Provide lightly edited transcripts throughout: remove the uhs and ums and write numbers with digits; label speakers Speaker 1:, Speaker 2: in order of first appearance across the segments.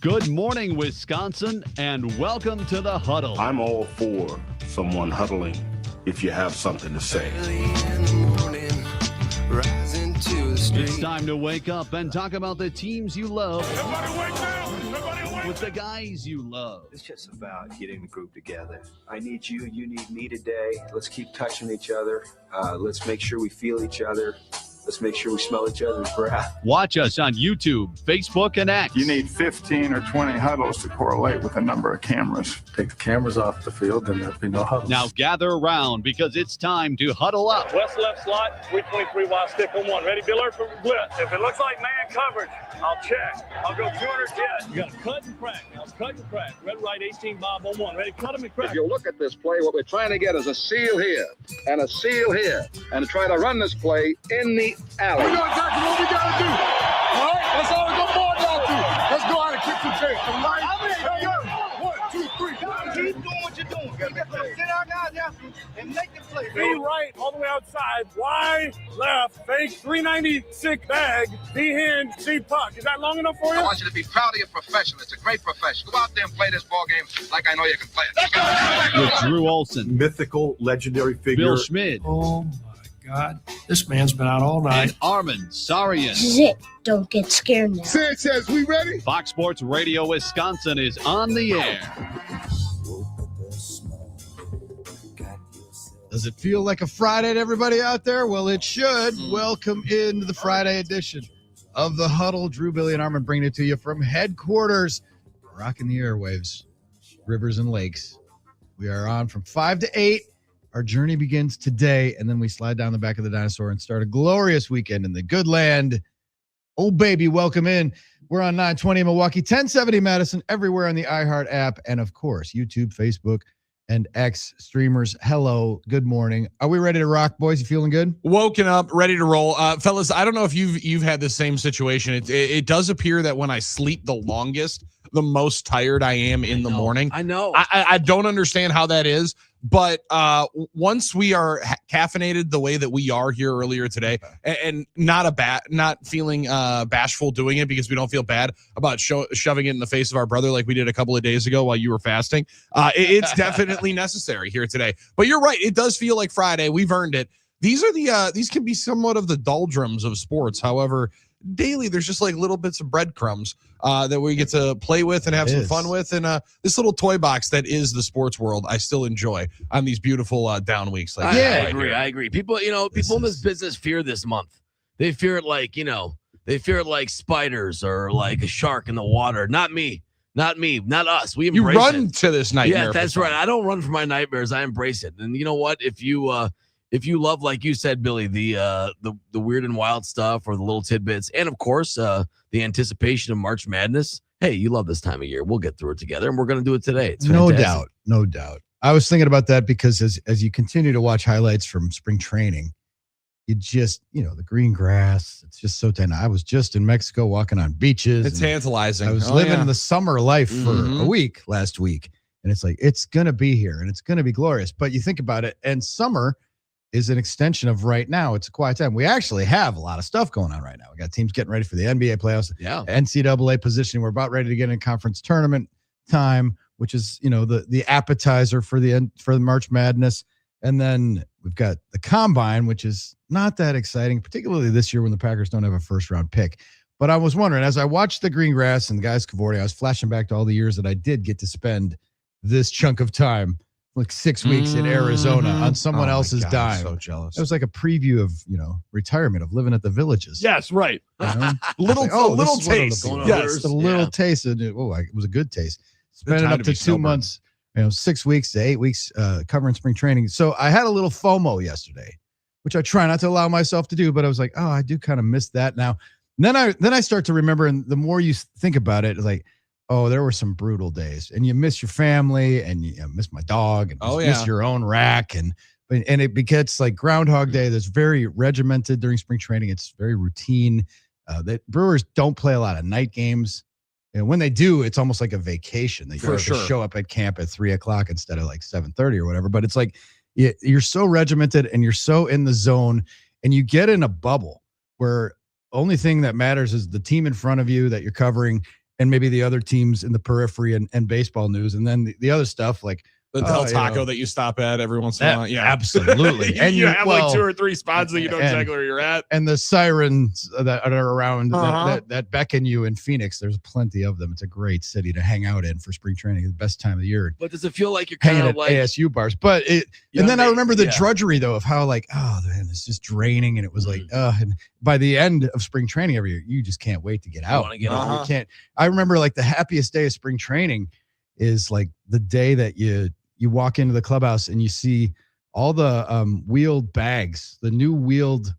Speaker 1: Good morning, Wisconsin, and welcome to the Huddle.
Speaker 2: I'm all for someone huddling if you have something to say.
Speaker 1: It's time to wake up and talk about the teams you love.
Speaker 2: Everybody wake now! Everybody wake!
Speaker 1: With the guys you love.
Speaker 3: It's just about getting the group together. I need you, you need me today. Let's keep touching each other. Let's make sure we feel each other. Let's make sure we smell each other's breath.
Speaker 1: Watch us on YouTube, Facebook, and X.
Speaker 4: You need 15 or 20 huddles to correlate with a number of cameras.
Speaker 5: Take the cameras off the field, and there'll be no huddles.
Speaker 1: Now gather around because it's time to huddle up.
Speaker 6: West left slot, 323 wide stick on one. Ready, Biller for blitz. If it looks like man coverage, I'll check. I'll go 200 jet. You got to cut and crack. Now cut and crack. Red, right, 18 Bob on one. Ready, cut him and crack.
Speaker 7: If you look at this play, what we're trying to get is a seal here and a seal here and try to run this play in the alley.
Speaker 8: We know exactly what we got to do. All right? That's all we're going to do. Let's go out and kick some tape. All right? 1, 2, 3.
Speaker 9: Keep doing what you're doing. Sit our guys after and make the play.
Speaker 6: B right, all the way outside. Y left, fake, 396 bag, D hand, C puck. Is that long enough for you?
Speaker 7: I want you to be proud of your profession. It's a great profession. Go out there and play this ball game like I know you can play it.
Speaker 1: With Drew Olson,
Speaker 2: Mythical, legendary figure.
Speaker 1: Bill Schmid,
Speaker 5: Oh, my God. This man's been out all night.
Speaker 1: and Armin Sarian.
Speaker 10: This is it. Don't get scared now.
Speaker 8: Sanchez, we ready?
Speaker 1: Fox Sports Radio Wisconsin is on the air.
Speaker 11: Does it feel like a Friday to everybody out there? Well, it should. Welcome into the Friday edition of the Huddle. Drew, Billy, and Armin bringing it to you from headquarters, rocking the airwaves, rivers and lakes. We are on from 5 to 8. Our journey begins today, and then we slide down the back of the dinosaur and start a glorious weekend in the good land. Oh, baby, welcome in. We're on 920 Milwaukee, 1070 Madison, everywhere on the iHeart app, and, of course, YouTube, Facebook, and X streamers. Hello, good morning. Are we ready to rock, boys? You feeling good?
Speaker 12: Woken up, ready to roll. Fellas, I don't know if you've had the same situation. It does appear that when I sleep the longest, the most tired I am in the morning.
Speaker 13: I know.
Speaker 12: I don't understand how that is, but once we are caffeinated the way that we are here earlier today, and not feeling bashful doing it because we don't feel bad about shoving it in the face of our brother like we did a couple of days ago while you were fasting. It's definitely necessary here today. But you're right; it does feel like Friday. We've earned it. These can be somewhat of the doldrums of sports. However, daily there's just like little bits of breadcrumbs that we get to play with and have some fun with, and this little toy box that is the sports world I still enjoy on these beautiful down weeks. Like
Speaker 13: I agree. People, people in this business fear this month. They fear it like, spiders or like a shark in the water. Not me, not us. We embrace
Speaker 12: you run
Speaker 13: it.
Speaker 12: to this nightmare.
Speaker 13: Yeah, that's right. I don't run from my nightmares. I embrace it. And you know what? If you love, like you said, Billy, the weird and wild stuff or the little tidbits, and of course, the anticipation of March Madness, hey, you love this time of year. We'll get through it together, and we're going to do it today. It's fantastic.
Speaker 11: No doubt. I was thinking about that because as you continue to watch highlights from spring training, you just, the green grass, it's just so tender. I was just in Mexico walking on beaches.
Speaker 12: It's tantalizing.
Speaker 11: I was living the summer life for a week last week, and it's like, it's going to be here, and it's going to be glorious. But you think about it, and summer is an extension of right now. It's a quiet time. We actually have a lot of stuff going on right now. We got teams getting ready for the NBA playoffs, NCAA positioning. We're about ready to get in conference tournament time, which is, the appetizer for the March Madness. And then we've got the combine, which is not that exciting, particularly this year when the Packers don't have a first round pick. But I was wondering, as I watched the green grass and the guys cavorting, I was flashing back to all the years that I did get to spend this chunk of time, like 6 weeks in Arizona on someone else's dime.
Speaker 12: So jealous.
Speaker 11: It was like a preview of, retirement, of living at the villages.
Speaker 12: Yes, right.
Speaker 11: little
Speaker 12: taste.
Speaker 11: Yes, a little taste. And it was a good taste. Spent it up to 2 months, 6 weeks to 8 weeks covering spring training. So I had a little FOMO yesterday, which I try not to allow myself to do, but I was like, oh, I do kind of miss that now. And then I start to remember, and the more you think about it, it's like, oh, there were some brutal days, and you miss your family, and you miss my dog, and miss your own rack, and it begets like Groundhog Day. That's very regimented during spring training. It's very routine. That Brewers don't play a lot of night games, and when they do, it's almost like a vacation. They show up at camp at 3:00 instead of like 7:30 or whatever. But it's like you're so regimented, and you're so in the zone, and you get in a bubble where only thing that matters is the team in front of you that you're covering. and maybe the other teams in the periphery and baseball news. And then the other stuff like
Speaker 12: the Del Taco that you stop at every once in a while. Yeah,
Speaker 11: absolutely.
Speaker 12: And you have like 2 or 3 spots that you know exactly where you're at.
Speaker 11: And the sirens that are around that beckon you in Phoenix, there's plenty of them. It's a great city to hang out in for spring training. The best time of the year.
Speaker 13: But does it feel like you're kind
Speaker 11: hanging
Speaker 13: of
Speaker 11: at
Speaker 13: like
Speaker 11: ASU bars? But and then I remember the drudgery though of how like, oh man, it's just draining. And it was like, and by the end of spring training every year, you just can't wait to get out. You can't. I remember like the happiest day of spring training is like the day that you walk into the clubhouse and you see all the wheeled bags, the new wheeled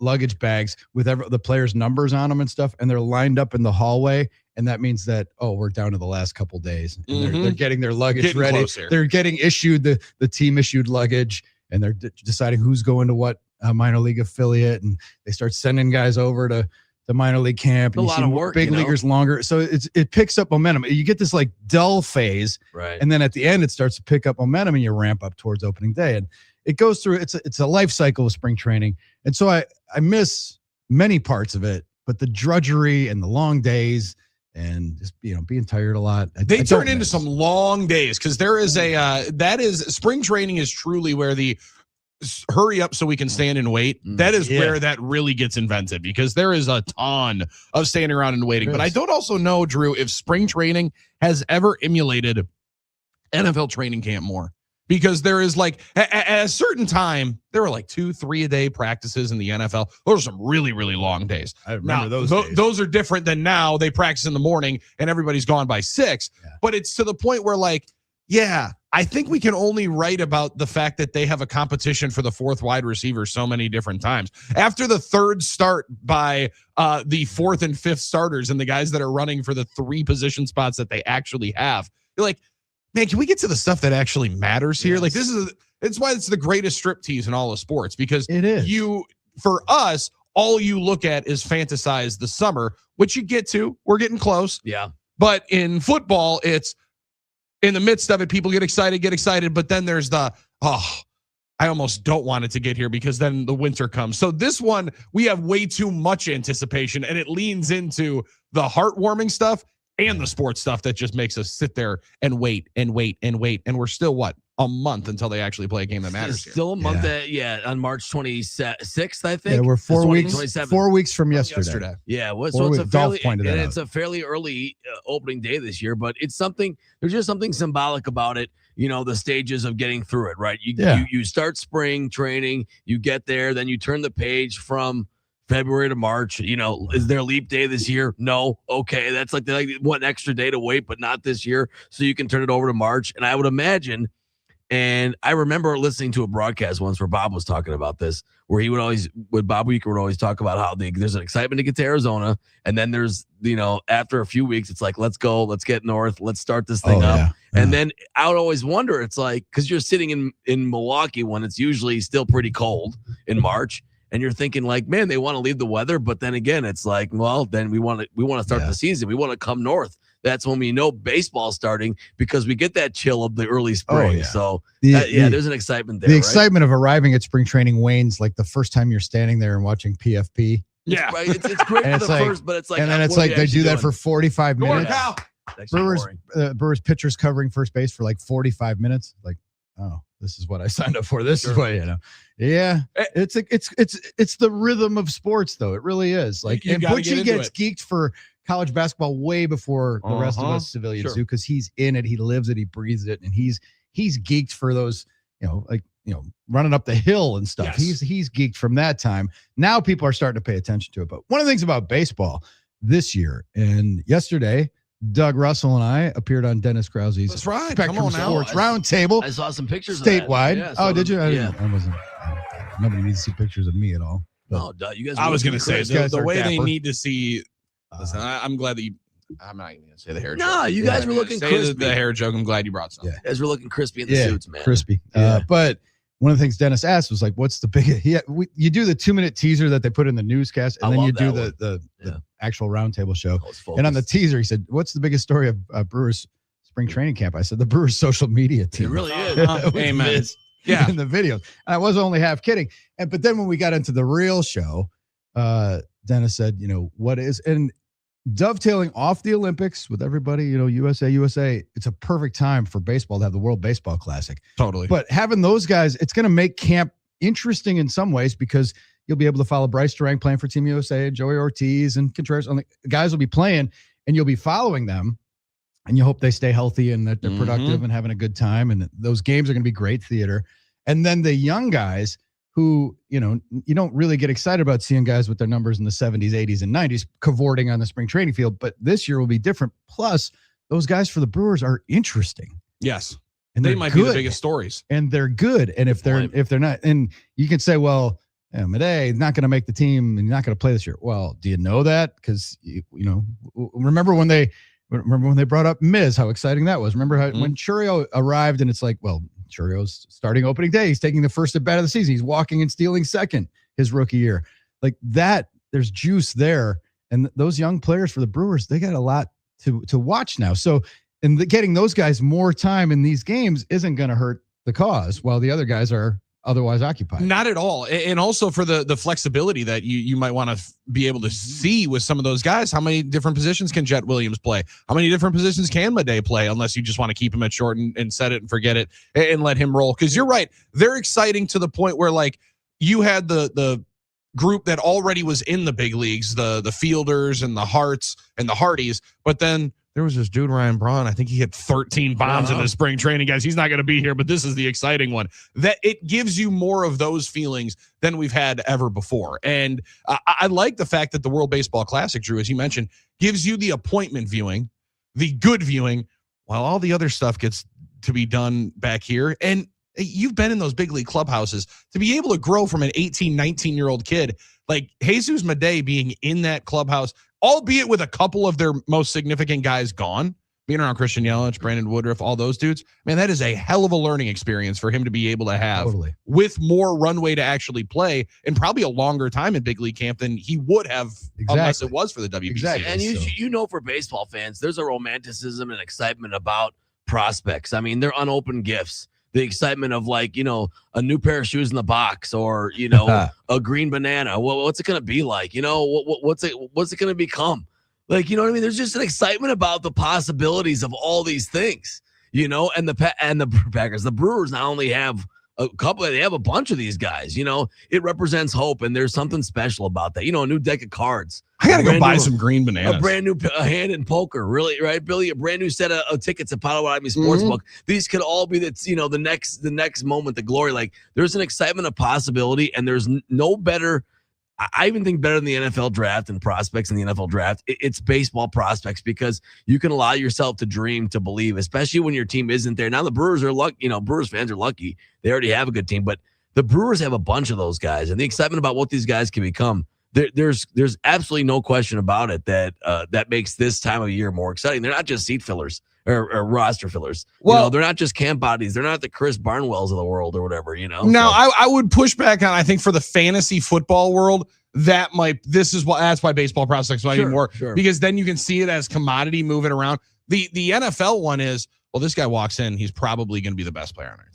Speaker 11: luggage bags with the players' numbers on them and stuff, and they're lined up in the hallway. And that means that, we're down to the last couple days. And they're getting their luggage ready.
Speaker 12: Closer.
Speaker 11: They're getting issued the team issued luggage, and they're deciding who's going to what minor league affiliate, and they start sending guys over to the minor league camp.
Speaker 13: And a lot of work,
Speaker 11: big leaguers longer. So it picks up momentum. You get this like dull phase,
Speaker 13: right?
Speaker 11: And then at the end, it starts to pick up momentum, and you ramp up towards opening day. And it goes through. It's a life cycle of spring training. And so I miss many parts of it, but the drudgery and the long days and just being tired a lot.
Speaker 12: They turn into some long days because there is spring training is truly where the hurry up so we can stand and wait. That is where that really gets invented because there is a ton of standing around and waiting. But I don't also know, Drew, if spring training has ever emulated NFL training camp more. Because there is like at a certain time, there were like 2-3 a day practices in the NFL. Those are some really, really long days.
Speaker 11: I remember those days.
Speaker 12: Those are different than now. They practice in the morning and everybody's gone by 6. Yeah. But it's to the point where like, I think we can only write about the fact that they have a competition for the 4th wide receiver so many different times. After the 3rd start by the 4th and 5th starters and the guys that are running for the 3 position spots that they actually have, you're like, man, can we get to the stuff that actually matters here? Like it's why it's the greatest striptease in all of sports because
Speaker 11: it is.
Speaker 12: For us, all you look at is fantasize the summer, which you get to. We're getting close.
Speaker 13: Yeah.
Speaker 12: But in football, it's in the midst of it, people get excited. But then there's I almost don't want it to get here because then the winter comes. So this one, we have way too much anticipation and it leans into the heartwarming stuff and the sports stuff that just makes us sit there and wait. And we're still a month until they actually play a game that matters.
Speaker 13: Still a month. On March 26th, I think.
Speaker 11: Yeah, we're 4 weeks. 4 weeks from yesterday.
Speaker 13: Yeah. So it's a fairly early opening day this year, but it's something. There's just something symbolic about it. The stages of getting through it, right? You start spring training, you get there, then you turn the page from February to March. Is there a leap day this year? No. Okay. That's like one extra day to wait, but not this year. So you can turn it over to March. And I would imagine, and I remember listening to a broadcast once where Bob was talking about this, where Bob Weaker would always talk about how there's an excitement to get to Arizona. And then there's, after a few weeks, it's like, let's go, let's get north, let's start this thing up. Yeah. And then I would always wonder, it's like, because you're sitting in Milwaukee when it's usually still pretty cold in March. And you're thinking like, man, they want to leave the weather. But then again, it's like, well, then we want to start the season. We want to come north. That's when we know baseball's starting because we get that chill of the early spring. Yeah. So there's an excitement there.
Speaker 11: The excitement of arriving at spring training wanes like the first time you're standing there and watching PFP.
Speaker 13: Yeah. It's great for the first, but it's like,
Speaker 11: and then it's like they do that for 45 minutes. Brewers pitchers covering first base for like 45 minutes. Like, this is what I signed up for. This is what, Yeah. It's the rhythm of sports though. It really is. Like, and Butchie gets geeked for college basketball way before the rest of us civilians do, because he's in it, he lives it, he breathes it, and he's geeked for those, running up the hill and stuff. Yes. He's geeked from that time. Now people are starting to pay attention to it. But one of the things about baseball this year and yesterday, Doug Russell and I appeared on Dennis Krause's Spectrum Sports Roundtable.
Speaker 13: I saw some pictures
Speaker 11: statewide.
Speaker 13: Of that.
Speaker 11: Did you? I wasn't. Nobody needs to see pictures of me at all.
Speaker 13: No, you guys.
Speaker 12: I was going to say the way they need to see. Listen, I'm glad that you. I'm not even going to say the hair joke.
Speaker 13: No, you guys were looking crispy.
Speaker 12: The hair joke. I'm glad you brought some.
Speaker 11: Yeah.
Speaker 13: You guys were looking crispy in the suits, man.
Speaker 11: Crispy. But one of the things Dennis asked was like, "What's the biggest?" You do the 2-minute teaser that they put in the newscast, and then you do the actual roundtable show. And on the teaser, he said, "What's the biggest story of Brewers spring training camp?" I said, "The Brewers social media team."
Speaker 13: It really is.
Speaker 12: Amen.
Speaker 11: Yeah, in the videos. And I was only half kidding. But then when we got into the real show, Dennis said, "What is?" And dovetailing off the Olympics with everybody, USA, it's a perfect time for baseball to have the World Baseball Classic.
Speaker 12: Totally.
Speaker 11: But having those guys, it's going to make camp interesting in some ways because you'll be able to follow Bryce Durang playing for Team USA, Joey Ortiz and Contreras. The guys will be playing and you'll be following them and you hope they stay healthy and that they're productive and having a good time. And those games are going to be great theater. And then the young guys who, you don't really get excited about seeing guys with their numbers in the 70s, 80s, and 90s cavorting on the spring training field. But this year will be different. Plus, those guys for the Brewers are interesting.
Speaker 12: Yes.
Speaker 11: And
Speaker 12: they might be the biggest stories.
Speaker 11: And they're good. And if they're not, and you can say, well, Madej not going to make the team and he's not going to play this year. Well, do you know that? Because remember when they brought up Miz, how exciting that was. Remember how when Chourio arrived and it's like, well, Chourio's starting opening day. He's taking the first at bat of the season. He's walking and stealing second his rookie year. Like that, there's juice there. And those young players for the Brewers, they got a lot to watch now. So, getting those guys more time in these games isn't going to hurt the cause while the other guys are otherwise occupied.
Speaker 12: Not at all. And also for the flexibility that you might want to be able to see with some of those guys. How many different positions can Jet Williams play? How many different positions can Madej play? Unless you just want to keep him at short and set it and forget it and let him roll. Because you're right. They're exciting to the point where like you had the group that already was in the big leagues, the Fielders and the Harts and the Hardys. But then there was this dude, Ryan Braun. I think he hit 13 bombs in the spring training, guys. He's not going to be here, but this is the exciting one. That it gives you more of those feelings than we've had ever before. And I like the fact that the World Baseball Classic, Drew, as you mentioned, gives you the appointment viewing, the good viewing, while all the other stuff gets to be done back here. And you've been in those big league clubhouses to be able to grow from an 18, 19-year-old kid like Jesus Madej being in that clubhouse, albeit with a couple of their most significant guys gone, being around Christian Yelich, Brandon Woodruff, all those dudes, man, that is a hell of a learning experience for him to be able to have with more runway to actually play and probably a longer time in big league camp than he would have unless it was for the WBC.
Speaker 11: Exactly.
Speaker 13: And for baseball fans, there's a romanticism and excitement about prospects. I mean, they're unopened gifts. The excitement of like, a new pair of shoes in the box or, a green banana. What's it going to be like? What's it going to become? Like, you know what I mean? There's just an excitement about the possibilities of all these things, and the Packers, the Brewers not only have a couple, they have a bunch of these guys, it represents hope. And there's something special about that. A new deck of cards.
Speaker 12: I got to go buy some green bananas.
Speaker 13: A brand new hand in poker, really, right, Billy? A brand new set of tickets at Potawatomi Sportsbook. These could all be the next moment, the glory. Like there's an excitement of possibility, and there's no better. I even think better than the NFL draft and prospects in the NFL draft. It's baseball prospects because you can allow yourself to dream, to believe, especially when your team isn't there. Now the Brewers are lucky. Brewers fans are lucky; they already have a good team, but the Brewers have a bunch of those guys, and the excitement about what these guys can become. There's absolutely no question about it that makes this time of year more exciting. They're not just seat fillers or roster fillers. Well, they're not just camp bodies. They're not the Chris Barnwells of the world or whatever.
Speaker 12: No, I would push back on. I think for the fantasy football world, that's why baseball prospects might be more because then you can see it as commodity moving around. The NFL one is, well, this guy walks in, he's probably going to be the best player on our team.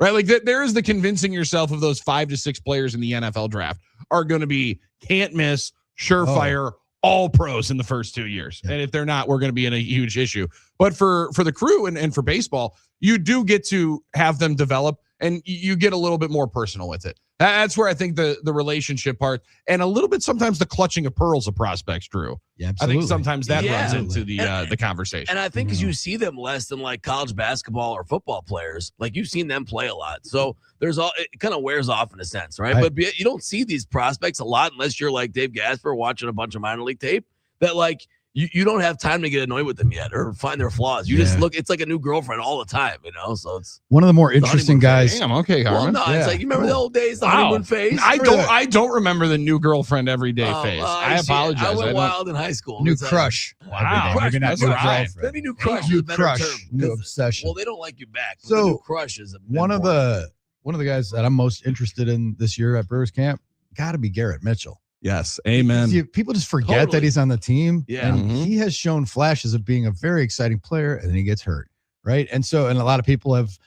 Speaker 12: Right, like there is the convincing yourself of those 5 to 6 players in the NFL draft are going to be can't miss, surefire, all pros in the first 2 years. And if they're not, we're going to be in a huge issue. But for the crew and for baseball, you do get to have them develop and you get a little bit more personal with it. That's where I think the relationship part and a little bit sometimes the clutching of pearls of prospects, Drew.
Speaker 11: Yeah, absolutely.
Speaker 12: I think sometimes that runs into the conversation.
Speaker 13: And I think because you see them less than like college basketball or football players, like you've seen them play a lot. So it kind of wears off in a sense, right? But you don't see these prospects a lot unless you're like Dave Gasper watching a bunch of minor league tape that like you don't have time to get annoyed with them yet or find their flaws. You just look, it's like a new girlfriend all the time, so it's
Speaker 11: one of the more interesting guys.
Speaker 12: Damn, okay, Harmon.
Speaker 13: Well, no, it's like you remember the old days, the honeymoon phase.
Speaker 12: I don't remember the new girlfriend every day phase. I apologize.
Speaker 13: I went wild in high school.
Speaker 11: New crush.
Speaker 12: Wow,
Speaker 11: maybe not new girlfriend.
Speaker 13: Maybe new crush.
Speaker 11: New crush. New obsession.
Speaker 13: Well, they don't like you back.
Speaker 11: So
Speaker 13: new crush is
Speaker 11: one of the guys that I'm most interested in this year at Brewers camp. Got to be Garrett Mitchell.
Speaker 12: Yes, amen.
Speaker 11: People just forget that he's on the team.
Speaker 13: Yeah.
Speaker 11: And he has shown flashes of being a very exciting player, and then he gets hurt, right? And a lot of people have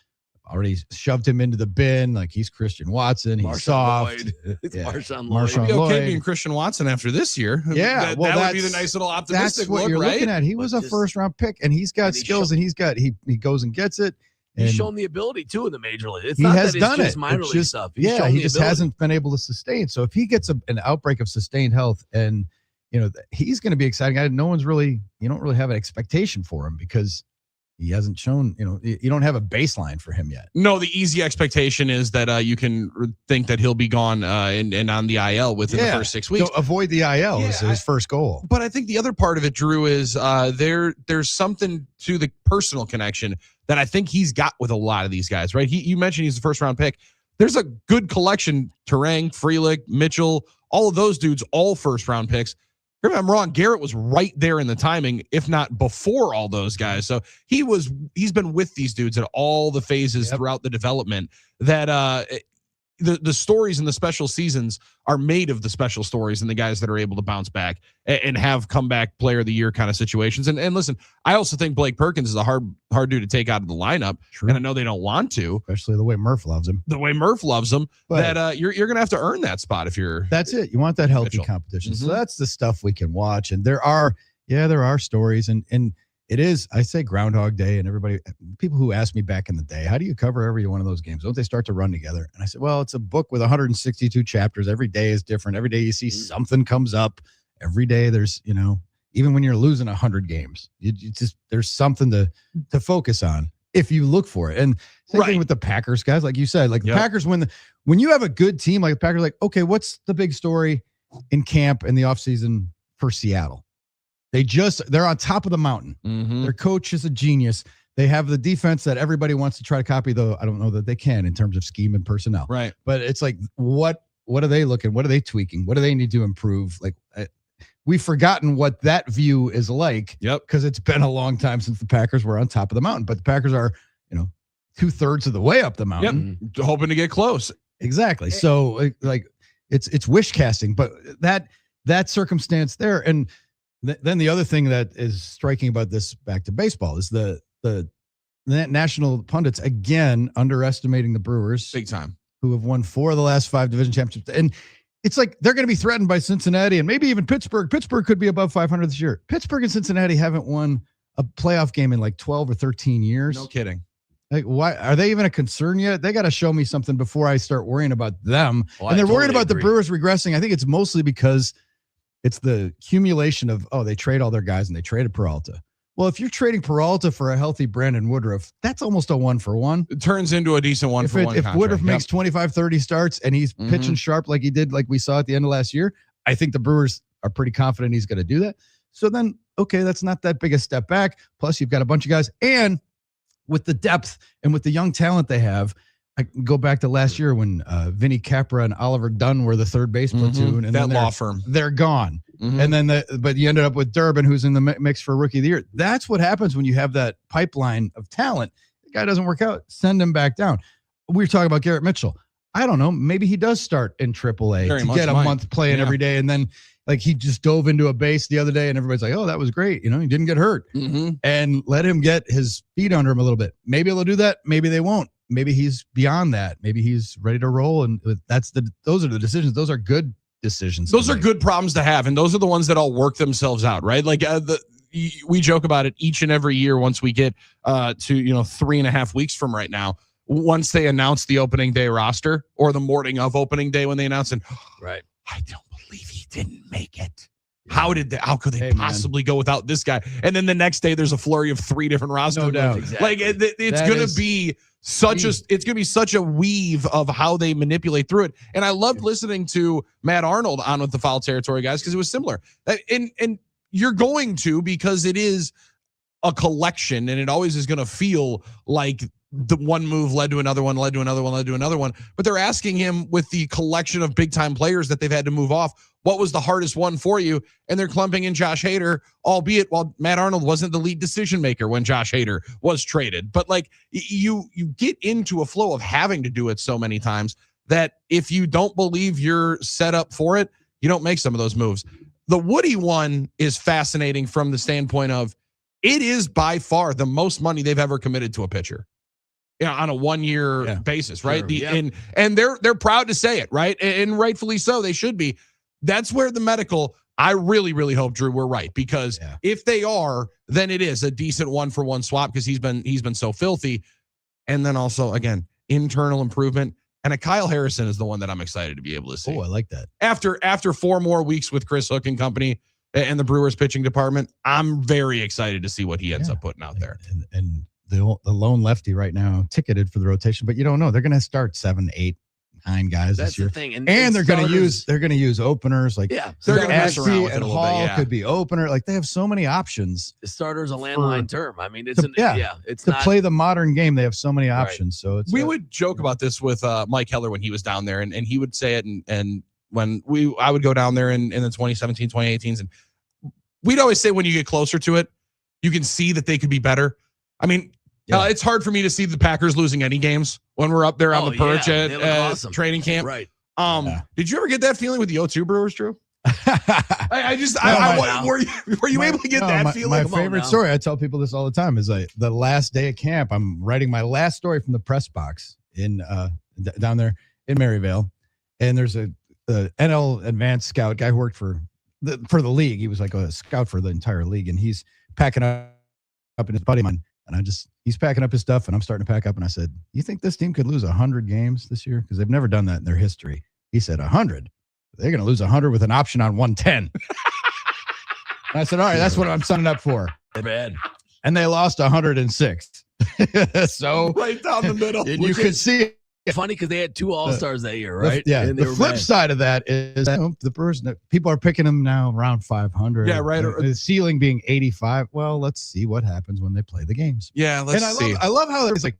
Speaker 11: already shoved him into the bin. Like he's Christian Watson. He's
Speaker 13: Marshawn
Speaker 11: soft.
Speaker 13: Lloyd. It's Marshawn Lloyd.
Speaker 11: Marshawn
Speaker 12: Be okay
Speaker 11: Lloyd.
Speaker 12: being Christian Watson after this year.
Speaker 11: Yeah,
Speaker 12: that would be the nice little optimistic
Speaker 11: That's what
Speaker 12: look,
Speaker 11: you're
Speaker 12: right?
Speaker 11: looking at. He was a first round pick, and he's got skills, and he goes and gets it.
Speaker 13: He's
Speaker 11: And
Speaker 13: shown the ability too in the major league. It's
Speaker 11: he
Speaker 13: not
Speaker 11: has
Speaker 13: that it's
Speaker 11: done
Speaker 13: just
Speaker 11: it.
Speaker 13: minor
Speaker 11: It's
Speaker 13: league
Speaker 11: just,
Speaker 13: stuff. He's
Speaker 11: yeah,
Speaker 13: shown
Speaker 11: he
Speaker 13: the
Speaker 11: just
Speaker 13: ability.
Speaker 11: hasn't been able to sustain. So if he gets an outbreak of sustained health, and he's going to be exciting. No one's really, you don't really have an expectation for him because he hasn't shown. You don't have a baseline for him yet.
Speaker 12: No, the easy expectation is that you can think that he'll be gone and on the IL within the first 6 weeks.
Speaker 11: So avoid the IL is his first goal.
Speaker 12: But I think the other part of it, Drew, is there's something to the personal connection that I think he's got with a lot of these guys, right? You mentioned he's the first round pick. There's a good collection. Terang, Frelick, Mitchell, all of those dudes, all first round picks. If I'm wrong, Garrett was right there in the timing, if not before all those guys. So he's been with these dudes at all the phases throughout the development that the stories and the special seasons are made of the special stories and the guys that are able to bounce back and have comeback player of the year kind of situations. And listen, I also think Blake Perkins is a hard dude to take out of the lineup. True. And I know they don't want to,
Speaker 11: especially the way Murph loves him.
Speaker 12: The way Murph loves him, but that you're going to have to earn that spot if you're.
Speaker 11: That's it. You want that healthy
Speaker 12: Mitchell.
Speaker 11: competition.
Speaker 12: Mm-hmm.
Speaker 11: So that's the stuff we can watch. And there are stories and it is, I say Groundhog Day, and people who asked me back in the day, how do you cover every one of those games? Don't they start to run together? And I said, well, it's a book with 162 chapters. Every day is different. Every day you see something comes up. Every day there's, even when you're losing 100 games, you just, there's something to focus on if you look for it. And same thing with the Packers guys, like you said, like the Packers, when you have a good team like the Packers, like, okay, what's the big story in camp in the offseason for Seattle? They're on top of the mountain.
Speaker 12: Mm-hmm.
Speaker 11: Their coach is a genius. They have the defense that everybody wants to try to copy, though I don't know that they can in terms of scheme and personnel.
Speaker 12: Right.
Speaker 11: But it's like, what are they looking? What are they tweaking? What do they need to improve? Like, we've forgotten what that view is like.
Speaker 12: Yep.
Speaker 11: Because it's been a long time since the Packers were on top of the mountain. But the Packers are, 2/3 of the way up the mountain.
Speaker 12: Yep. Hoping to get close.
Speaker 11: Exactly. So like it's wish casting, but that circumstance there. And then the other thing that is striking about this, back to baseball, is the national pundits again underestimating the Brewers
Speaker 12: big time,
Speaker 11: who have won 4 of the last 5 division championships. And it's like they're going to be threatened by Cincinnati and maybe even Pittsburgh. Pittsburgh could be above 500 this year. Pittsburgh and Cincinnati haven't won a playoff game in like 12 or 13 years.
Speaker 12: No kidding.
Speaker 11: Like, why are they even a concern yet? They got to show me something before I start worrying about them.
Speaker 13: Oh,
Speaker 11: and they're
Speaker 13: totally
Speaker 11: worried about
Speaker 13: agree.
Speaker 11: the Brewers regressing. I think it's mostly because it's the accumulation of, they trade all their guys and they traded Peralta. Well, if you're trading Peralta for a healthy Brandon Woodruff, that's almost a 1-for-1.
Speaker 12: It turns into a decent 1-for-1
Speaker 11: If
Speaker 12: contract.
Speaker 11: Woodruff makes 25, 30 starts and he's pitching sharp like he did, like we saw at the end of last year, I think the Brewers are pretty confident he's going to do that. So then, okay, that's not that big a step back. Plus, you've got a bunch of guys. And with the depth and with the young talent they have, I can go back to last year when Vinny Capra and Oliver Dunn were the third base platoon. And
Speaker 12: that
Speaker 11: then
Speaker 12: law firm.
Speaker 11: They're gone.
Speaker 12: Mm-hmm.
Speaker 11: And then, but you ended up with Durbin, who's in the mix for Rookie of the Year. That's what happens when you have that pipeline of talent. The guy doesn't work out, send him back down. We were talking about Garrett Mitchell. I don't know. Maybe he does start in AAA
Speaker 12: Very
Speaker 11: to
Speaker 12: much
Speaker 11: get a
Speaker 12: might.
Speaker 11: month playing every day. And then like he just dove into a base the other day and everybody's like, oh, that was great. He didn't get hurt. And let him get his feet under him a little bit. Maybe they'll do that. Maybe they won't. Maybe he's beyond that. Maybe he's ready to roll. And those are the decisions. Those are good decisions.
Speaker 12: Those are good problems to have. And those are the ones that all work themselves out, right? Like we joke about it each and every year once we get to 3.5 weeks from right now. Once they announce the opening day roster or the morning of opening day when they announce it,
Speaker 13: right?
Speaker 12: I don't believe he didn't make it. How could they possibly go without this guy? And then the next day there's a flurry of 3 different rosters.
Speaker 11: No doubt.
Speaker 13: Exactly.
Speaker 12: Like it's going to be such a weave of how they manipulate through it. And I loved listening to Matt Arnold on with the Foul Territory guys because it was similar. And you're going to, because it is a collection and it always is going to feel like the one move led to another one, led to another one, led to another one. But they're asking him, with the collection of big time players that they've had to move off, what was the hardest one for you? And they're clumping in Josh Hader, albeit while Matt Arnold wasn't the lead decision maker when Josh Hader was traded. But like you get into a flow of having to do it so many times that if you don't believe you're set up for it, you don't make some of those moves. The Woody one is fascinating from the standpoint of it is by far the most money they've ever committed to a pitcher. on a 1-year basis, right?
Speaker 13: Sure.
Speaker 12: And they're proud to say it, right? And rightfully so, they should be. That's where the medical, I really, really hope, Drew, we're right, because if they are, then it is a decent 1-for-1 swap because he's been so filthy. And then also, again, internal improvement. And a Kyle Harrison is the one that I'm excited to be able to see.
Speaker 11: Oh, I like that.
Speaker 12: After 4 more weeks with Chris Hook and company and the Brewers pitching department, I'm very excited to see what he ends up putting out there.
Speaker 11: And the lone lefty right now ticketed for the rotation, but you don't know. They're going to start 7, 8, 9 guys
Speaker 13: That's
Speaker 11: this year.
Speaker 13: the thing.
Speaker 11: And they're going to use openers like
Speaker 13: they're
Speaker 12: going to mess around with it
Speaker 11: and
Speaker 12: a little
Speaker 11: Hall
Speaker 12: bit.
Speaker 11: could be opener. Like they have so many options.
Speaker 13: The starter's a landline term. I mean, it's it's
Speaker 11: to
Speaker 13: not
Speaker 11: play the modern game. They have so many options. So it's
Speaker 12: we would joke about this with Mike Heller when he was down there, and he would say it. And when I would go down there in the 2017, 2018s, and we'd always say when you get closer to it, you can see that they could be better. I mean, it's hard for me to see the Packers losing any games when we're up there on the perch at
Speaker 13: awesome.
Speaker 12: training camp.
Speaker 13: Right.
Speaker 12: Did you ever get that feeling with the O2 Brewers, Drew? Were you able to get that feeling?
Speaker 11: My favorite story, I tell people this all the time, is like the last day of camp, I'm writing my last story from the press box in down there in Maryvale. And there's a NL advanced scout guy who worked for the league. He was like a scout for the entire league. And he's packing up in his buddy of mine. And he's packing up his stuff and I'm starting to pack up. And I said, you think this team could lose 100 games this year? Because they've never done that in their history. He said 100. They're going to lose 100 with an option on 110. And I said, all right, that's what I'm signing up for.
Speaker 13: Bad.
Speaker 11: And they lost 106. So
Speaker 12: right down the middle.
Speaker 11: And you could see
Speaker 13: funny because they had 2 All-Stars that year, right?
Speaker 11: And the flip side of that is that the person people are picking them now around 500.
Speaker 12: Yeah, right.
Speaker 11: The ceiling being 85. Well, let's see what happens when they play the games.
Speaker 12: Yeah, let's see.
Speaker 11: I love how there's like,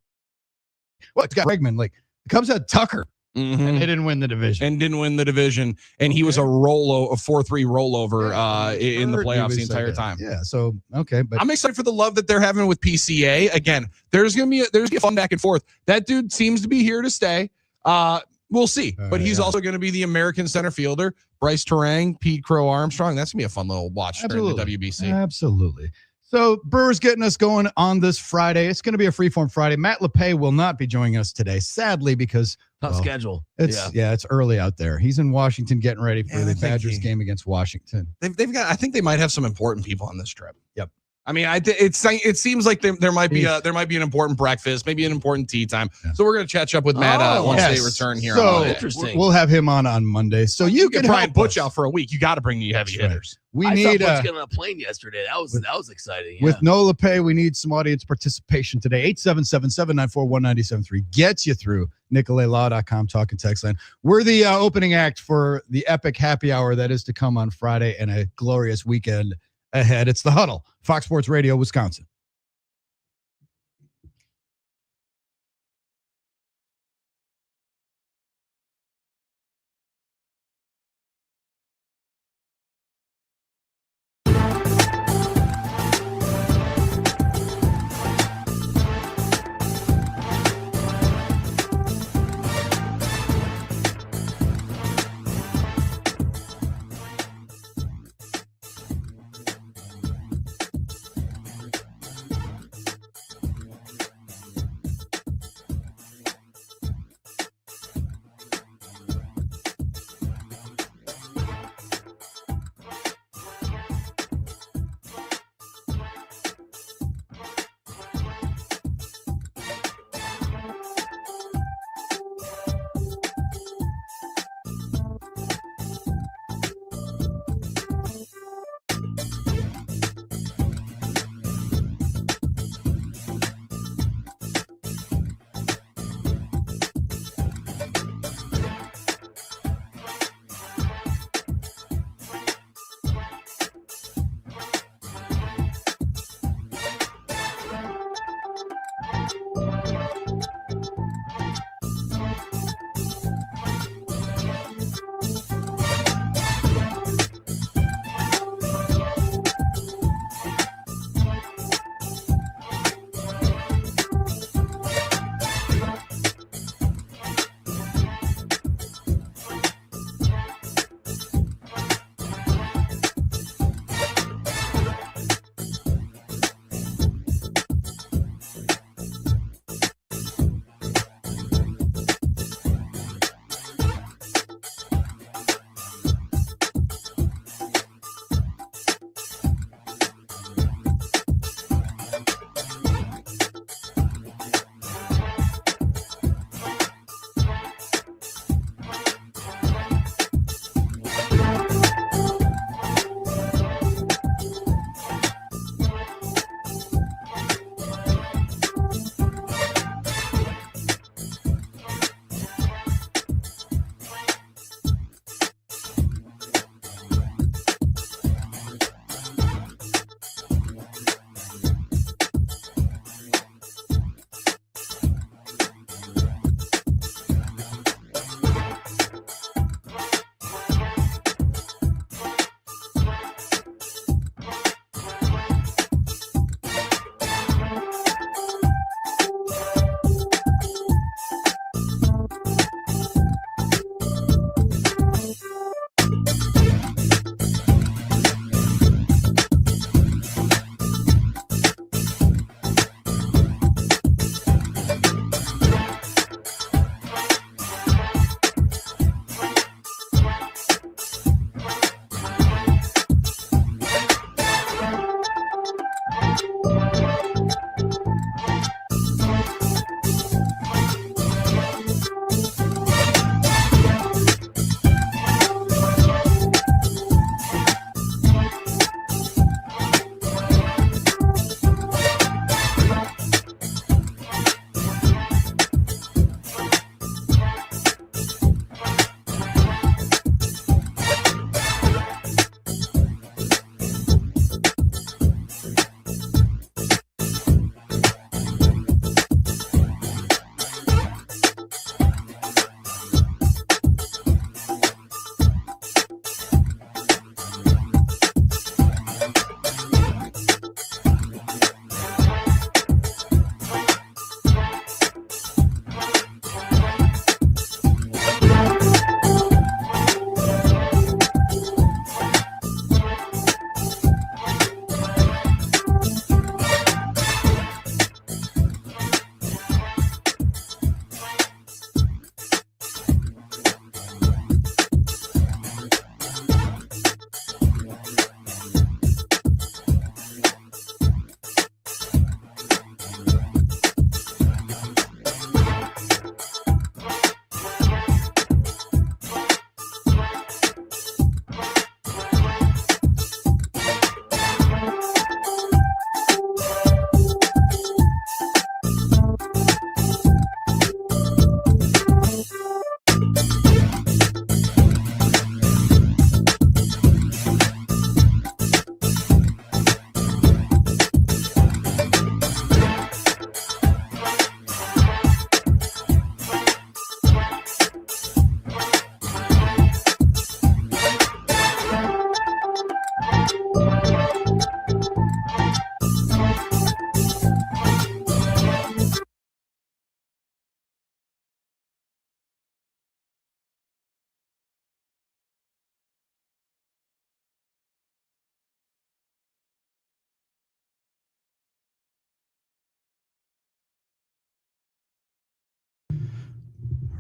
Speaker 11: it's got Bregman. Like the Cubs had Tucker, and they didn't win the division.
Speaker 12: And he was a 4-3 rollover in the playoffs the entire time.
Speaker 11: Yeah. So but
Speaker 12: I'm excited for the love that they're having with PCA. Again, there's gonna be a fun back and forth. That dude seems to be here to stay. We'll see. But he's also going to be the American center fielder. Bryce Terang, Pete Crow Armstrong. That's gonna be a fun little watch during the WBC.
Speaker 11: Absolutely. So Brewers getting us going on this Friday. It's going to be a freeform Friday. Matt LePay will not be joining us today, sadly, because
Speaker 13: schedule.
Speaker 11: It's early out there. He's in Washington getting ready for the Badgers game against Washington.
Speaker 12: They've got. I think they might have some important people on this trip.
Speaker 11: Yep.
Speaker 12: I mean, it seems like there might be an important breakfast, maybe an important tea time. Yeah. So we're going to catch up with Matt once they return here.
Speaker 11: So
Speaker 12: interesting.
Speaker 11: We'll have him on Monday. So you can
Speaker 12: Brian Butch out for a week. You got to bring the heavy hitters.
Speaker 13: I saw Butch get on a plane yesterday. That was exciting.
Speaker 11: With no LePay, we need some audience participation today. 877-794-1973 gets you through NicoletLaw.com talk and text line. We're the opening act for the epic happy hour that is to come on Friday and a glorious weekend ahead. It's the Huddle, Fox Sports Radio, Wisconsin.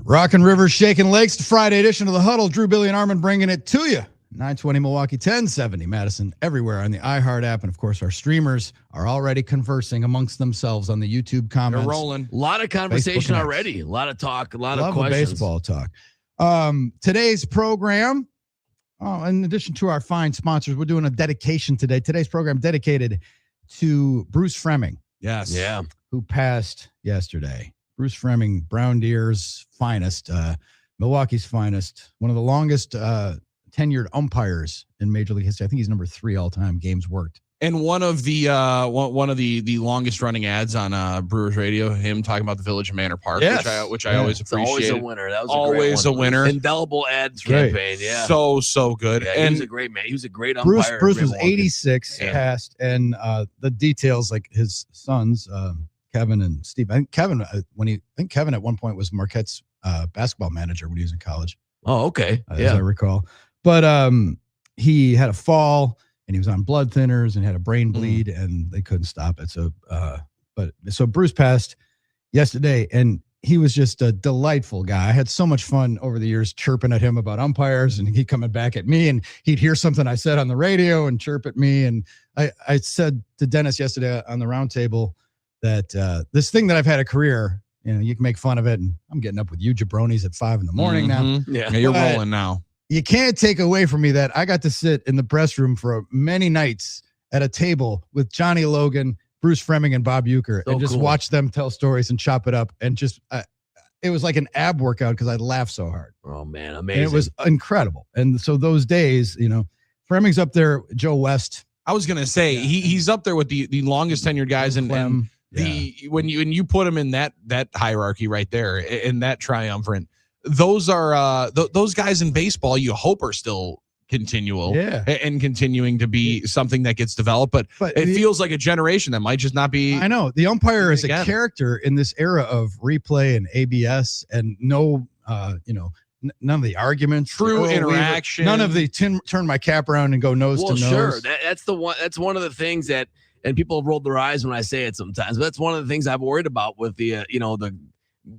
Speaker 11: Rockin' Rivers, Shaking Lakes, the Friday edition of the Huddle. Drew, Billy, and Armin bringing it to you. 920 Milwaukee, 1070 Madison, everywhere on the iHeart app. And, of course, our streamers are already conversing amongst themselves on the YouTube comments.
Speaker 12: They're rolling.
Speaker 13: A lot of conversation already. A lot of talk, a lot of questions.
Speaker 11: Baseball talk. Today's program, in addition to our fine sponsors, we're doing a dedication today. Today's program dedicated to Bruce Fremming.
Speaker 12: Yes.
Speaker 13: Yeah.
Speaker 11: Who passed yesterday. Bruce Fremming, Brown Deer's finest, Milwaukee's finest, one of the longest tenured umpires in Major League history. I think he's number 3 all-time games worked.
Speaker 12: And one of the longest running ads on Brewers Radio, him talking about the Village of Manor Park, which I always appreciate.
Speaker 13: Always a winner. That was
Speaker 12: always a winner.
Speaker 13: Indelible ads campaign. Yeah.
Speaker 12: So good.
Speaker 13: Yeah,
Speaker 12: and
Speaker 13: he was a great man. He was a great umpire.
Speaker 11: Bruce was 86, passed, and the details, like his sons, Kevin and Steve. I think Kevin at one point was Marquette's basketball manager when he was in college.
Speaker 13: Oh, okay.
Speaker 11: As I recall. But he had a fall and he was on blood thinners and had a brain bleed and they couldn't stop it. So, so Bruce passed yesterday and he was just a delightful guy. I had so much fun over the years chirping at him about umpires and he coming back at me and he'd hear something I said on the radio and chirp at me. And I said to Dennis yesterday on the round table that this thing that I've had a career, you can make fun of it. And I'm getting up with you jabronis at 5 a.m. now.
Speaker 12: Yeah, you're rolling now.
Speaker 11: You can't take away from me that I got to sit in the press room for many nights at a table with Johnny Logan, Bruce Fremming, and Bob Uecker, and just watch them tell stories and chop it up. And just, it was like an ab workout because I laughed so hard.
Speaker 13: Oh, man, amazing.
Speaker 11: And it was incredible. And so those days, Fremming's up there, Joe West.
Speaker 12: I was going to say, he's up there with the longest tenured guys. And when you put him in that hierarchy right there, in that triumvirate, those are those guys in baseball you hope are still continual and continuing to be something that gets developed, but it feels like a generation that might just not be.
Speaker 11: I know the umpire is a character in this era of replay and ABS and none of the arguments,
Speaker 12: true interaction,
Speaker 11: none of the turn my cap around and go nose to nose.
Speaker 13: Sure, that's one of the things that, and people have rolled their eyes when I say it sometimes, but that's one of the things I've worried about with the the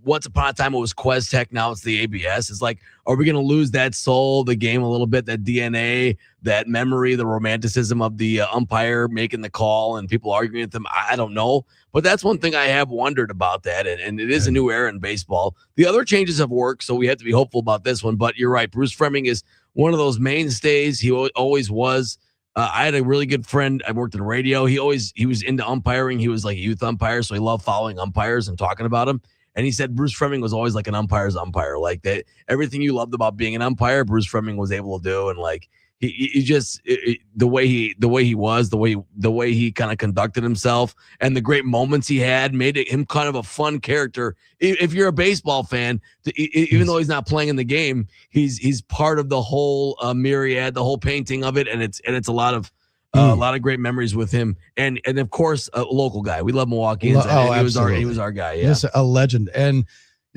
Speaker 13: once upon a time it was Quez Tech, now it's the ABS. It's like, are we going to lose that soul, the game a little bit, that DNA, that memory, the romanticism of the umpire making the call and people arguing with them? I don't know. But that's one thing I have wondered about that. And it is a new era in baseball. The other changes have worked, so we have to be hopeful about this one. But you're right. Bruce Fremming is one of those mainstays. He always was. I had a really good friend. I worked in radio. He was into umpiring. He was like a youth umpire, so he loved following umpires and talking about them. And he said Bruce Fremming was always like an umpire's umpire, like that. Everything you loved about being an umpire, Bruce Fremming was able to do. And like he just the way he kind of conducted himself and the great moments he had made him kind of a fun character. If you're a baseball fan, even though he's not playing in the game, he's part of the whole myriad, the whole painting of it, and it's a lot of great memories with him, and of course a local guy. We love Milwaukeeans. He was our guy. Yeah,
Speaker 11: he's a legend. And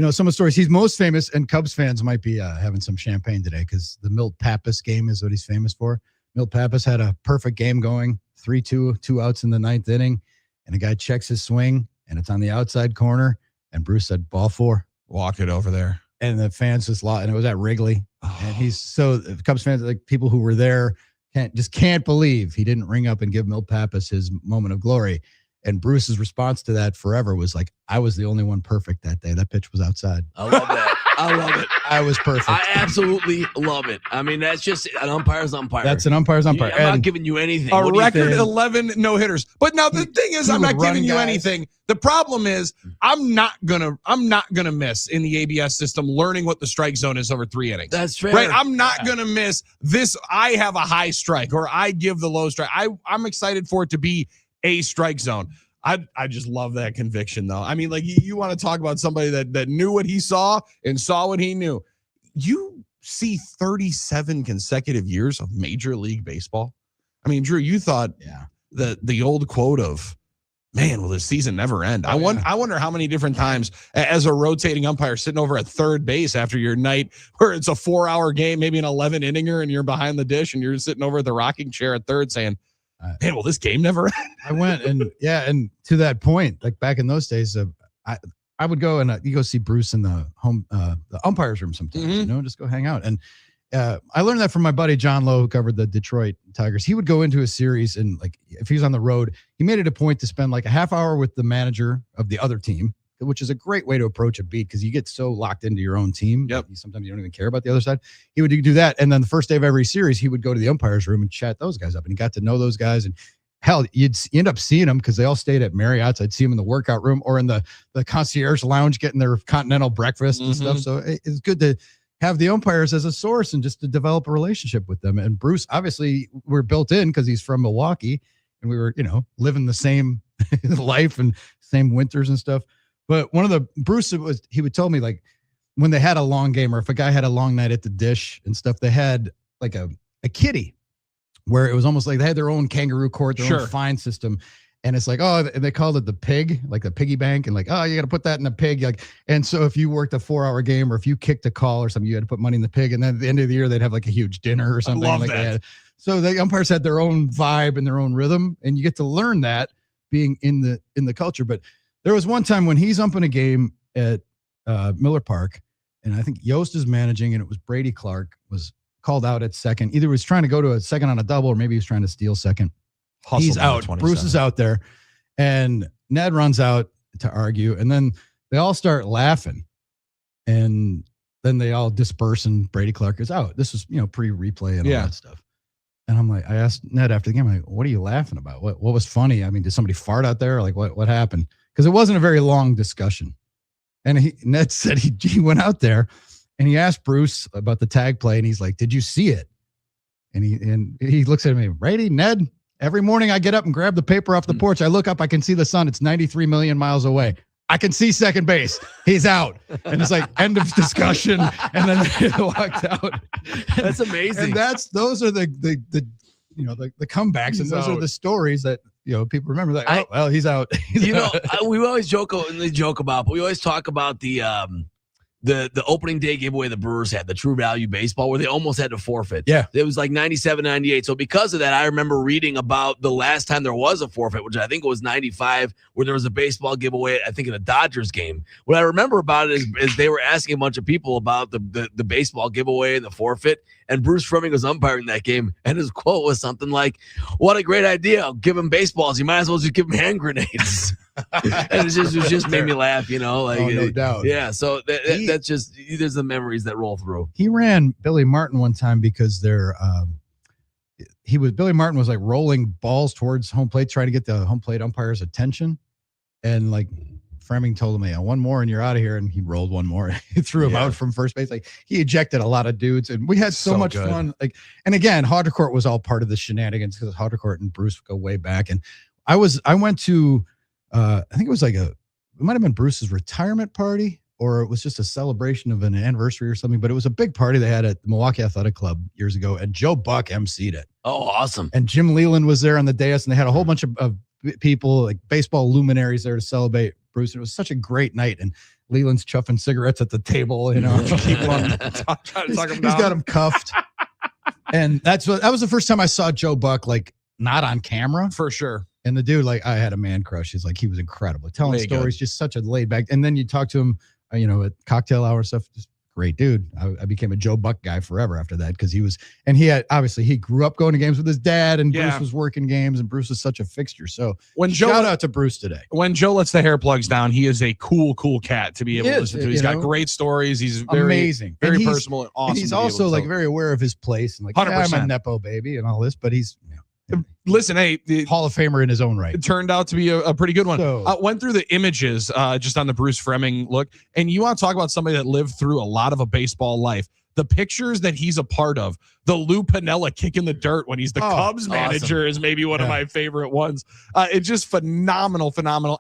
Speaker 11: some of the stories he's most famous, and Cubs fans might be having some champagne today because the Milt Pappas game is what he's famous for. Milt Pappas had a perfect game going, 3-2, 2 outs in the 9th inning, and the guy checks his swing, and it's on the outside corner, and Bruce said, "Ball 4,
Speaker 12: walk it over there."
Speaker 11: And the fans just lost, and it was at Wrigley. And he's so Cubs fans, like people who were there, can't believe he didn't ring up and give Milt Pappas his moment of glory. And Bruce's response to that forever was like, "I was the only one perfect that day. That pitch was outside."
Speaker 13: I love that. I love it.
Speaker 11: I was perfect.
Speaker 13: I absolutely love it. I mean, that's just an umpire's umpire.
Speaker 11: That's an umpire's umpire.
Speaker 13: I'm not giving you anything.
Speaker 12: A record 11 no hitters. But now the thing is, I'm not giving you anything. The problem is, I'm not gonna miss in the ABS system learning what the strike zone is over 3 innings.
Speaker 13: That's fair.
Speaker 12: Right? I'm not gonna miss this. I have a high strike or I give the low strike. I'm excited for it to be a strike zone. I just love that conviction, though. I mean, like, you want to talk about somebody that knew what he saw and saw what he knew. You see 37 consecutive years of Major League Baseball. I mean, Drew, you thought the old quote of, "Man, will this season never end?" I wonder how many different times as a rotating umpire sitting over at third base after your night where it's a 4-hour game, maybe an 11 inninger, and you're behind the dish and you're sitting over at the rocking chair at third saying, "Man, will this game never end?"
Speaker 11: I went and to that point, like back in those days, I I would go and you go see Bruce in the umpires room sometimes, just go hang out. And I learned that from my buddy John Lowe, who covered the Detroit Tigers. He would go into a series and like if he was on the road, he made it a point to spend like a half hour with the manager of the other team, which is a great way to approach a beat because you get so locked into your own team.
Speaker 12: Yep.
Speaker 11: Sometimes you don't even care about the other side. He would do that. And then the first day of every series, he would go to the umpires room and chat those guys up. And he got to know those guys. And hell, you end up seeing them because they all stayed at Marriott's. I'd see them in the workout room or in the concierge lounge getting their continental breakfast and stuff. So it's good to have the umpires as a source and just to develop a relationship with them. And Bruce, obviously, we're built in because he's from Milwaukee and we were, living the same life and same winters and stuff. But one of the Bruce he would tell me like when they had a long game or if a guy had a long night at the Dish and stuff, they had like a kitty where it was almost like they had their own kangaroo court, their own fine system. And it's like, oh, they called it the pig, like the piggy bank. And like, oh, you got to put that in the pig. And so if you worked a 4-hour game or if you kicked a call or something, you had to put money in the pig. And then at the end of the year, they'd have like a huge dinner or something.
Speaker 12: I love
Speaker 11: like
Speaker 12: that.
Speaker 11: So the umpires had their own vibe and their own rhythm. And you get to learn that being in the culture. But there was one time when he's umping a game at Miller Park, and I think Yost is managing, and it was Brady Clark was called out at second. Either he was trying to go to a second on a double, or maybe he was trying to steal second. He's out. Bruce is out there, and Ned runs out to argue, and then they all start laughing, and then they all disperse, and Brady Clark is out. This was pre-replay and all that stuff. And I'm like, I asked Ned after the game, I'm like, what are you laughing about? What was funny? I mean, did somebody fart out there? Like, what happened? Because it wasn't a very long discussion. And Ned said he went out there and he asked Bruce about the tag play, and he's like, did you see it? And he looks at me, Brady, Ned, every morning I get up and grab the paper off the porch. I look up, I can see the sun. It's 93 million miles away. I can see second base. He's out. And it's like end of discussion. And then they walked out.
Speaker 13: That's amazing.
Speaker 11: And those are the comebacks, and those are the stories that people remember. That he's out.
Speaker 13: We always joke about, but we always talk about the opening day giveaway the Brewers had, the True Value Baseball, where they almost had to forfeit.
Speaker 11: Yeah.
Speaker 13: It was like 97, 98. So because of that, I remember reading about the last time there was a forfeit, which I think was 95, where there was a baseball giveaway, I think in a Dodgers game. What I remember about it is they were asking a bunch of people about the baseball giveaway and the forfeit, and Bruce Fleming was umpiring that game, and his quote was something like, what a great idea. I'll give him baseballs. You might as well just give him hand grenades. And it just made me laugh,
Speaker 11: no doubt.
Speaker 13: Yeah, so that's just, there's the memories that roll through.
Speaker 11: He ran Billy Martin one time because Billy Martin was like rolling balls towards home plate, trying to get the home plate umpire's attention. And like Fleming told him, one more and you're out of here. And he rolled one more. He threw him out from first base. Like he ejected a lot of dudes, and we had so much fun. Like, and again, Hardecourt was all part of the shenanigans because Hardecourt and Bruce go way back. And I went to, I think it was it might have been Bruce's retirement party, or it was just a celebration of an anniversary or something, but it was a big party they had at the Milwaukee Athletic Club years ago, and Joe Buck emceed it.
Speaker 13: Oh, awesome.
Speaker 11: And Jim Leland was there on the dais, and they had a whole bunch of people, like baseball luminaries there to celebrate Bruce. And it was such a great night. And Leland's chuffing cigarettes at the table, keep on trying to talk him down. He's got him cuffed. And that was the first time I saw Joe Buck, like not on camera.
Speaker 12: For sure.
Speaker 11: And the dude, like, I had a man crush. He's like, he was incredible. Telling stories, just such a laid back. And then you talk to him, at cocktail hour stuff, just great dude. I became a Joe Buck guy forever after that because he grew up going to games with his dad, and Bruce was working games, and Bruce was such a fixture. So shout out to Bruce today.
Speaker 12: When Joe lets the hair plugs down, he is a cool cat to be able to listen to. He's got great stories. He's very
Speaker 11: amazing,
Speaker 12: very personal and awesome.
Speaker 11: And he's also like very aware of his place and like, I'm a Nepo baby and all this, but he's
Speaker 12: listen, the
Speaker 11: Hall of Famer in his own right.
Speaker 12: It turned out to be a pretty good one.
Speaker 11: So,
Speaker 12: went through the images just on the Bruce Fleming look, and you want to talk about somebody that lived through a lot of a baseball life. The pictures that he's a part of, the Lou Piniella kicking the dirt when he's the Cubs manager is maybe one of my favorite ones. It's just phenomenal.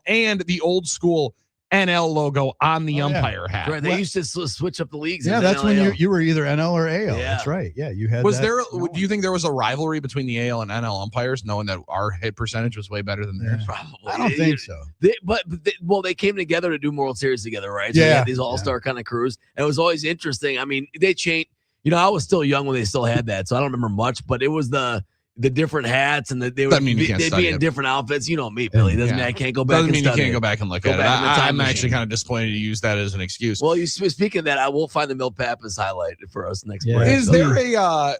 Speaker 12: And the old school NL logo on the umpire hat.
Speaker 13: Right, they used to switch up the leagues.
Speaker 11: Yeah, that's when you were either NL or AL.
Speaker 13: Yeah.
Speaker 11: That's right. Yeah, you had.
Speaker 12: Do you think there was a rivalry between the AL and NL umpires, knowing that our hit percentage was way better than theirs?
Speaker 13: Probably.
Speaker 11: I don't think so.
Speaker 13: They came together to do World Series together, right? So
Speaker 11: yeah.
Speaker 13: They had these all-star kind of crews. And it was always interesting. I mean, they changed. I was still young when they still had that, so I don't remember much. But it was the different hats and that they would
Speaker 12: Doesn't mean you can't
Speaker 13: they'd
Speaker 12: study
Speaker 13: be in
Speaker 12: it.
Speaker 13: different outfits. You know me, Billy. Doesn't mean I can't go back.
Speaker 12: Doesn't
Speaker 13: and
Speaker 12: mean you
Speaker 13: study
Speaker 12: can't
Speaker 13: it.
Speaker 12: go back and look
Speaker 13: Go
Speaker 12: at it.
Speaker 13: back in the time
Speaker 12: I'm
Speaker 13: machine.
Speaker 12: actually kind of disappointed to use that as an excuse.
Speaker 13: Well, speaking of that, I will find the Milt Pappas highlight for us next
Speaker 11: Yeah.
Speaker 13: break.
Speaker 12: Is there a?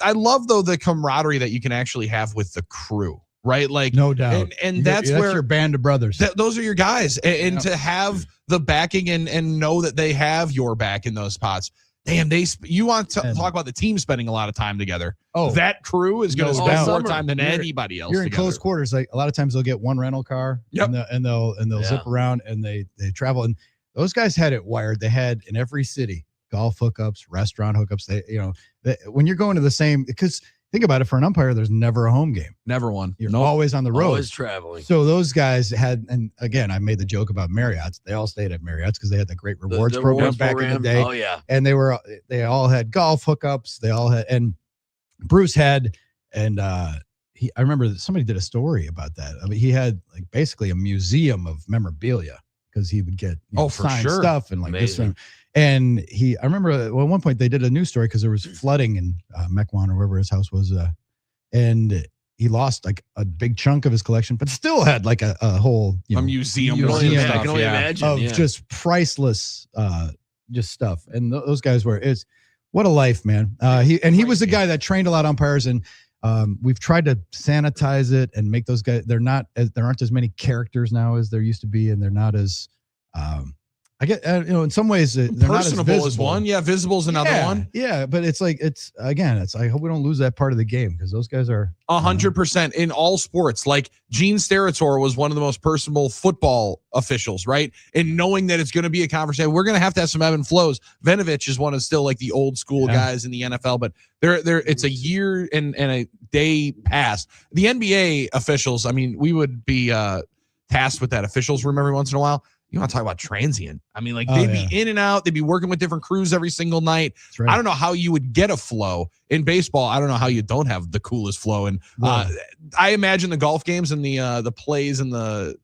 Speaker 12: I love though the camaraderie that you can actually have with the crew, right? Like
Speaker 11: No doubt.
Speaker 12: and that's where
Speaker 11: your band of brothers.
Speaker 12: those are your guys, and to have the backing and know that they have your back in those spots. Damn, you want to talk about the team spending a lot of time together.
Speaker 11: Oh,
Speaker 12: that crew is going to
Speaker 11: no
Speaker 12: spend
Speaker 11: doubt.
Speaker 12: more time than anybody else.
Speaker 11: You're in
Speaker 12: together.
Speaker 11: close quarters. Like a lot of times they'll get one rental car and they'll zip around and they travel. And those guys had it wired. They had in every city golf hookups, restaurant hookups. When you're going to the same, because think about it, for an umpire, there's never a home game.
Speaker 12: Never one.
Speaker 11: You're always on the road.
Speaker 13: Always traveling.
Speaker 11: So those guys had, and again, I made the joke about Marriott's. They all stayed at Marriott's because they had the great rewards
Speaker 13: The
Speaker 11: program
Speaker 13: rewards
Speaker 11: back in the day.
Speaker 13: Oh yeah.
Speaker 11: And they all had golf hookups. They all had, and Bruce had, and I remember that somebody did a story about that. I mean, he had like basically a museum of memorabilia because he would get
Speaker 12: for
Speaker 11: signed
Speaker 12: sure.
Speaker 11: stuff and like
Speaker 13: Amazing.
Speaker 11: this. And I remember at one point they did a news story because there was flooding in Mequon or wherever his house was, and he lost like a big chunk of his collection, but still had like a whole
Speaker 12: museum.
Speaker 13: I can
Speaker 11: stuff,
Speaker 13: only imagine.
Speaker 11: of just priceless just stuff. And those guys what a life, man. He was the guy that trained a lot of umpires, and we've tried to sanitize it and make those guys, there aren't as many characters now as there used to be, and they're not as I get in some ways they're not as
Speaker 12: Personable is
Speaker 11: visible.
Speaker 12: one. Yeah, visible is another one.
Speaker 11: Yeah, but it's like I hope we don't lose that part of the game because those guys are
Speaker 12: 100% in all sports. Like Gene Steratore was one of the most personable football officials, right? And knowing that it's going to be a conversation, we're going to have some ebb and flows. Vinovich is one of still like the old school guys in the NFL, but it's a year and a day past. The NBA officials, I mean, we would be tasked with that officials room every once in a while. You want to talk about transient? I mean, like they'd be in and out. They'd be working with different crews every single night.
Speaker 11: Right.
Speaker 12: I don't know how you would get a flow in baseball. I don't know how you don't have the coolest flow. And I imagine the golf games and the plays and the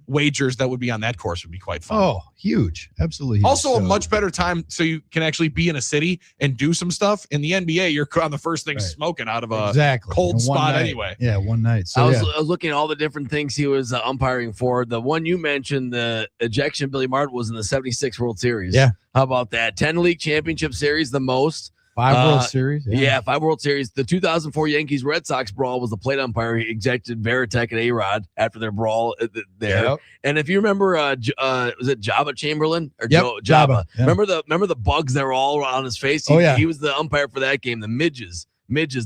Speaker 12: wagers that would be on that course would be quite fun.
Speaker 11: Oh, huge. Absolutely huge.
Speaker 12: Also a much better time so you can actually be in a city and do some stuff. In the NBA, you're on the first thing smoking out of a cold
Speaker 11: In one
Speaker 12: spot
Speaker 11: night.
Speaker 12: anyway.
Speaker 11: Yeah, one night. So
Speaker 13: I was looking at all the different things he was umpiring for. The one you mentioned, the ejection Billy Martin, was in the 76 World Series.
Speaker 11: Yeah.
Speaker 13: How about that? 10 league championship series, the most.
Speaker 11: 5 World Series.
Speaker 13: Yeah, 5 World Series. The 2004 Yankees Red Sox brawl was the plate umpire. He ejected Varitek and A-Rod after their brawl there.
Speaker 11: Yep.
Speaker 13: And if you remember, was it Jabba Chamberlain or
Speaker 11: Yep,
Speaker 13: Jabba?
Speaker 11: Yeah.
Speaker 13: Remember the bugs that were all on his face? He was the umpire for that game. The midges,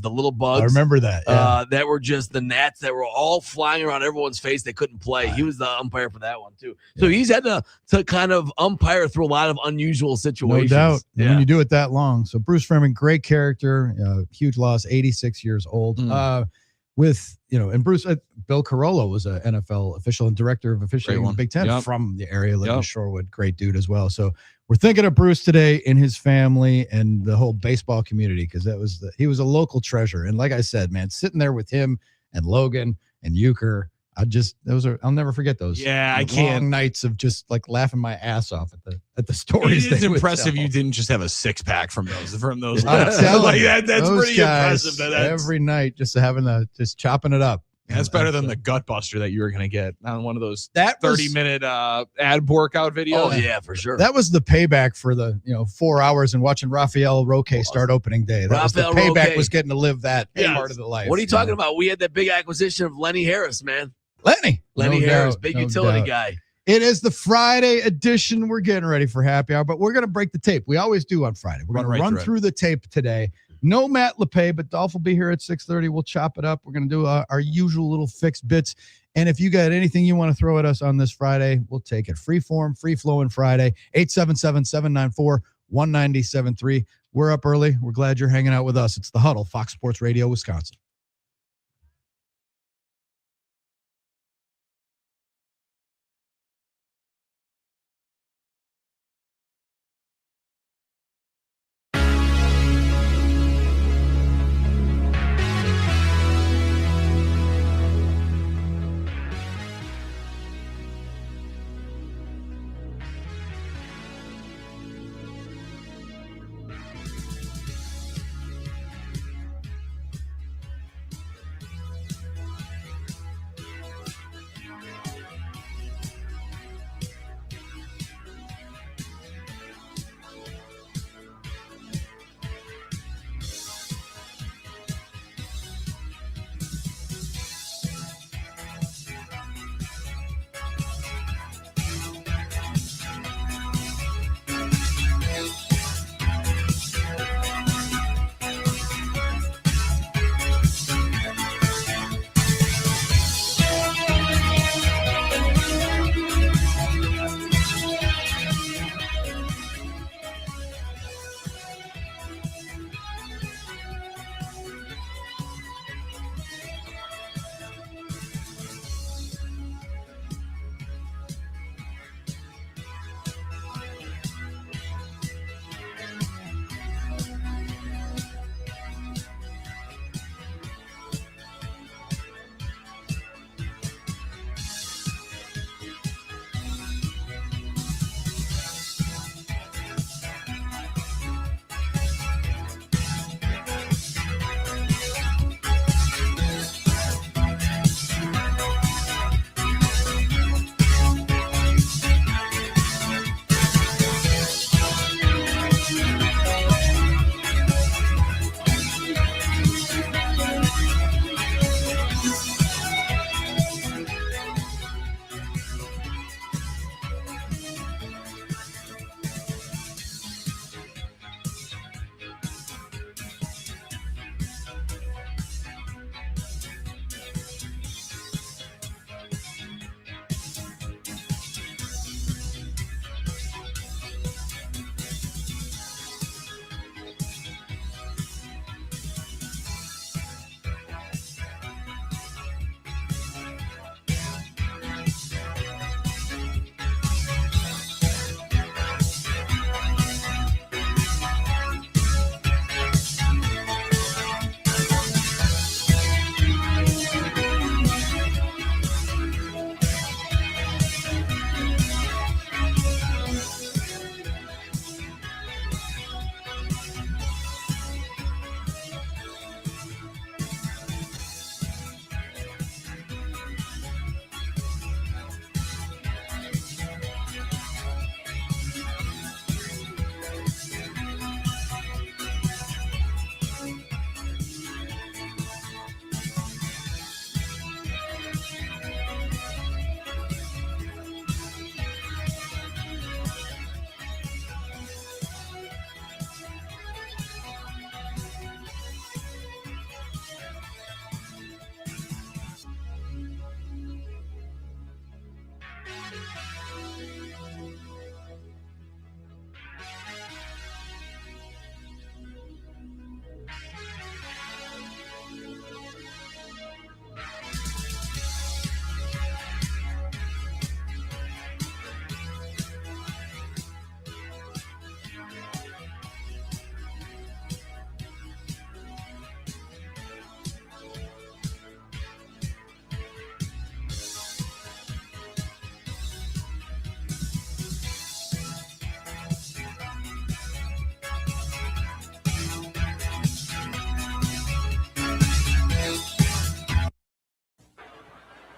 Speaker 13: the little bugs.
Speaker 11: I remember that. Yeah.
Speaker 13: That were just the gnats that were all flying around everyone's face. They couldn't play. He was the umpire for that one too. So he's had to kind of umpire through a lot of unusual situations.
Speaker 11: No doubt.
Speaker 13: Yeah.
Speaker 11: When you do it that long. So Bruce Furman, great character, huge loss, 86 years old. And Bruce, Bill Carollo was an NFL official and director of officiating in the Big Ten from the area, lived in Shorewood. Great dude as well. So we're thinking of Bruce today and his family and the whole baseball community because he was a local treasure. And like I said, man, sitting there with him and Logan and Euchre, I'll never forget those.
Speaker 12: Yeah, I
Speaker 11: long
Speaker 12: can't.
Speaker 11: nights of just like laughing my ass off at the stories.
Speaker 12: It's
Speaker 11: they would
Speaker 12: impressive
Speaker 11: tell.
Speaker 12: you didn't just have a 6-pack from those.
Speaker 11: I'm telling
Speaker 12: Like
Speaker 11: you,
Speaker 12: that's
Speaker 11: those
Speaker 12: pretty
Speaker 11: guys,
Speaker 12: impressive.
Speaker 11: Every night, just just chopping it up.
Speaker 12: That's better than the gut buster that you were going to get on one of those
Speaker 11: That
Speaker 12: 30-minute ad workout videos.
Speaker 13: Oh yeah, for sure.
Speaker 11: That was the payback for the 4 hours and watching Rafael Roque start opening day. That was the
Speaker 13: Rafael
Speaker 11: payback.
Speaker 13: Roque.
Speaker 11: Was getting to live that part of the life.
Speaker 13: What are you talking about? We had that big acquisition of Lenny Harris, man.
Speaker 11: Lenny
Speaker 13: Harris,
Speaker 11: doubt,
Speaker 13: big
Speaker 11: no
Speaker 13: utility
Speaker 11: doubt.
Speaker 13: guy.
Speaker 11: It is the Friday edition. We're getting ready for happy hour, but we're going to break the tape. We always do on Friday. We're going to run through the tape today. No Matt LePay, but Dolph will be here at 6:30. We'll chop it up. We're going to do our usual little fixed bits. And if you got anything you want to throw at us on this Friday, we'll take it. Free form, free flowing Friday, 877-794-1973. We're up early. We're glad you're hanging out with us. It's the Huddle, Fox Sports Radio, Wisconsin.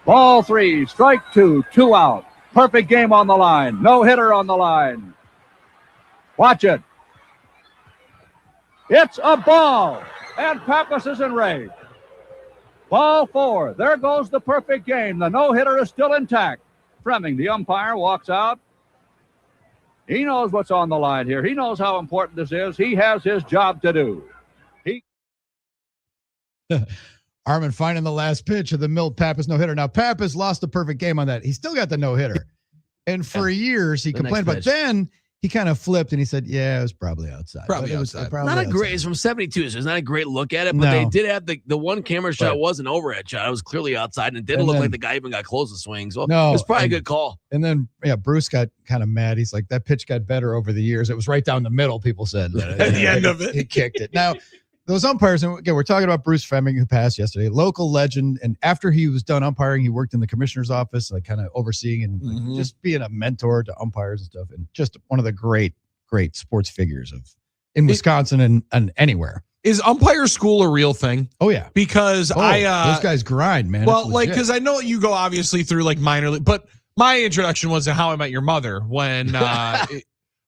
Speaker 6: Ball 3, strike 2, 2 out. Perfect game on the line. No hitter on the line. Watch it. It's a ball. And Pappas is enraged. Ball 4. There goes the perfect game. The no-hitter is still intact. Fremming, the umpire, walks out. He knows what's on the line here. He knows how important this is. He has his job to do.
Speaker 11: Armin finding the last pitch of the Milt Pappas no-hitter. Now, Pappas lost the perfect game on that. He still got the no-hitter. And for years, he complained, but then he kind of flipped and he said, yeah, it was probably outside.
Speaker 13: Probably outside.
Speaker 11: Probably
Speaker 13: not a
Speaker 11: outside.
Speaker 13: great, it's from 72, so it's not a great look at it, but they did have the one camera shot was an overhead shot. It was clearly outside, and it didn't look like the guy even got close to swing. So it was probably a good call.
Speaker 11: And then, Bruce got kind of mad. He's like, that pitch got better over the years. It was right down the middle, people said.
Speaker 12: At the end of it.
Speaker 11: He kicked it. Now, those umpires, and again, we're talking about Bruce Fremming, who passed yesterday, local legend. And after he was done umpiring, he worked in the commissioner's office, like kind of overseeing and like, just being a mentor to umpires and stuff. And just one of the great sports figures in Wisconsin and anywhere.
Speaker 12: Is umpire school a real thing?
Speaker 11: Oh yeah.
Speaker 12: Because
Speaker 11: those guys grind, man.
Speaker 12: Well, like, because I know you go obviously through like minor league, but my introduction was to How I Met Your Mother when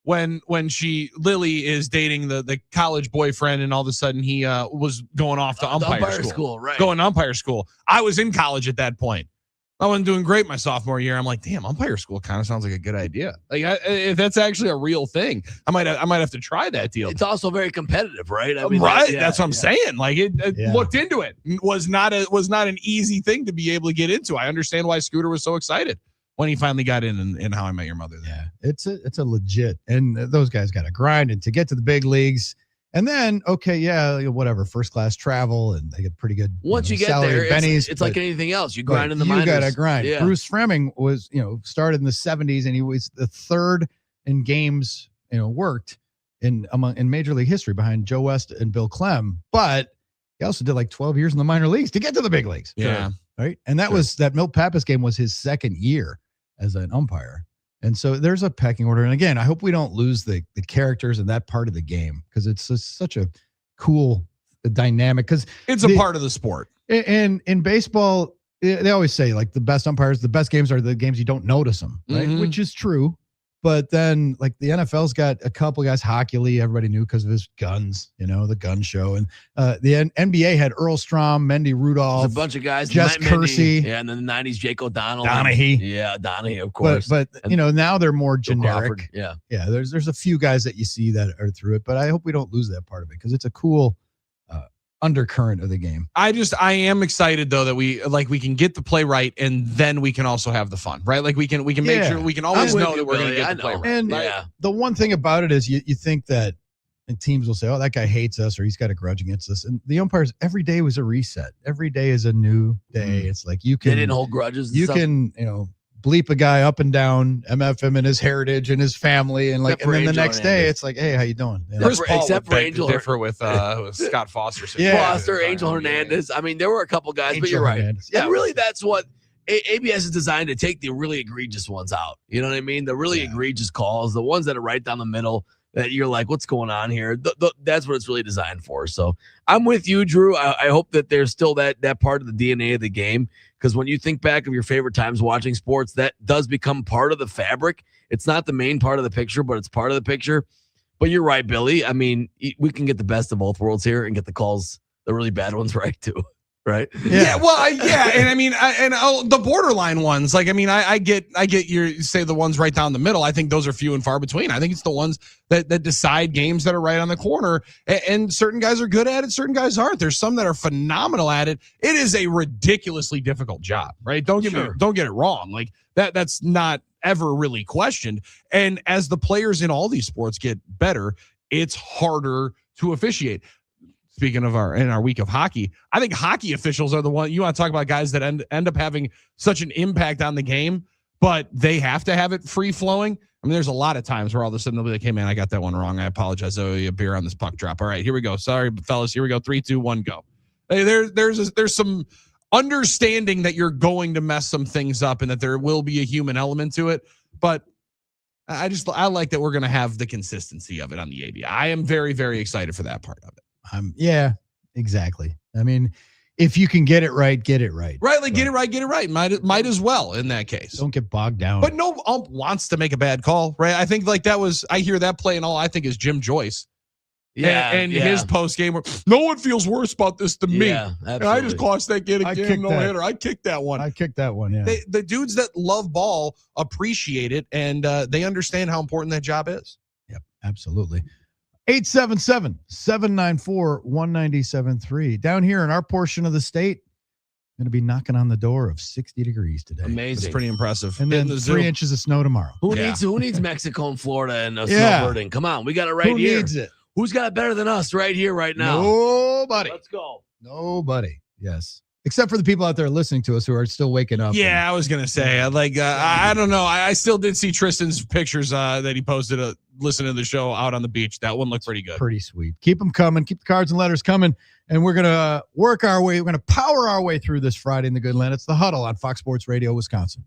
Speaker 12: when Lily is dating the college boyfriend, and all of a sudden he was going off to umpire school. Right. Going to umpire school. I was in college at that point. I wasn't doing great my sophomore year. I'm like, damn, umpire school kind of sounds like a good idea. Like, if that's actually a real thing, I might have to try that deal.
Speaker 13: It's also very competitive, right? I mean,
Speaker 12: right. That's what I'm saying. Like, it looked into it. Was not an easy thing to be able to get into. I understand why Scooter was so excited when he finally got in How I Met Your Mother.
Speaker 11: Yeah, it's a legit, and those guys got to grind and to get to the big leagues. And then, whatever, first class travel, and they get pretty good.
Speaker 13: Once you get there, it's like anything else. You grind in the minors.
Speaker 11: You got to grind.
Speaker 13: Yeah.
Speaker 11: Bruce Fremming was, started in the 70s, and he was the third in games, worked in Major League history behind Joe West and Bill Clem. But he also did like 12 years in the minor leagues to get to the big leagues.
Speaker 12: Yeah.
Speaker 11: Right. And that Milt Pappas game was his second year as an umpire. And so there's a pecking order. And again, I hope we don't lose the characters in that part of the game, because it's such a cool dynamic. Because
Speaker 12: it's a part of the sport.
Speaker 11: And in baseball, they always say like the best umpires, the best games are the games you don't notice them, right?
Speaker 12: Mm-hmm.
Speaker 11: Which is true. But then like the NFL's got a couple guys, Hockey Lee, everybody knew because of his guns, the gun show. And the NBA had Earl Strom, Mendy Rudolph,
Speaker 13: there's a bunch of guys,
Speaker 11: Jess Kersey.
Speaker 13: Yeah, and then the 90s, Jake O'Donnell.
Speaker 11: Donahue.
Speaker 13: Yeah, Donahue, of course.
Speaker 11: But now they're more generic.
Speaker 13: Yeah.
Speaker 11: Yeah, there's a few guys that you see that are through it, but I hope we don't lose that part of it, because it's a cool undercurrent of the game.
Speaker 12: I am excited though that we can get the play right, and then we can also have the fun, right? Like we can make sure we can always know that we're going to get the play right.
Speaker 11: And the one thing about it is you think that teams will say, oh, that guy hates us, or he's got a grudge against us. And the umpires, every day was a reset. Every day is a new day. It's like they
Speaker 13: didn't hold grudges.
Speaker 11: You can, bleep a guy up and down, MF him and his heritage and his family, and and then the next day it's like, hey, how you doing?
Speaker 13: Except for Angel,
Speaker 12: differ with Scott Foster.
Speaker 13: Angel Hernandez. I mean, there were a couple guys, but you're right. Yeah, really, that's what ABS is designed to take, the really egregious ones out. You know what I mean? The really egregious calls, the ones that are right down the middle, that you're like, what's going on here? That's what it's really designed for. So I'm with you, Drew. I hope that there's still that part of the DNA of the game, because when you think back of your favorite times watching sports, that does become part of the fabric. It's not the main part of the picture, but it's part of the picture. But you're right, Billy. I mean, we can get the best of both worlds here and get the calls, the really bad ones, right too. Right.
Speaker 12: Yeah. Well, and I mean, the borderline ones, like, I mean, I get you say the ones right down the middle. I think those are few and far between. I think it's the ones that decide games that are right on the corner, and certain guys are good at it. Certain guys aren't. There's some that are phenomenal at it. It is a ridiculously difficult job, right? Don't get it wrong. Like that's not ever really questioned. And as the players in all these sports get better, it's harder to officiate. Speaking of our week of hockey, I think hockey officials are the one you want to talk about, guys that end up having such an impact on the game, but they have to have it free flowing. I mean, there's a lot of times where all of a sudden they'll be like, hey man, I got that one wrong. I apologize. I owe you a beer on this puck drop. All right, here we go. Sorry, fellas. Here we go. 3, 2, 1, go. Hey, there's some understanding that you're going to mess some things up and that there will be a human element to it. But I like that we're going to have the consistency of it on the ABI. I am very, very excited for that part of it.
Speaker 11: Yeah, exactly. I mean, if you can get it right, get it right.
Speaker 12: Right, like get it right. Might as well in that case.
Speaker 11: Don't get bogged down.
Speaker 12: But no ump wants to make a bad call, right? I think like that was, I hear that play and all I think is Jim Joyce.
Speaker 13: Yeah,
Speaker 12: and his post game, no one feels worse about this than me.
Speaker 13: Yeah, absolutely.
Speaker 12: I just cost that kid a game no hitter. I kicked that one.
Speaker 11: Yeah.
Speaker 12: The dudes that love ball appreciate it, and they understand how important that job is.
Speaker 11: Yep, absolutely. 877-794-1973. Down here in our portion of the state, going to be knocking on the door of 60 degrees today.
Speaker 13: Amazing.
Speaker 12: It's pretty impressive.
Speaker 11: And then 3 inches of snow tomorrow.
Speaker 13: Who needs Mexico and Florida and snowbirding? Come on, we got it right here.
Speaker 11: Who needs it?
Speaker 13: Who's got it better than us right here, right now?
Speaker 11: Nobody.
Speaker 13: Let's go.
Speaker 11: Nobody. Yes. Except for the people out there listening to us who are still waking up.
Speaker 12: Yeah, I was going to say, I don't know. I still did see Tristan's pictures that he posted listening to the show out on the beach. That one looked pretty good.
Speaker 11: Pretty sweet. Keep them coming. Keep the cards and letters coming. And we're going to work our way. We're going to power our way through this Friday in the Good Land. It's the Huddle on Fox Sports Radio, Wisconsin.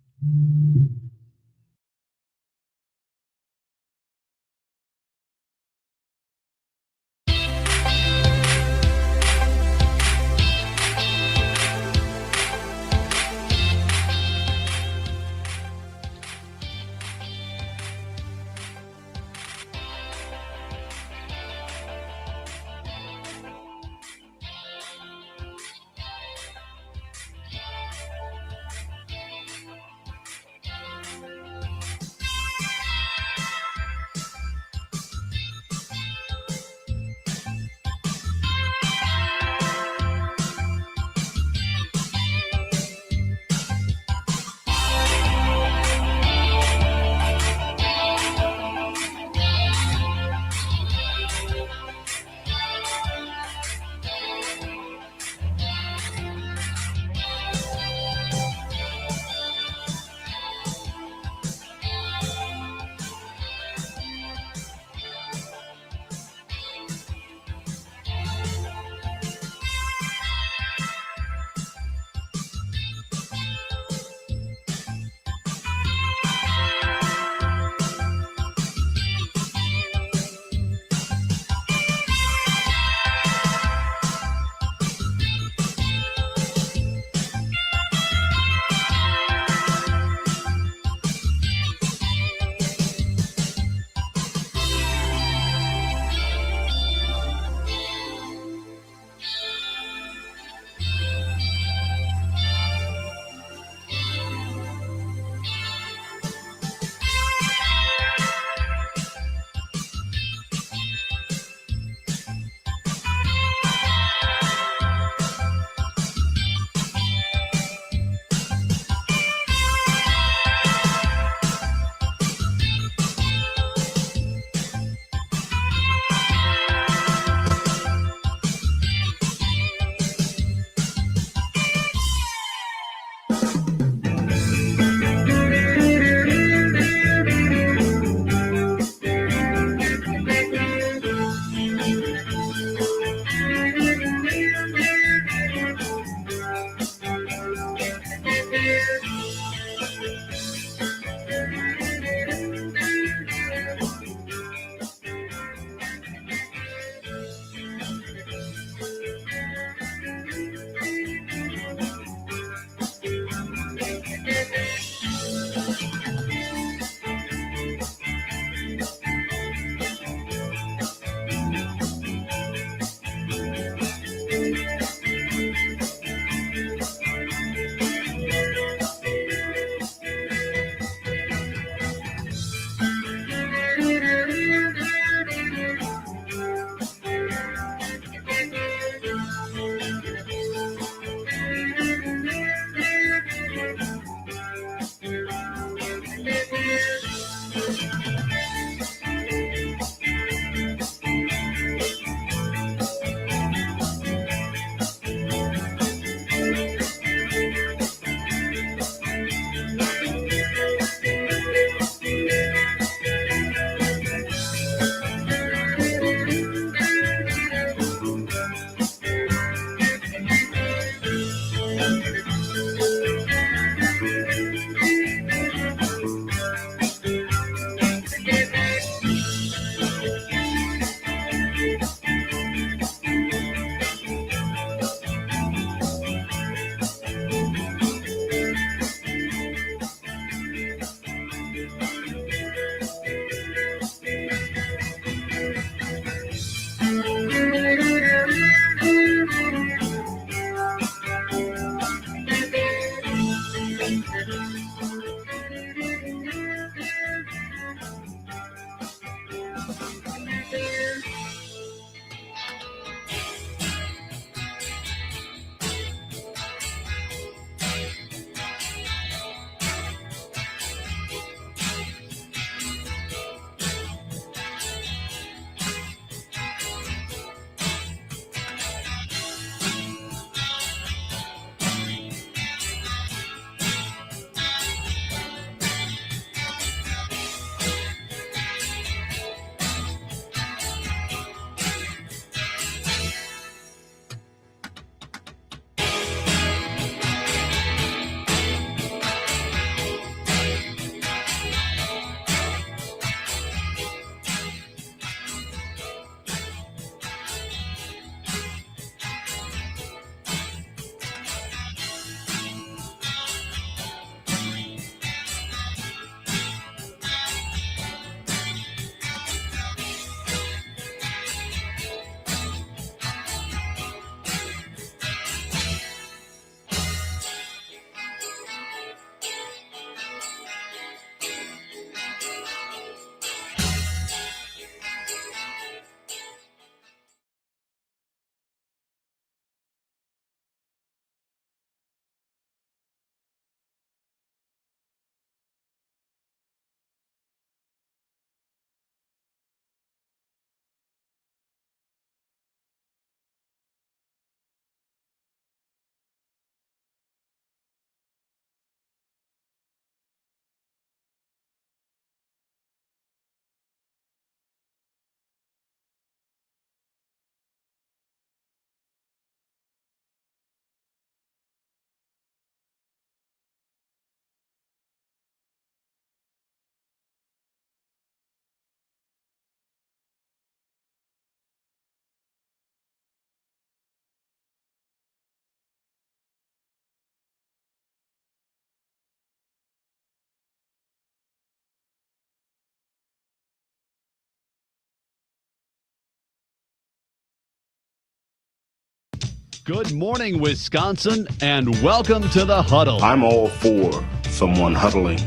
Speaker 1: Good morning, Wisconsin, and welcome to the Huddle.
Speaker 2: I'm all for someone huddling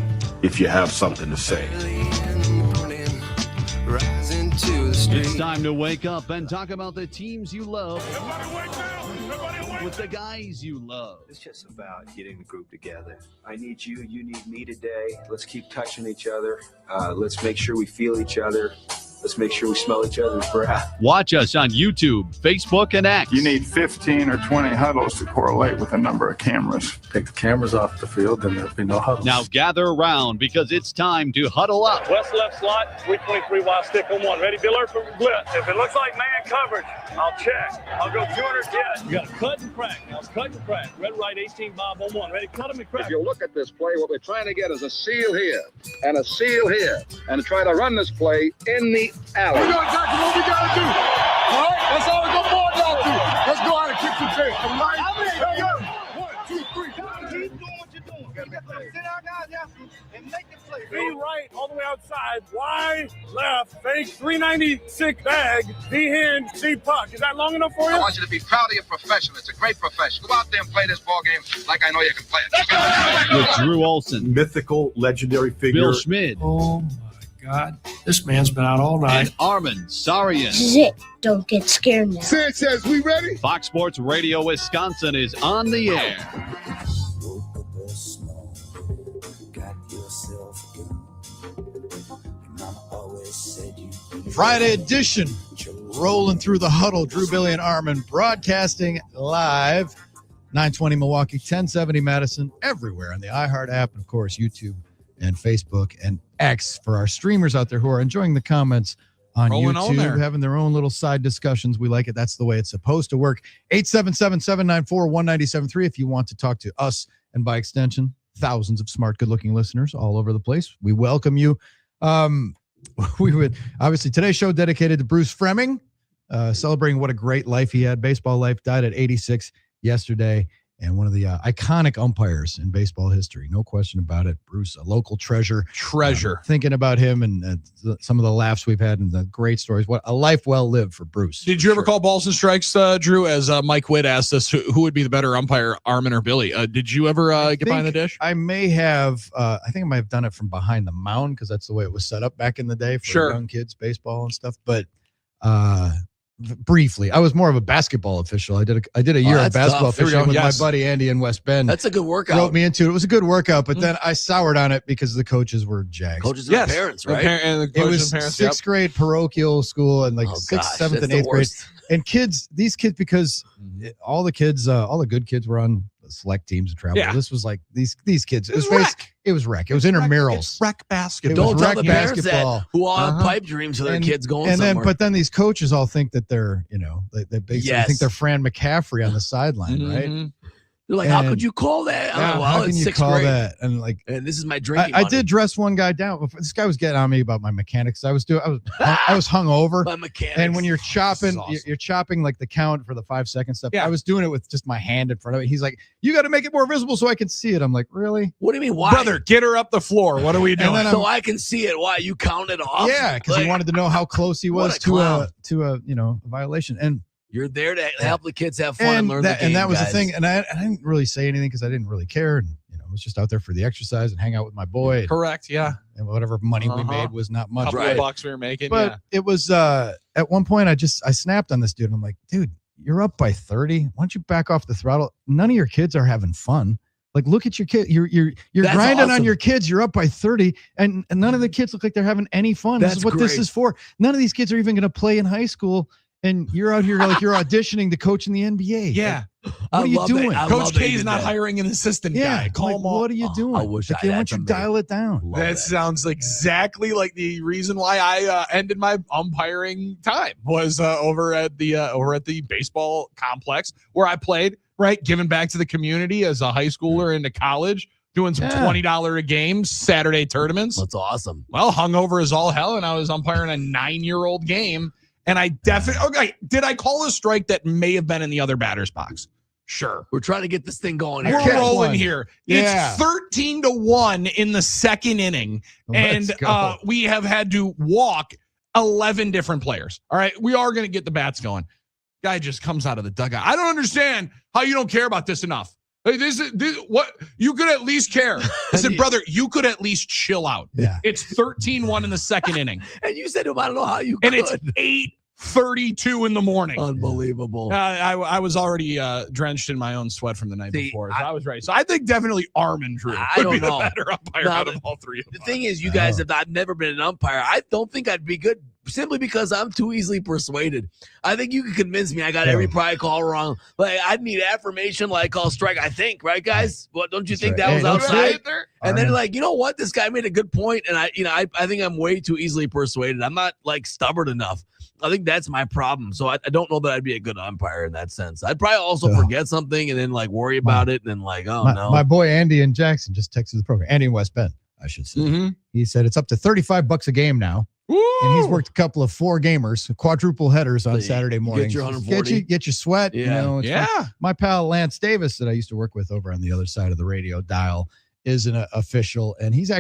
Speaker 2: if you have something to say.
Speaker 1: It's time to wake up and talk about the teams you love with the guys you love.
Speaker 3: It's just about getting the group together. I need you. You need me today. Let's keep touching each other. Let's make sure we feel each other. Let's make sure we smell each other's breath.
Speaker 1: Watch us on YouTube, Facebook, and X.
Speaker 4: You need 15 or 20 huddles to correlate with a number of cameras.
Speaker 5: Take the cameras off the field, then there'll be no huddles.
Speaker 1: Now gather around because it's time to huddle up.
Speaker 6: West left slot, 323 wide stick on one. Ready, Bill Earth for blitz. If it looks like man coverage, I'll check. I'll go 200 jet. You got to cut and crack. Now cut and crack. Red right 18 Bob on one. Ready, cut him and crack.
Speaker 7: If you look at this play, what we're trying to get is a seal here and a seal here and try to run this play in the alley.
Speaker 8: We know exactly what we got to do. All right? That's all we're going to board down to. Let's go out and kick some tape. All right? Hey, yo. 1, 2, 3.
Speaker 9: Keep doing what you're doing. Sit our guys down and make the play.
Speaker 6: B right, all the way outside. Y left, fake 396 bag. D hand, C puck. Is that long enough for you?
Speaker 7: I want you to be proud of your profession. It's a great profession. Go out there and play this ball game like I know you can play it.
Speaker 1: With Drew Olson,
Speaker 2: Mythical, legendary figure.
Speaker 1: Bill Schmid,
Speaker 5: Oh, my God. This man's been out all night.
Speaker 1: and Armin Sarian.
Speaker 10: This is it. Don't get scared now.
Speaker 8: Sanchez, we ready?
Speaker 1: Fox Sports Radio Wisconsin is on the air.
Speaker 11: Friday edition, rolling through the Huddle. Drew, Billy, and Armin broadcasting live, 920 Milwaukee, 1070 Madison, everywhere on the iHeart app, and of course YouTube and Facebook and X for our streamers out there who are enjoying the comments on
Speaker 12: Rolling on there.
Speaker 11: YouTube, having their own little side discussions. We like it. That's the way it's supposed to work. 877-794-1973 if you want to talk to us, and by extension, thousands of smart, good-looking listeners all over the place. We welcome you. We would obviously today's show dedicated to Bruce Fremming, celebrating what a great life he had, baseball life. Died at 86 yesterday, and one of the iconic umpires in baseball history, no question about it. Bruce, a local treasure. Thinking about him and some of the laughs we've had and the great stories. What a life well lived for Bruce.
Speaker 12: Did you ever call balls and strikes, Drew? As Mike Witt asked us, who would be the better umpire, Armin or Billy? Did you ever get behind the dish?
Speaker 11: I may have. I think I might have done it from behind the mound because that's the way it was set up back in the day for young kids, baseball and stuff. But briefly, I was more of a basketball official. I did a year of basketball officiating with my buddy Andy in West Bend.
Speaker 13: That's a good workout.
Speaker 11: Wrote me into it. It was a good workout, but then I soured on it because the coaches were jags.
Speaker 13: Coaches and parents, right?
Speaker 11: It was sixth grade parochial school and like sixth, seventh, and eighth grade. And these kids, because all the good kids were on select teams and travel. This was like these kids. It was rec. It was intramurals.
Speaker 12: Rec basketball.
Speaker 13: Don't tell the parents that who all have pipe dreams of their kids going somewhere.
Speaker 11: But then these coaches all think that they're, they basically think they're Fran McCaffrey on the sideline, right?
Speaker 13: They're like, how could you call that?
Speaker 11: Yeah, how can you call that? And like,
Speaker 13: and this is my drinking.
Speaker 11: I did dress one guy down. This guy was getting on me about my mechanics. I was hungover.
Speaker 13: My mechanics.
Speaker 11: And when you're chopping, you're chopping like the count for the 5 second stuff. I was doing it with just my hand in front of it. He's like, you got to make it more visible so I can see it. I'm like, really?
Speaker 13: What do you mean? Why?
Speaker 12: Brother, get her up the floor. What are we doing?
Speaker 13: So I can see it. Why? You counted off?
Speaker 11: Yeah, because he wanted to know how close he was to a violation. And
Speaker 13: you're there to help the kids have fun and learn the game,
Speaker 11: and that was the thing. And I didn't really say anything because I didn't really care. And I was just out there for the exercise and hang out with my boy.
Speaker 12: Correct. Yeah.
Speaker 11: And whatever money we made was not much.
Speaker 12: Couple of bucks we were making.
Speaker 11: But it was at one point I snapped on this dude. And I'm like, dude, you're up by 30. Why don't you back off the throttle? None of your kids are having fun. Like, look at your kid. You're grinding on your kids. You're up by 30, and none of the kids look like they're having any fun. This is what this is for. None of these kids are even going to play in high school. And you're out here like you're auditioning to coach in the NBA.
Speaker 12: Yeah.
Speaker 11: Like, what are you doing?
Speaker 12: Coach K is not hiring an assistant guy. Call him
Speaker 11: what are you doing?
Speaker 13: I wish
Speaker 11: why don't you dial it down?
Speaker 12: That sounds exactly like the reason why I ended my umpiring time was over at the baseball complex where I played, right? Giving back to the community as a high schooler into college. Doing some $20 a game Saturday tournaments.
Speaker 13: That's awesome.
Speaker 12: Well, hungover as all hell, and I was umpiring a 9-year-old game. And I definitely, did I call a strike that may have been in the other batter's box? Sure.
Speaker 13: We're trying to get this thing going here.
Speaker 12: We're rolling here. Yeah. It's 13-1 in the second inning. And we have had to walk 11 different players. All right. We are going to get the bats going. Guy just comes out of the dugout. I don't understand how you don't care about this enough. Like, this what you could at least care. I said, brother, you could at least chill out.
Speaker 11: Yeah.
Speaker 12: It's 13-1 in the second inning.
Speaker 13: And you said to him, I don't know how you could.
Speaker 12: And it's 8:32 in the morning.
Speaker 13: Unbelievable.
Speaker 12: I was already drenched in my own sweat from the night before. So I was ready. So I think definitely Arm and Drew would be the better umpire out of all three of them.
Speaker 13: The thing is, you guys, if I've never been an umpire, I don't think I'd be good simply because I'm too easily persuaded. I think you can convince me I got every probably call wrong. Like, I'd need affirmation like call strike, I think, right, guys? Well, don't you think that was outside? And then, like, you know what? This guy made a good point, and I think I'm way too easily persuaded. I'm not, like, stubborn enough. I think that's my problem. So I don't know that I'd be a good umpire in that sense. I'd probably also forget something and then, like, worry about it and then, like, no.
Speaker 11: My boy Andy in Jackson just texted the program. Andy in West Bend, I should say. He said it's up to $35 a game now.
Speaker 12: Woo!
Speaker 11: And he's worked a couple of 4 gamers, quadruple headers on Saturday mornings.
Speaker 13: Get your 140.
Speaker 11: Get your sweat.
Speaker 13: Yeah.
Speaker 11: Fun. My pal Lance Davis that I used to work with over on the other side of the radio dial is an official, and he's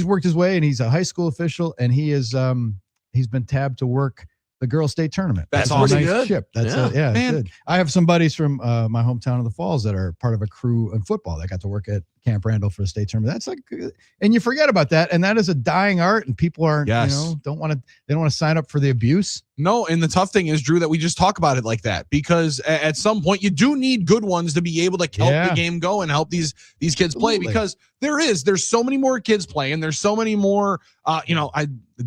Speaker 11: worked his way, and he's a high school official, and he's been tabbed to work the girls' state tournament.
Speaker 12: That's
Speaker 11: awesome.
Speaker 12: pretty
Speaker 11: Nice
Speaker 12: good.
Speaker 11: Chip. That's good. I have some buddies from my hometown of the Falls that are part of a crew in football that got to work at Camp Randall for the state tournament. That's like, and you forget about that, and that is a dying art, and people aren't, don't want to sign up for the abuse.
Speaker 12: No, and the tough thing is, Drew, that we just talk about it like that because at some point you do need good ones to be able to help the game go and help these kids play because there's so many more kids playing. There's so many more,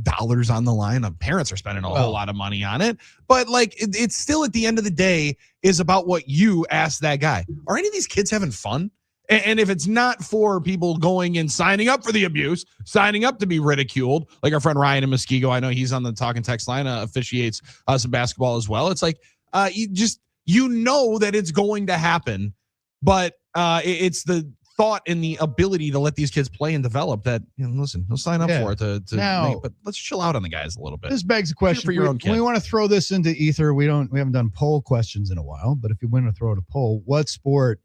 Speaker 12: dollars on the line. Parents are spending a whole lot of money on it, but like it's still at the end of the day is about what you ask that guy. Are any of these kids having fun? And if it's not for people going and signing up for the abuse, signing up to be ridiculed, like our friend Ryan in Muskego, I know he's on the talking text line, officiates some basketball as well. It's like you know that it's going to happen, but it's the thought and the ability to let these kids play and develop that. Listen, they'll sign up for it to but let's chill out on the guys a little bit.
Speaker 11: This begs a question
Speaker 12: for your own kid.
Speaker 11: We want to throw this into ether. We haven't done poll questions in a while, but if you want to throw out a poll, what sport?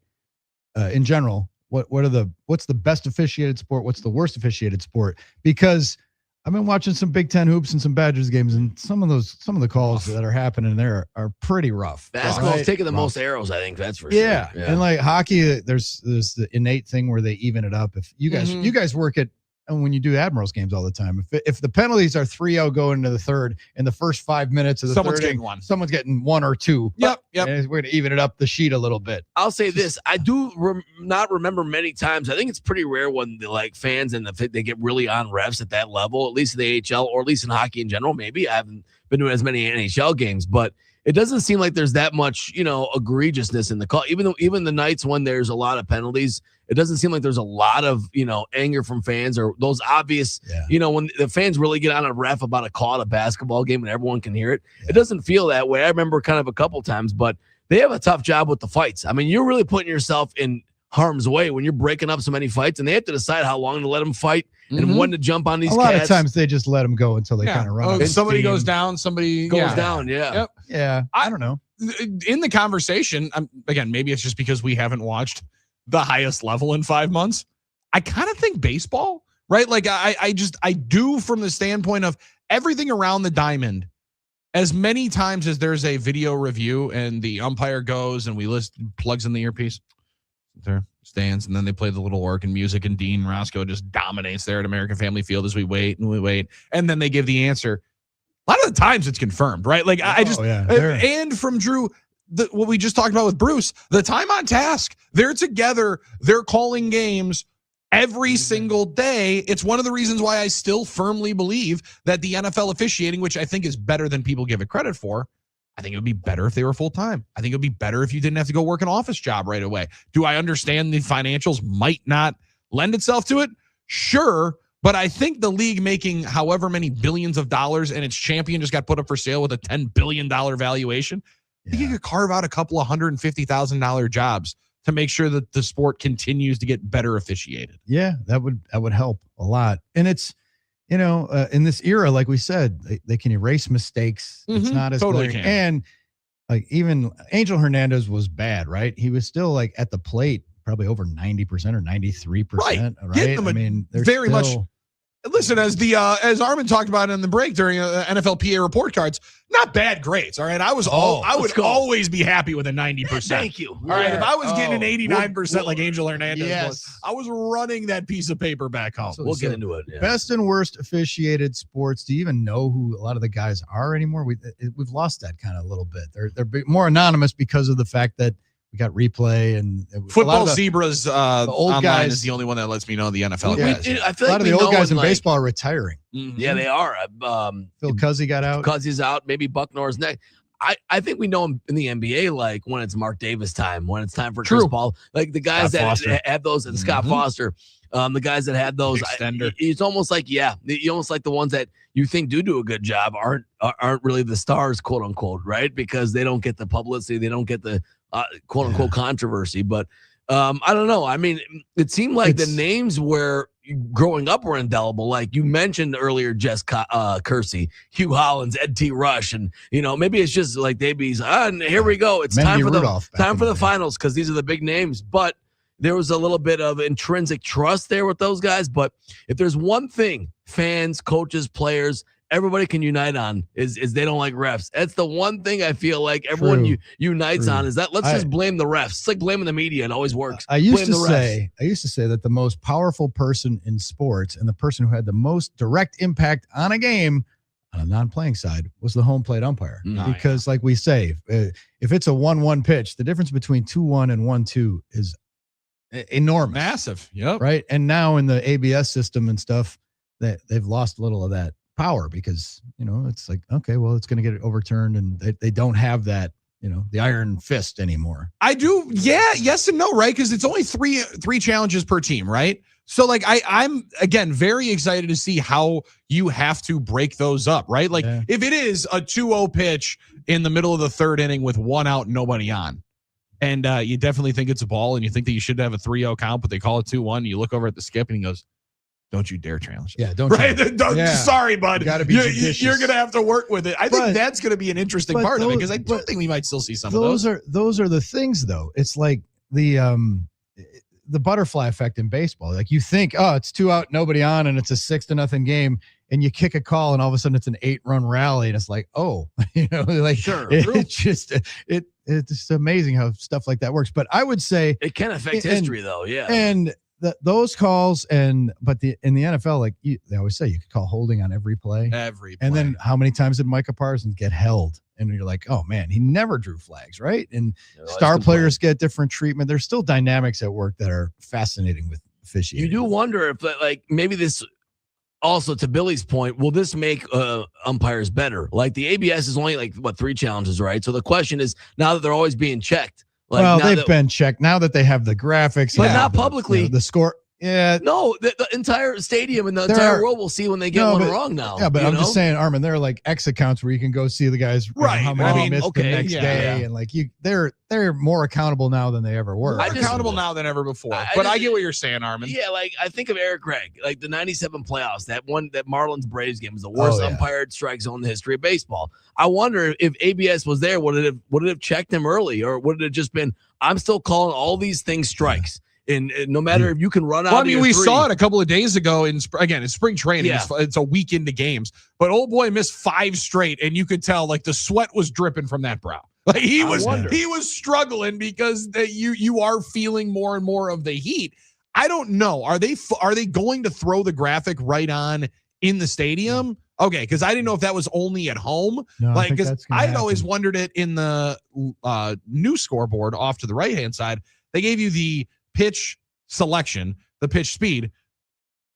Speaker 11: In general, what's the best officiated sport? What's the worst officiated sport? Because I've been watching some Big Ten hoops and some Badgers games, and some of the calls that are happening there are pretty rough.
Speaker 13: Basketball's taking the most arrows, I think that's for sure.
Speaker 11: Yeah, and like hockey, there's the innate thing where they even it up. If you guys work at. And when you do Admirals games all the time, if the penalties are 3-0 going into the third in the first 5 minutes of the
Speaker 12: someone's
Speaker 11: third,
Speaker 12: getting one.
Speaker 11: Someone's getting 1 or 2.
Speaker 12: Yep.
Speaker 11: And we're going to even it up the sheet a little bit.
Speaker 13: I'll say this: I do not remember many times. I think it's pretty rare when the fans and they get really on refs at that level. At least in the AHL, or at least in hockey in general. Maybe I haven't been doing as many NHL games, but it doesn't seem like there's that much, egregiousness in the call. Even the nights when there's a lot of penalties, it doesn't seem like there's a lot of, anger from fans or those obvious, when the fans really get on a ref about a call at a basketball game and everyone can hear it. It doesn't feel that way. I remember kind of a couple times, but they have a tough job with the fights. I mean, you're really putting yourself in harm's way when you're breaking up so many fights, and they have to decide how long to let them fight and when to jump on these cats.
Speaker 11: A lot of times they just let them go until they kind of run.
Speaker 12: Somebody goes down, somebody
Speaker 13: goes down.
Speaker 12: Yep.
Speaker 11: Yeah. I don't know.
Speaker 12: In the conversation, again, maybe it's just because we haven't watched the highest level in 5 months. I kind of think baseball, right? Like I do from the standpoint of everything around the diamond. As many times as there's a video review and the umpire goes and plugs in the earpiece, there stands, and then they play the little organ music, and Dean Roscoe just dominates there at American Family Field as we wait, and then they give the answer. A lot of the times it's confirmed, right? Like and from Drew, what we just talked about with Bruce, the time on task, they're together, they're calling games every single day. It's one of the reasons why I still firmly believe that the NFL officiating, which I think is better than people give it credit for, I think it would be better if they were full-time. I think it would be better if you didn't have to go work an office job right away. Do I understand the financials might not lend itself to it? Sure. But I think the league making however many billions of dollars and its champion just got put up for sale with a $10 billion valuation. I think you could carve out a couple of $150,000 jobs to make sure that the sport continues to get better officiated.
Speaker 11: Yeah, that would help a lot. And it's, in this era, like we said, they can erase mistakes. It's not as
Speaker 12: totally
Speaker 11: glaring.
Speaker 12: can.
Speaker 11: And like even Angel Hernandez was bad, right? He was still like at the plate, probably over 90% or 93%. Right.
Speaker 12: There's very much listen, as Armin talked about in the break during NFLPA report cards, not bad grades. All right, I would always be happy with a 90%.
Speaker 13: Thank you.
Speaker 12: All right, if I was getting an 89% like Angel Hernandez was, I was running that piece of paper back home.
Speaker 13: We'll get into it. Yeah.
Speaker 11: Best and worst officiated sports. Do you even know who a lot of the guys are anymore? We've lost that kind of a little bit. They're more anonymous because of the fact that we got replay and
Speaker 12: Football Zebras.
Speaker 11: the old
Speaker 12: online
Speaker 11: guys
Speaker 12: is the only one that lets me know the NFL.
Speaker 13: I feel
Speaker 11: a lot
Speaker 13: like
Speaker 11: of the old guys in baseball are retiring.
Speaker 13: Mm-hmm. Yeah, they are.
Speaker 11: Phil Cuzzy got out.
Speaker 13: Cuzzy's out. Maybe Bucknor's next. I think we know him in the NBA, like when it's Mark Davis time, when it's time for Chris Paul, like the guys that had those, and Scott Foster, the guys that had those. It's almost like you almost like the ones that you think do a good job aren't really the stars, quote unquote, right? Because they don't get the publicity, they don't get the quote unquote controversy. But I don't know. I mean, it seemed like the names were growing up were indelible. Like you mentioned earlier, Jess Kersey, Hugh Hollins, Ed T. Rush, and maybe it's just like and here we go. It's time for the finals because these are the big names. But there was a little bit of intrinsic trust there with those guys. But if there's one thing fans, coaches, players, everybody can unite on is they don't like refs. That's the one thing I feel like everyone unites on is that let's just blame the refs. It's like blaming the media. It always works.
Speaker 11: I used to say that the most powerful person in sports and the person who had the most direct impact on a game on a non-playing side was the home plate umpire. Because like we say, if it's a 1-1 pitch, the difference between 2-1 and 1-2 is enormous.
Speaker 12: Massive. Yep.
Speaker 11: Right. And now in the ABS system and stuff, they've lost a little of that power because it's like, okay, well, it's going to get overturned and they don't have that the iron fist anymore.
Speaker 12: I do. Yeah. Yes and no. Right. Because it's only three challenges per team. Right. So like I'm again very excited to see how you have to break those up. Right. Like if it is a 2-0 pitch in the middle of the third inning with 1 out, nobody on, and you definitely think it's a ball and you think that you should have a 3-0 count, but they call it 2-1. You look over at the skip and he goes, "Don't you dare challenge it."
Speaker 11: Yeah, don't.
Speaker 12: Right? Sorry, bud.
Speaker 11: You gotta be judicious.
Speaker 12: You're going to have to work with it. I think that's going to be an interesting part of it because I do think we might still see some of those.
Speaker 11: Those are the things, though. It's like the butterfly effect in baseball. Like you think, oh, it's 2 out, nobody on, and it's a 6-0 game, and you kick a call, and all of a sudden it's an 8-run rally, and it's like, oh,
Speaker 13: sure.
Speaker 11: It's just amazing how stuff like that works. But I would say
Speaker 13: it can affect history, though. Yeah,
Speaker 11: and those calls in the NFL, like they always say, you could call holding on every play. And then how many times did Micah Parsons get held? And you're like, oh man, he never drew flags, right? And star players get different treatment. There's still dynamics at work that are fascinating with officiating.
Speaker 13: You do wonder if like maybe this also, to Billy's point, will this make umpires better? Like the ABS is only like 3 challenges, right? So the question is now that they're always being checked.
Speaker 11: Like they've been checked now that they have the graphics,
Speaker 13: but not publicly.
Speaker 11: The score,
Speaker 13: no, the entire stadium and the entire world will see when they get wrong now.
Speaker 11: Yeah, but I'm just saying, Armin, there are like X accounts where you can go see the guys how many missed the next day, and like they're more accountable now than they ever were.
Speaker 12: Accountable now than ever before. I get what you're saying, Armin.
Speaker 13: Yeah, like I think of Eric Gregg, like the '97 playoffs. That Marlins Braves game was the worst umpired strike zone in the history of baseball. I wonder if ABS was there, would it have checked him early, or would it have just been, I'm still calling all these things strikes? And no matter if you can run out.
Speaker 12: Well, I mean, we saw it a couple of days ago in spring training. Yeah. It's a week into games, but old boy missed 5 straight, and you could tell like the sweat was dripping from that brow. Like he was struggling because you are feeling more and more of the heat. I don't know. Are they going to throw the graphic right on in the stadium? Okay, because I didn't know if that was only at home.
Speaker 11: No,
Speaker 12: like, because I had always wondered it in the new scoreboard off to the right hand side. They gave you the pitch selection, the pitch speed.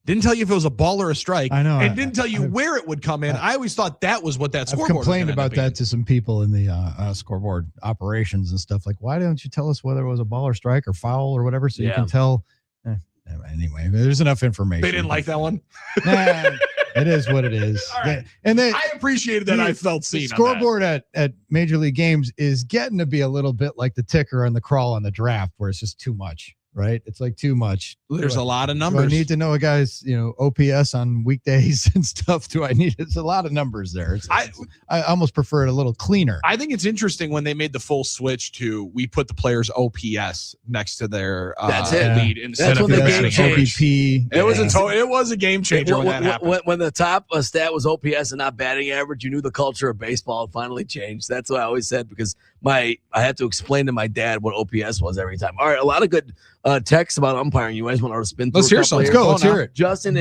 Speaker 12: Didn't tell you if it was a ball or a strike.
Speaker 11: I know.
Speaker 12: And didn't tell you where it would come in. I always thought that was what that scoreboard was.
Speaker 11: I've complained about that to some people in the scoreboard operations and stuff. Like, why don't you tell us whether it was a ball or strike or foul or whatever so you can tell? Anyway, there's enough information.
Speaker 12: They didn't like that one?
Speaker 11: Nah, it is what it is.
Speaker 12: Right.
Speaker 11: And then
Speaker 12: I appreciated that. I felt seen.
Speaker 11: The scoreboard at Major League games is getting to be a little bit like the ticker on the crawl on the draft, where it's just too much. right? It's like too much.
Speaker 12: There's a lot of
Speaker 11: Do
Speaker 12: numbers.
Speaker 11: I need to know a guy's, OPS on weekdays and stuff? It's a lot of numbers there. I almost prefer it a little cleaner.
Speaker 12: I think it's interesting when they made the full switch to we put the players' OPS next to their
Speaker 13: That's it.
Speaker 12: lead instead
Speaker 13: That's
Speaker 12: of
Speaker 13: when
Speaker 12: the
Speaker 13: the game changed.
Speaker 11: OBP.
Speaker 12: It was a game changer when that happened.
Speaker 13: When the top stat was OPS and not batting average, you knew the culture of baseball had finally changed. That's what I always said, because I had to explain to my dad what OPS was every time. All right, a lot of good texts about umpiring. You guys want to spin through?
Speaker 12: Let's hear some.
Speaker 11: Let's hear it.
Speaker 13: Justin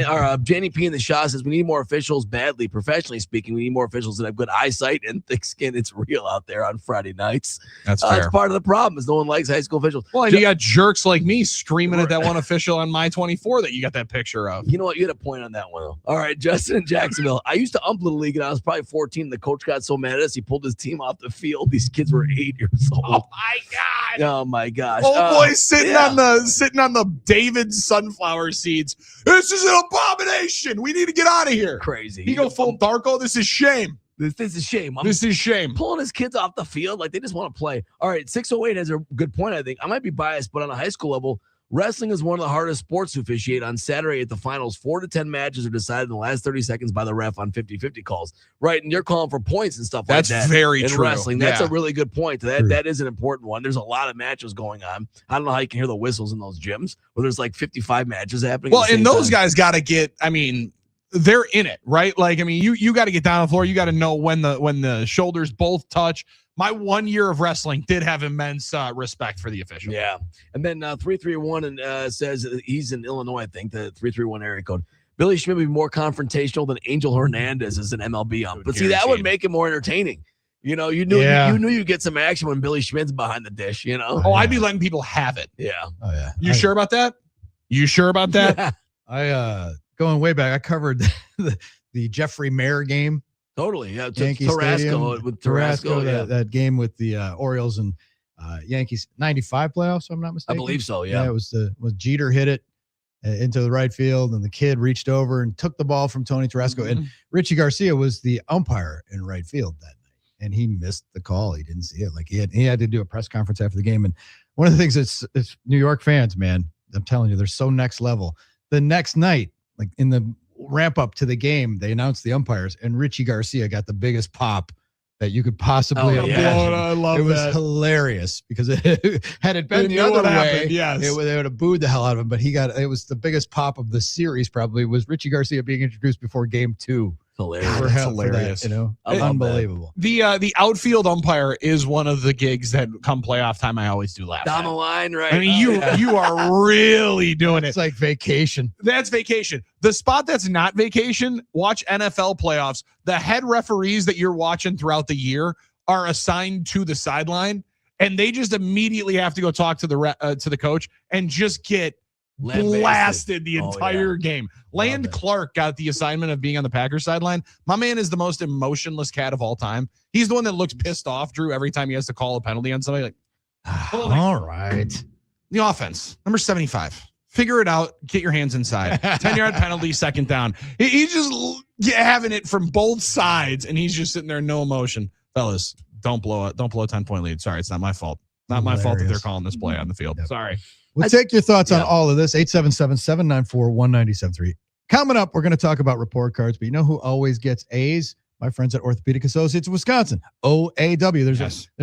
Speaker 13: Jenny P in the Shaw says we need more officials badly. Professionally speaking, we need more officials that have good eyesight and thick skin. It's real out there on Friday nights.
Speaker 12: That's fair.
Speaker 13: That's part of the problem, is no one likes high school officials.
Speaker 12: Well, and you got jerks like me screaming at that one official on my 24 that you got that picture of.
Speaker 13: You know what? You had a point on that one, though. All right, Justin in Jacksonville. I used to ump Little League, and I was probably 14. The coach got so mad at us, he pulled his team off the field. These kids were 8 years old.
Speaker 12: Oh my god!
Speaker 13: Oh my gosh!
Speaker 12: Old boy sitting on the David sunflower seeds. This is an abomination. We need to get out of here.
Speaker 13: Crazy.
Speaker 12: He go full Darko. This is shame.
Speaker 13: This is shame.
Speaker 12: This is shame.
Speaker 13: Pulling his kids off the field like they just want to play. All right, 608 has a good point. I think I might be biased, but on a high school level, wrestling is one of the hardest sports to officiate. On Saturday at the finals, 4 to 10 matches are decided in the last 30 seconds by the ref on 50-50 calls. Right, and you're calling for points and stuff like that.
Speaker 12: That's very
Speaker 13: in
Speaker 12: true.
Speaker 13: Wrestling, that's
Speaker 12: Yeah.
Speaker 13: a really good point. That is an important one. There's a lot of matches going on. I don't know how you can hear the whistles in those gyms where there's like 55 matches happening.
Speaker 12: Well,
Speaker 13: at the
Speaker 12: and
Speaker 13: same
Speaker 12: those
Speaker 13: time.
Speaker 12: guys got to get. I mean, they're in it, right? Like, I mean, you got to get down on the floor. You got to know when the shoulders both touch. My 1 year of wrestling did have immense respect for the official.
Speaker 13: Yeah. And then 331 and says he's in Illinois, I think, the 331 area code. Billy Schmidt would be more confrontational than Angel Hernandez as an MLB ump. But see, that would make it more entertaining. You know, you knew you'd get some action when Billy Schmidt's behind the dish, you know?
Speaker 12: Oh, I'd be letting people have it.
Speaker 13: Yeah.
Speaker 11: Oh, yeah.
Speaker 12: You sure about that? You sure about that?
Speaker 11: I going way back, I covered the Jeffrey Mayer game.
Speaker 13: Totally. Yeah.
Speaker 11: Yankee
Speaker 13: Tarasco
Speaker 11: Stadium.
Speaker 13: with Tarasco. Yeah.
Speaker 11: That game with the Orioles and Yankees 95 playoffs, if I'm not mistaken.
Speaker 13: I believe so. Yeah.
Speaker 11: It was Jeter hit it into the right field, and the kid reached over and took the ball from Tony Tarasco.
Speaker 13: Mm-hmm.
Speaker 11: And Richie Garcia was the umpire in right field that night, and he missed the call. He didn't see it. Like he had to do a press conference after the game. And one of the things it's New York fans, man, I'm telling you, they're so next level. The next night, like in the ramp up to the game, they announced the umpires, and Richie Garcia got the biggest pop that you could possibly imagine.
Speaker 12: I love
Speaker 11: it was
Speaker 12: that.
Speaker 11: hilarious because had it been
Speaker 12: They
Speaker 11: the
Speaker 12: knew
Speaker 11: other
Speaker 12: what
Speaker 11: way,
Speaker 12: happened, yes.
Speaker 11: they would have booed the hell out of him. But it was the biggest pop of the series. Probably was Richie Garcia being introduced before Game 2.
Speaker 13: Hilarious.
Speaker 11: For him,
Speaker 12: hilarious.
Speaker 11: For that,
Speaker 13: I love
Speaker 11: unbelievable.
Speaker 12: The outfield umpire is one of the gigs that come playoff time I always do laugh
Speaker 13: Down
Speaker 12: at.
Speaker 13: the line, right?
Speaker 12: I mean, you are really doing it.
Speaker 11: It's like vacation.
Speaker 12: That's vacation. The spot that's not vacation, watch NFL playoffs. The head referees that you're watching throughout the year are assigned to the sideline, and they just immediately have to go talk to the coach and just get blasted the entire game. Land Clark got the assignment of being on the Packers sideline. My man is the most emotionless cat of all time. He's the one that looks pissed off, Drew, every time he has to call a penalty on somebody. Like,
Speaker 11: all right.
Speaker 12: The offense, number 75. Figure it out. Get your hands inside. 10-yard penalty, second down. He's just having it from both sides, and he's just sitting there, no emotion. Fellas, don't blow a 10-point lead. Sorry, it's not my fault. Not my fault that they're calling this play on the field.
Speaker 11: Yep.
Speaker 12: Sorry.
Speaker 11: We'll take your thoughts on all of this. 877-794-1973. Coming up, we're going to talk about report cards, but you know who always gets A's? My friends at Orthopedic Associates of Wisconsin, OAW. There's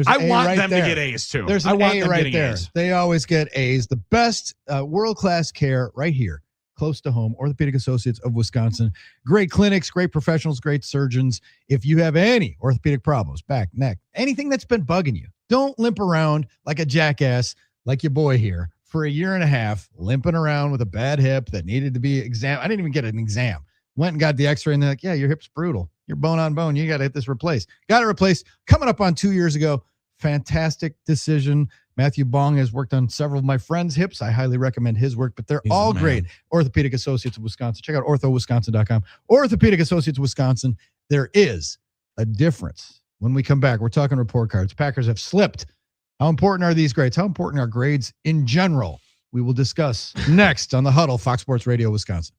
Speaker 12: I
Speaker 11: an A
Speaker 12: want
Speaker 11: right
Speaker 12: them
Speaker 11: there.
Speaker 12: to get A's too.
Speaker 11: There's
Speaker 12: I
Speaker 11: an
Speaker 12: want
Speaker 11: A
Speaker 12: them
Speaker 11: right
Speaker 12: getting
Speaker 11: there.
Speaker 12: A's.
Speaker 11: They always get A's. The best world-class care right here, close to home. Orthopedic Associates of Wisconsin. Great clinics, great professionals, great surgeons. If you have any orthopedic problems, back, neck, anything that's been bugging you, don't limp around like a jackass like your boy here for a year and a half, limping around with a bad hip that needed to be examined. I didn't even get an exam. Went and got the x-ray, and they're like, yeah, your hip's brutal. You're bone on bone. You got to get this replaced. Got it replaced. Coming up on 2 years ago. Fantastic decision. Matthew Bong has worked on several of my friends' hips. I highly recommend his work, but he's all great. Orthopedic Associates of Wisconsin. Check out orthowisconsin.com. Orthopedic Associates of Wisconsin. There is a difference. When we come back, we're talking report cards. Packers have slipped. How important are these grades? How important are grades in general? We will discuss next on the Huddle, Fox Sports Radio, Wisconsin.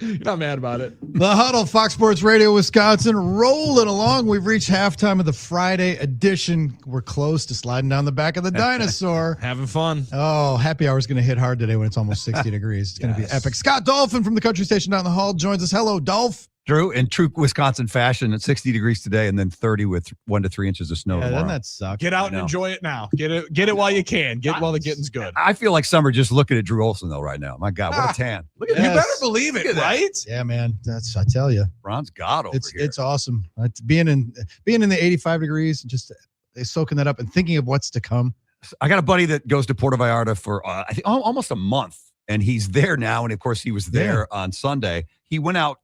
Speaker 12: You're not mad about it.
Speaker 11: The Huddle, Fox Sports Radio, Wisconsin, rolling along. We've reached halftime of the Friday edition. We're close to sliding down the back of the dinosaur.
Speaker 12: Having fun.
Speaker 11: Oh, happy hour is going to hit hard today when it's almost 60 degrees. It's going to be epic. Scott Dolphin from the country station down the hall joins us. Hello, Dolph.
Speaker 14: Drew, in true Wisconsin fashion, at 60 degrees today and then 30 with 1 to 3 inches of snow tomorrow.
Speaker 11: Doesn't that suck?
Speaker 12: Get out and enjoy it now. Get it while you can. Get while the getting's good.
Speaker 14: I feel like summer just looking at Drew Olson, though, right now. My God, what a tan.
Speaker 12: Look at You better believe it, right?
Speaker 11: Yeah, man. I tell you.
Speaker 14: Ron's God over here.
Speaker 11: It's awesome. Being in the 85 degrees and just soaking that up and thinking of what's to come.
Speaker 14: I got a buddy that goes to Puerto Vallarta for, I think, almost a month. And he's there now. And, of course, he was there on Sunday. He went out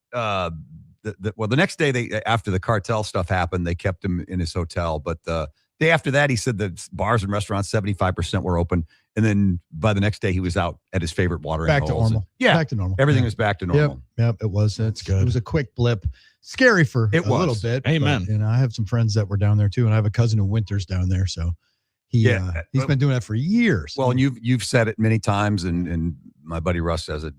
Speaker 14: the next day after the cartel stuff happened, they kept him in his hotel. But the day after that, he said the bars and restaurants, 75% were open. And then by the next day, he was out at his favorite watering
Speaker 11: Back to
Speaker 14: holes.
Speaker 11: normal.
Speaker 14: Yeah.
Speaker 11: Back to normal.
Speaker 14: Everything was back to normal.
Speaker 11: Yep, it was. That's good. It was a quick blip. Scary for a little bit.
Speaker 12: Amen.
Speaker 11: But, I have some friends that were down there too. And I have a cousin who winters down there. So he's been doing that for years.
Speaker 14: Well, and you've said it many times, and my buddy Russ says it.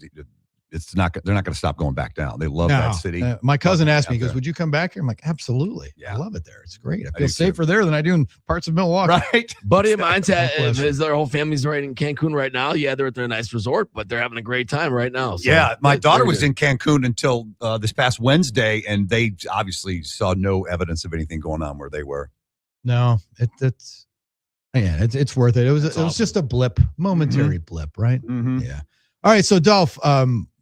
Speaker 14: They're not going to stop going back down. They love that city.
Speaker 11: My cousin asked me, he goes, would you come back here? I'm like, absolutely. Yeah. I love it there. It's great. I feel safer there than I do in parts of Milwaukee.
Speaker 14: Right.
Speaker 13: Buddy of mine's their whole family's right in Cancun right now. Yeah, they're at their nice resort, but they're having a great time right now. So
Speaker 14: yeah, my daughter was in Cancun until this past Wednesday, and they obviously saw no evidence of anything going on where they were.
Speaker 11: No, it's worth it. It was just a blip, momentary blip, right?
Speaker 14: Mm-hmm.
Speaker 11: Yeah. All right, so Dolph,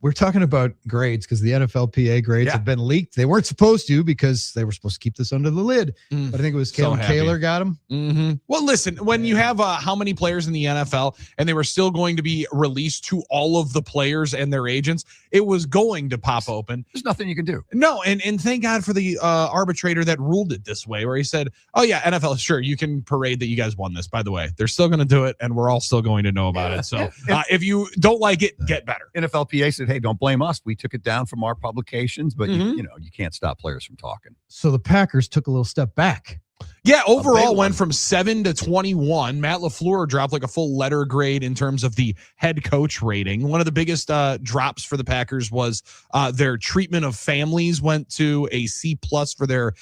Speaker 11: we're talking about grades because the NFLPA grades have been leaked. They weren't supposed to because they were supposed to keep this under the lid. But I think it was Kalen Kaler got them.
Speaker 12: Mm-hmm. Well, listen, when you have how many players in the NFL and they were still going to be released to all of the players and their agents, it was going to pop open.
Speaker 14: There's nothing you can do.
Speaker 12: No, and thank God for the arbitrator that ruled it this way, where he said, oh, yeah, NFL, sure, you can parade that you guys won this. By the way, they're still going to do it, and we're all still going to know about it. So if you don't like it, get better.
Speaker 14: NFLPA said, hey, don't blame us. We took it down from our publications, but you can't stop players from talking.
Speaker 11: So the Packers took a little step back.
Speaker 12: Yeah, overall went from 7 to 21. Matt LaFleur dropped like a full letter grade in terms of the head coach rating. One of the biggest drops for the Packers was their treatment of families went to a C+ for their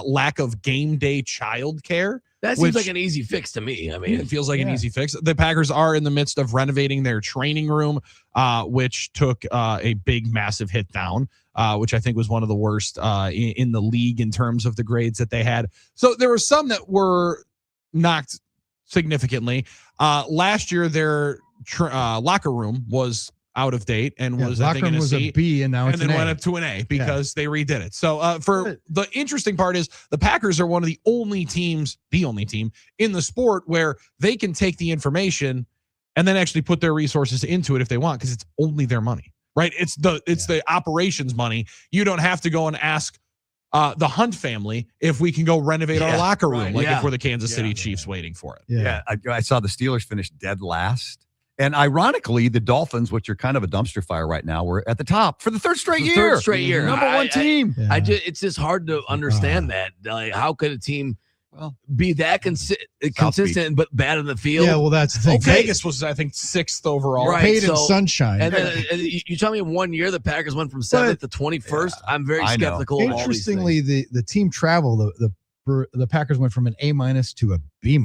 Speaker 12: lack of game day childcare.
Speaker 13: That seems like an easy fix to me. I mean,
Speaker 12: it feels like an easy fix. The Packers are in the midst of renovating their training room, which took a big, massive hit down, which I think was one of the worst in the league in terms of the grades that they had. So there were some that were knocked significantly. Last year, their locker room was out of date and was I think in a C,
Speaker 11: a B and now it's
Speaker 12: and then went up to an A because they redid it. So for the interesting part is the Packers are one of the only team in the sport where they can take the information and then actually put their resources into it if they want, because it's only their money, right? It's the operations money. You don't have to go and ask the Hunt family if we can go renovate our locker room, if we're the Kansas City Chiefs waiting for it.
Speaker 14: Yeah, I saw the Steelers finish dead last. And ironically, the Dolphins, which are kind of a dumpster fire right now, were at the top for the third straight year. Number one team.
Speaker 13: It's just hard to understand that. Like, how could a team be that consistent but bad in the field?
Speaker 11: Yeah, well, that's the thing.
Speaker 12: Vegas was, I think, 6th overall.
Speaker 11: Right, paid in sunshine.
Speaker 13: And then you tell me in 1 year the Packers went from 7th to 21st. I'm very skeptical of all these things.
Speaker 11: Interestingly, the team travel, the Packers went from an A- to a B-.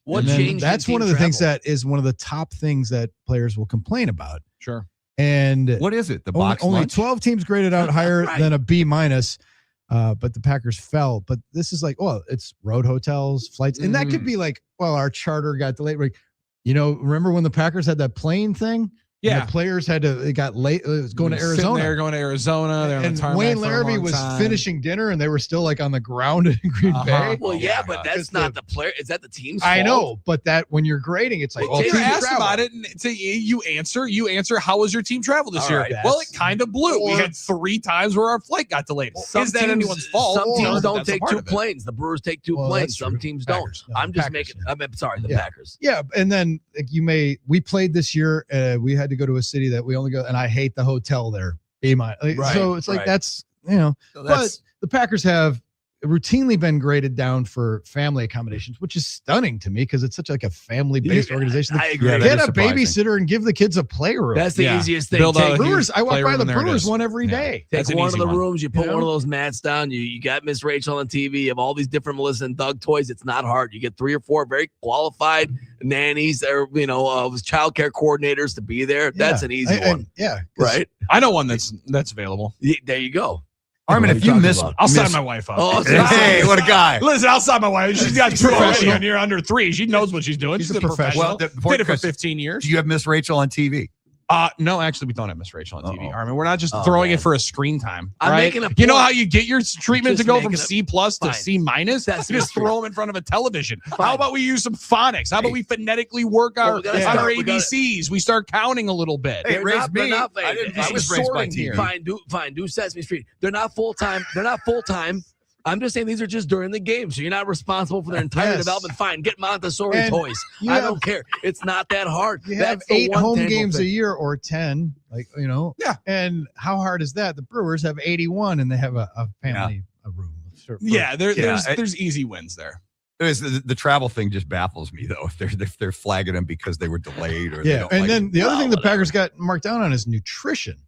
Speaker 13: What changed?
Speaker 11: That's one of the things that is one of the top things that players will complain about.
Speaker 12: Sure.
Speaker 11: And
Speaker 14: what is it? The
Speaker 11: box only 12 teams graded out higher than a B-. But the Packers fell. But this is like, it's road hotels, flights. And that could be like, our charter got delayed. Like, remember when the Packers had that plane thing?
Speaker 12: Yeah.
Speaker 11: And the players it got late. It was going to Arizona.
Speaker 12: They're going to Arizona.
Speaker 11: And Wayne Larrabee was finishing dinner and they were still like on the ground in Green Bay.
Speaker 13: Well, but that's not the player. Is that the team's fault?
Speaker 11: I know, but that when you're grading, it's like,
Speaker 12: Taylor asked about it, and you answer. How was your team travel this year? Well, it kind of blew. We had 3 times where our flight got delayed. Is that anyone's fault?
Speaker 13: Some teams don't take 2 planes. The Brewers take 2 planes. Some teams don't. I'm just making. I'm sorry, the Packers.
Speaker 11: Yeah, and then we played this year. We had to go to a city that we only go, and I hate the hotel there. So it's like that's. But the Packers have routinely been graded down for family accommodations, which is stunning to me because it's such like a family-based organization.
Speaker 13: I agree.
Speaker 11: Get a babysitter and give the kids a playroom.
Speaker 13: That's the easiest thing.
Speaker 11: Build out Brewers. I walk by the Brewers one every day.
Speaker 13: Take one of the rooms, you put one of those mats down. You got Miss Rachel on TV. You have all these different Melissa and Doug toys. It's not hard. You get 3 or 4 very qualified nannies or child care coordinators to be there. That's an easy one. Right.
Speaker 12: I know one that's available.
Speaker 13: There you go.
Speaker 14: Armin, if you miss,
Speaker 12: I'll sign my wife up.
Speaker 13: Oh,
Speaker 14: hey, what a guy!
Speaker 12: Listen, I'll sign my wife. She's got 2 already, and you're under 3. She knows what she's doing.
Speaker 11: She's a professional.
Speaker 12: Well, did it for 15 years.
Speaker 14: Do you have Miss Rachel on TV?
Speaker 12: No, actually, we don't have Miss Rachel on TV. Armin, we're not just throwing it for a screen time.
Speaker 13: I'm
Speaker 12: right?
Speaker 13: making a point.
Speaker 12: You know how you get your treatment to
Speaker 13: Just
Speaker 12: go from
Speaker 13: making
Speaker 12: C+ to C-?
Speaker 13: That's
Speaker 12: Just throw them in front of a television. How about we use some phonics? How about we phonetically work our ABCs? We start counting a little bit.
Speaker 14: Hey, raise me. I was raised by TV.
Speaker 13: Fine, do Sesame Street. They're not full-time. I'm just saying these are just during the game, so you're not responsible for their entire development. Fine, get Montessori toys. I don't care. It's not that hard.
Speaker 11: You have 8 home games a year or 10,
Speaker 12: Yeah.
Speaker 11: And how hard is that? The Brewers have 81, and they have a family room.
Speaker 12: Yeah, there's easy wins there.
Speaker 14: The travel thing just baffles me though. If they're flagging them because they were delayed or
Speaker 11: then the other thing the Packers got marked down on is nutrition.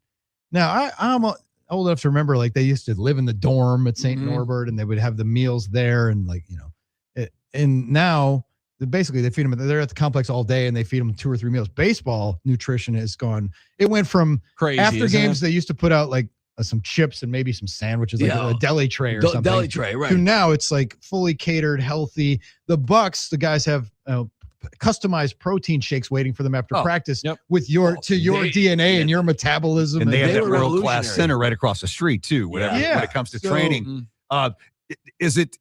Speaker 11: Now I'm old enough to remember they used to live in the dorm at St. Norbert and they would have the meals there and and now basically they feed them. They're at the complex all day and they feed them 2 or 3 meals. Baseball nutrition has gone. It went from
Speaker 12: crazy
Speaker 11: after games they used to put out some chips and maybe some sandwiches, a deli tray or something.
Speaker 13: Deli tray, right?
Speaker 11: To now it's fully catered, healthy. The Bucks, the guys have customized protein shakes waiting for them after practice with your DNA and your metabolism.
Speaker 14: And they have that world-class center right across the street too. When it comes to training. Is it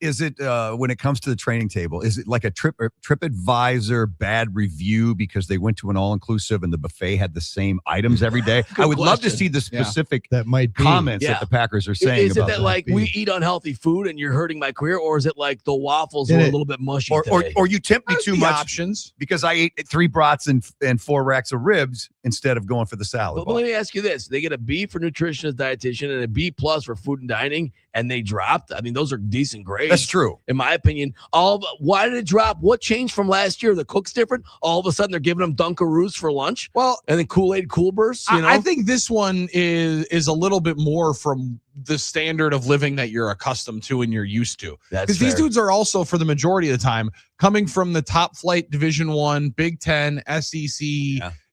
Speaker 14: when it comes to the training table, is it like a TripAdvisor bad review because they went to an all-inclusive and the buffet had the same items every day? I would love to see the specific
Speaker 11: that might be
Speaker 14: comments that the Packers are saying.
Speaker 13: Is it that we eat unhealthy food and you're hurting my career, or is it like the waffles were a little bit mushy
Speaker 14: or you tempt me too much
Speaker 12: options
Speaker 14: because I ate 3 brats and 4 racks of ribs instead of going for the salad?
Speaker 13: But let me ask you this: they get a B for nutritionist, dietitian, and a B+ for food and dining, and they dropped. I mean, those are decent grades.
Speaker 14: That's true.
Speaker 13: In my opinion. Why did it drop? What changed from last year? The cook's different. All of a sudden, they're giving them Dunkaroos for lunch.
Speaker 12: Well,
Speaker 13: and then Kool-Aid Cool Bursts.
Speaker 12: I think this one is a little bit more from the standard of living that you're accustomed to and you're used to. Because these dudes are also, for the majority of the time, coming from the top flight Division I, Big Ten, SEC,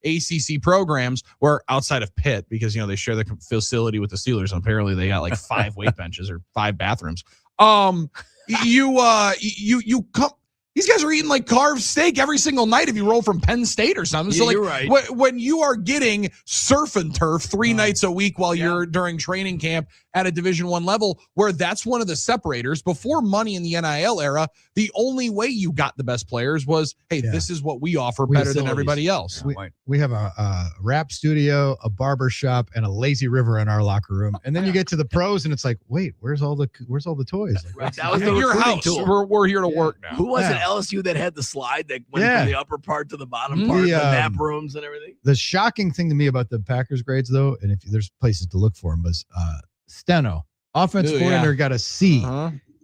Speaker 12: ACC programs, where outside of Pitt, because they share the facility with the Steelers, and apparently they got 5 weight benches or 5 bathrooms. You come. These guys are eating carved steak every single night if you roll from Penn State or something.
Speaker 13: Yeah,
Speaker 12: so
Speaker 13: you're right.
Speaker 12: when you are getting surf and turf 3 nights a week while you're during training camp at a Division I level, where that's one of the separators. Before money in the NIL era, the only way you got the best players was, hey, this is what we offer better than everybody else.
Speaker 11: We have a rap studio, a barber shop, and a lazy river in our locker room. And then you get to the pros, and it's like, wait, where's all the toys?
Speaker 13: That was
Speaker 12: your house. We're here to work now.
Speaker 13: Who was it? LSU that had the slide that went from the upper part to the bottom part, the nap rooms and everything.
Speaker 11: The shocking thing to me about the Packers grades, though, and if there's places to look for them, was Steno, offensive coordinator, got a C.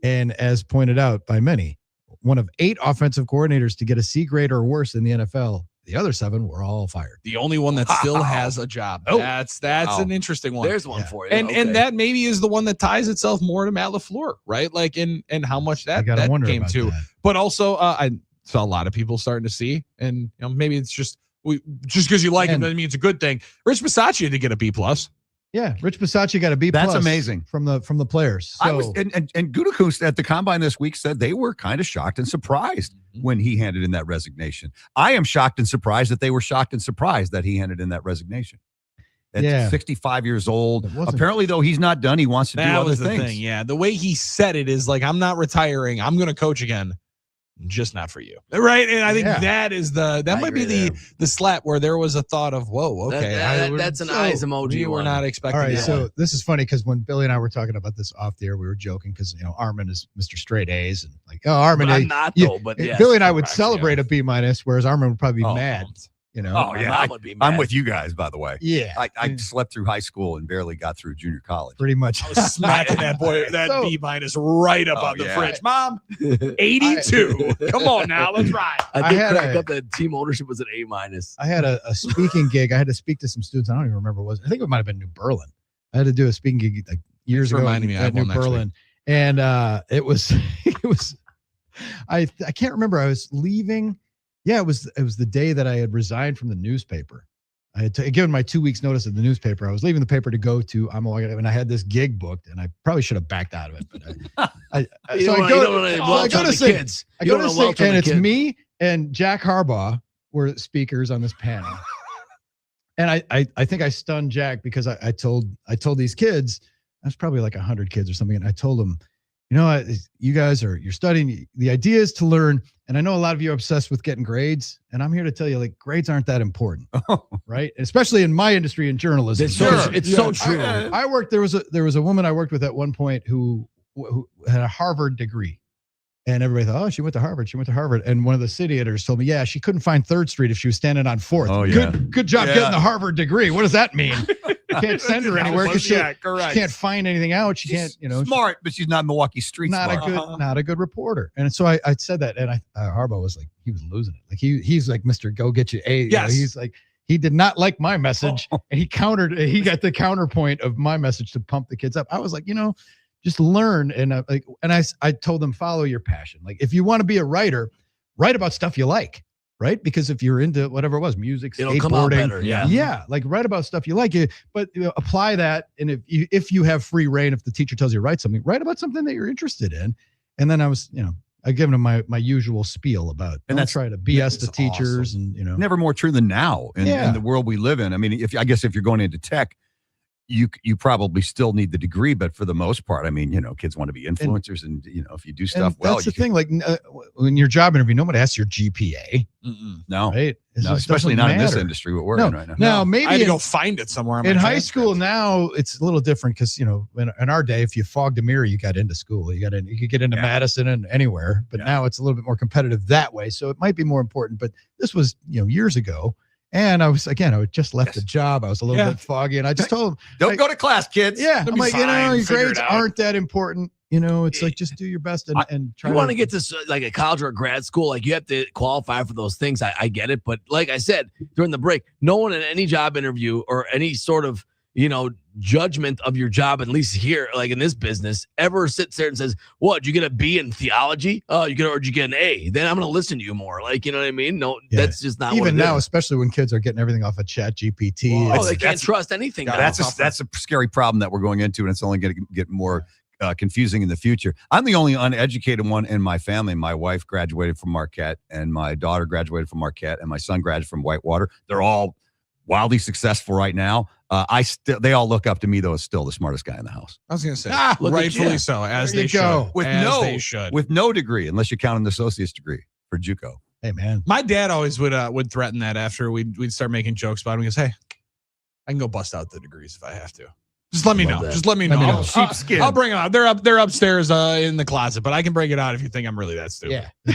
Speaker 11: And as pointed out by many, one of 8 offensive coordinators to get a C grade or worse in the NFL. The other 7 were all fired.
Speaker 12: The only one that still has a job. That's an interesting one.
Speaker 13: There's one for you.
Speaker 12: And that maybe is the one that ties itself more to Matt LaFleur, right? And how much that came to. That. But also, I saw a lot of people starting to see, and maybe it's just because you like him doesn't mean it's a good thing. Rich Bisaccia had to get a B+.
Speaker 11: Yeah, Rich Bisaccia got a B+.
Speaker 14: That's amazing
Speaker 11: from the players. So,
Speaker 14: I was and Gutekunst at the combine this week said they were kind of shocked and surprised when he handed in that resignation. I am shocked and surprised that they were shocked and surprised that he handed in that resignation. At 65 years old. Apparently, though, he's not done. He wants to do other things.
Speaker 12: Yeah, the way he said it is I'm not retiring. I'm going to coach again. Just not for you, right? And I think that is that might be the slap where there was a thought of, whoa, okay,
Speaker 13: that's an eyes emoji.
Speaker 12: We were not expecting.
Speaker 11: All right, so this is funny because when Billy and I were talking about this off the air, we were joking because Armin is Mr. Straight A's and Armin.
Speaker 13: I'm not though, but
Speaker 11: Billy and I would celebrate a B-, whereas Armin would probably be mad. You know?
Speaker 14: Oh,
Speaker 13: My
Speaker 14: yeah.
Speaker 13: mom would be mad.
Speaker 14: I'm with you guys, by the way.
Speaker 11: Yeah.
Speaker 14: I slept through high school and barely got through junior college.
Speaker 11: Pretty much.
Speaker 12: I was smacking that boy, that
Speaker 11: So-
Speaker 12: B minus right above the
Speaker 14: yeah.
Speaker 12: fridge. Mom, 82. Come on now, let's ride.
Speaker 13: I did
Speaker 11: had
Speaker 13: crack
Speaker 11: a-
Speaker 13: up that team ownership was an A-.
Speaker 11: I had a speaking gig. I had to speak to some students. I don't even remember what it was. I think it might have been New Berlin. I had to do a speaking gig like years
Speaker 12: Thanks for
Speaker 11: ago
Speaker 12: reminding me. I
Speaker 11: at
Speaker 12: have
Speaker 11: New
Speaker 12: one next
Speaker 11: Berlin. And it was I can't remember. I was leaving. Yeah, it was the day that I had resigned from the newspaper. I had given my 2 weeks notice at the newspaper. I was leaving the paper to go to and I had this gig booked, and I probably should have backed out of it. But I go to Sync, and it's me and Jack Harbaugh were speakers on this panel. And I think I stunned Jack because I told these kids, I was probably like 100 kids or something, and I told them, you know, you guys you're studying. The idea is to learn, and I know a lot of you are obsessed with getting grades, and I'm here to tell you, like, grades aren't that important, right? Especially in my industry in journalism.
Speaker 13: It's so true.
Speaker 11: I worked. There was a woman I worked with at one point who had a Harvard degree. And everybody thought, oh, she went to Harvard. She went to Harvard. And one of the city editors told me, yeah, she couldn't find 3rd Street if she was standing on 4th.
Speaker 14: Oh, yeah.
Speaker 11: Good job getting the Harvard degree. What does that mean? You can't send her anywhere because she
Speaker 12: correct.
Speaker 11: can't find anything out. She can't,
Speaker 14: smart, but she's not Milwaukee Street
Speaker 11: not
Speaker 14: smart.
Speaker 11: not a good reporter. And so I said that, and Harbaugh was like, he was losing it. Like he's like, Mr. Go get you A.
Speaker 12: Yes.
Speaker 11: You know, he's like, he did not like my message, and he got the counterpoint of my message to pump the kids up. I was like, you know, just learn. And I told them, follow your passion. Like, if you want to be a writer, write about stuff you like, right? Because if you're into whatever it was, music,
Speaker 13: It'll
Speaker 11: skateboarding,
Speaker 13: come out better, yeah.
Speaker 11: like write about stuff you like. But apply that. And if you have free reign, if the teacher tells you to write something, write about something that you're interested in. And then I was, you know, I given them my usual spiel about, and that's try to BS the teachers,
Speaker 14: awesome.
Speaker 11: and, you know,
Speaker 14: never more true than now in the world we live in. I mean, if you're going into tech, you probably still need the degree, but for the most part, I mean, you know, kids want to be influencers, and you know, if you do stuff well,
Speaker 11: that's the thing. Like when your job interview, nobody asks your GPA.
Speaker 14: No,
Speaker 11: right?
Speaker 14: No, especially not in this industry what we're in right now.
Speaker 11: Now, maybe
Speaker 12: I had to go find it somewhere.
Speaker 11: In high school now, it's a little different because, you know, in our day, if you fogged a mirror, you got into school. You could get into Madison and anywhere. But now it's a little bit more competitive that way. So it might be more important. But this was, you know, years ago. And I had just left the job. I was a little bit foggy, and I just told them,
Speaker 14: don't go to class, kids.
Speaker 11: Yeah, I'm like,
Speaker 12: fine,
Speaker 11: you know, your
Speaker 12: figure
Speaker 11: grades
Speaker 12: it out.
Speaker 11: aren't that important. You know, it's like, just do your best and try.
Speaker 13: You want to get to like a college or a grad school, like you have to qualify for those things. I get it. But like I said, during the break, no one in any job interview or any sort of, you know, judgment of your job, at least here, like in this business, ever sits there and says, what, did you get a B in theology? Or did you get an A? Then I'm going to listen to you more. Like, you know what I mean? No, that's just not
Speaker 11: even
Speaker 13: what it
Speaker 11: now,
Speaker 13: is.
Speaker 11: especially when kids are getting everything off of Chat GPT.
Speaker 13: Oh, they can't trust anything.
Speaker 14: No,
Speaker 13: now.
Speaker 14: that's a scary problem that we're going into, and it's only going to get more confusing in the future. I'm the only uneducated one in my family. My wife graduated from Marquette, and my daughter graduated from Marquette, and my son graduated from Whitewater. They're all wildly successful right now. They all look up to me, though, as still the smartest guy in the house.
Speaker 12: I was going to say,
Speaker 11: look at
Speaker 12: rightfully
Speaker 11: you.
Speaker 12: so, as
Speaker 11: There
Speaker 12: they
Speaker 11: you go.
Speaker 12: should. They should.
Speaker 14: With no degree, unless you count an associate's degree for JUCO.
Speaker 11: Hey, man.
Speaker 12: My dad always would threaten that after we'd start making jokes about him. He goes, hey, I can go bust out the degrees if I have to. Just let me know. Just let me know. I'll bring them out. They're upstairs in the closet, but I can bring it out if you think I'm really that stupid.
Speaker 11: Yeah.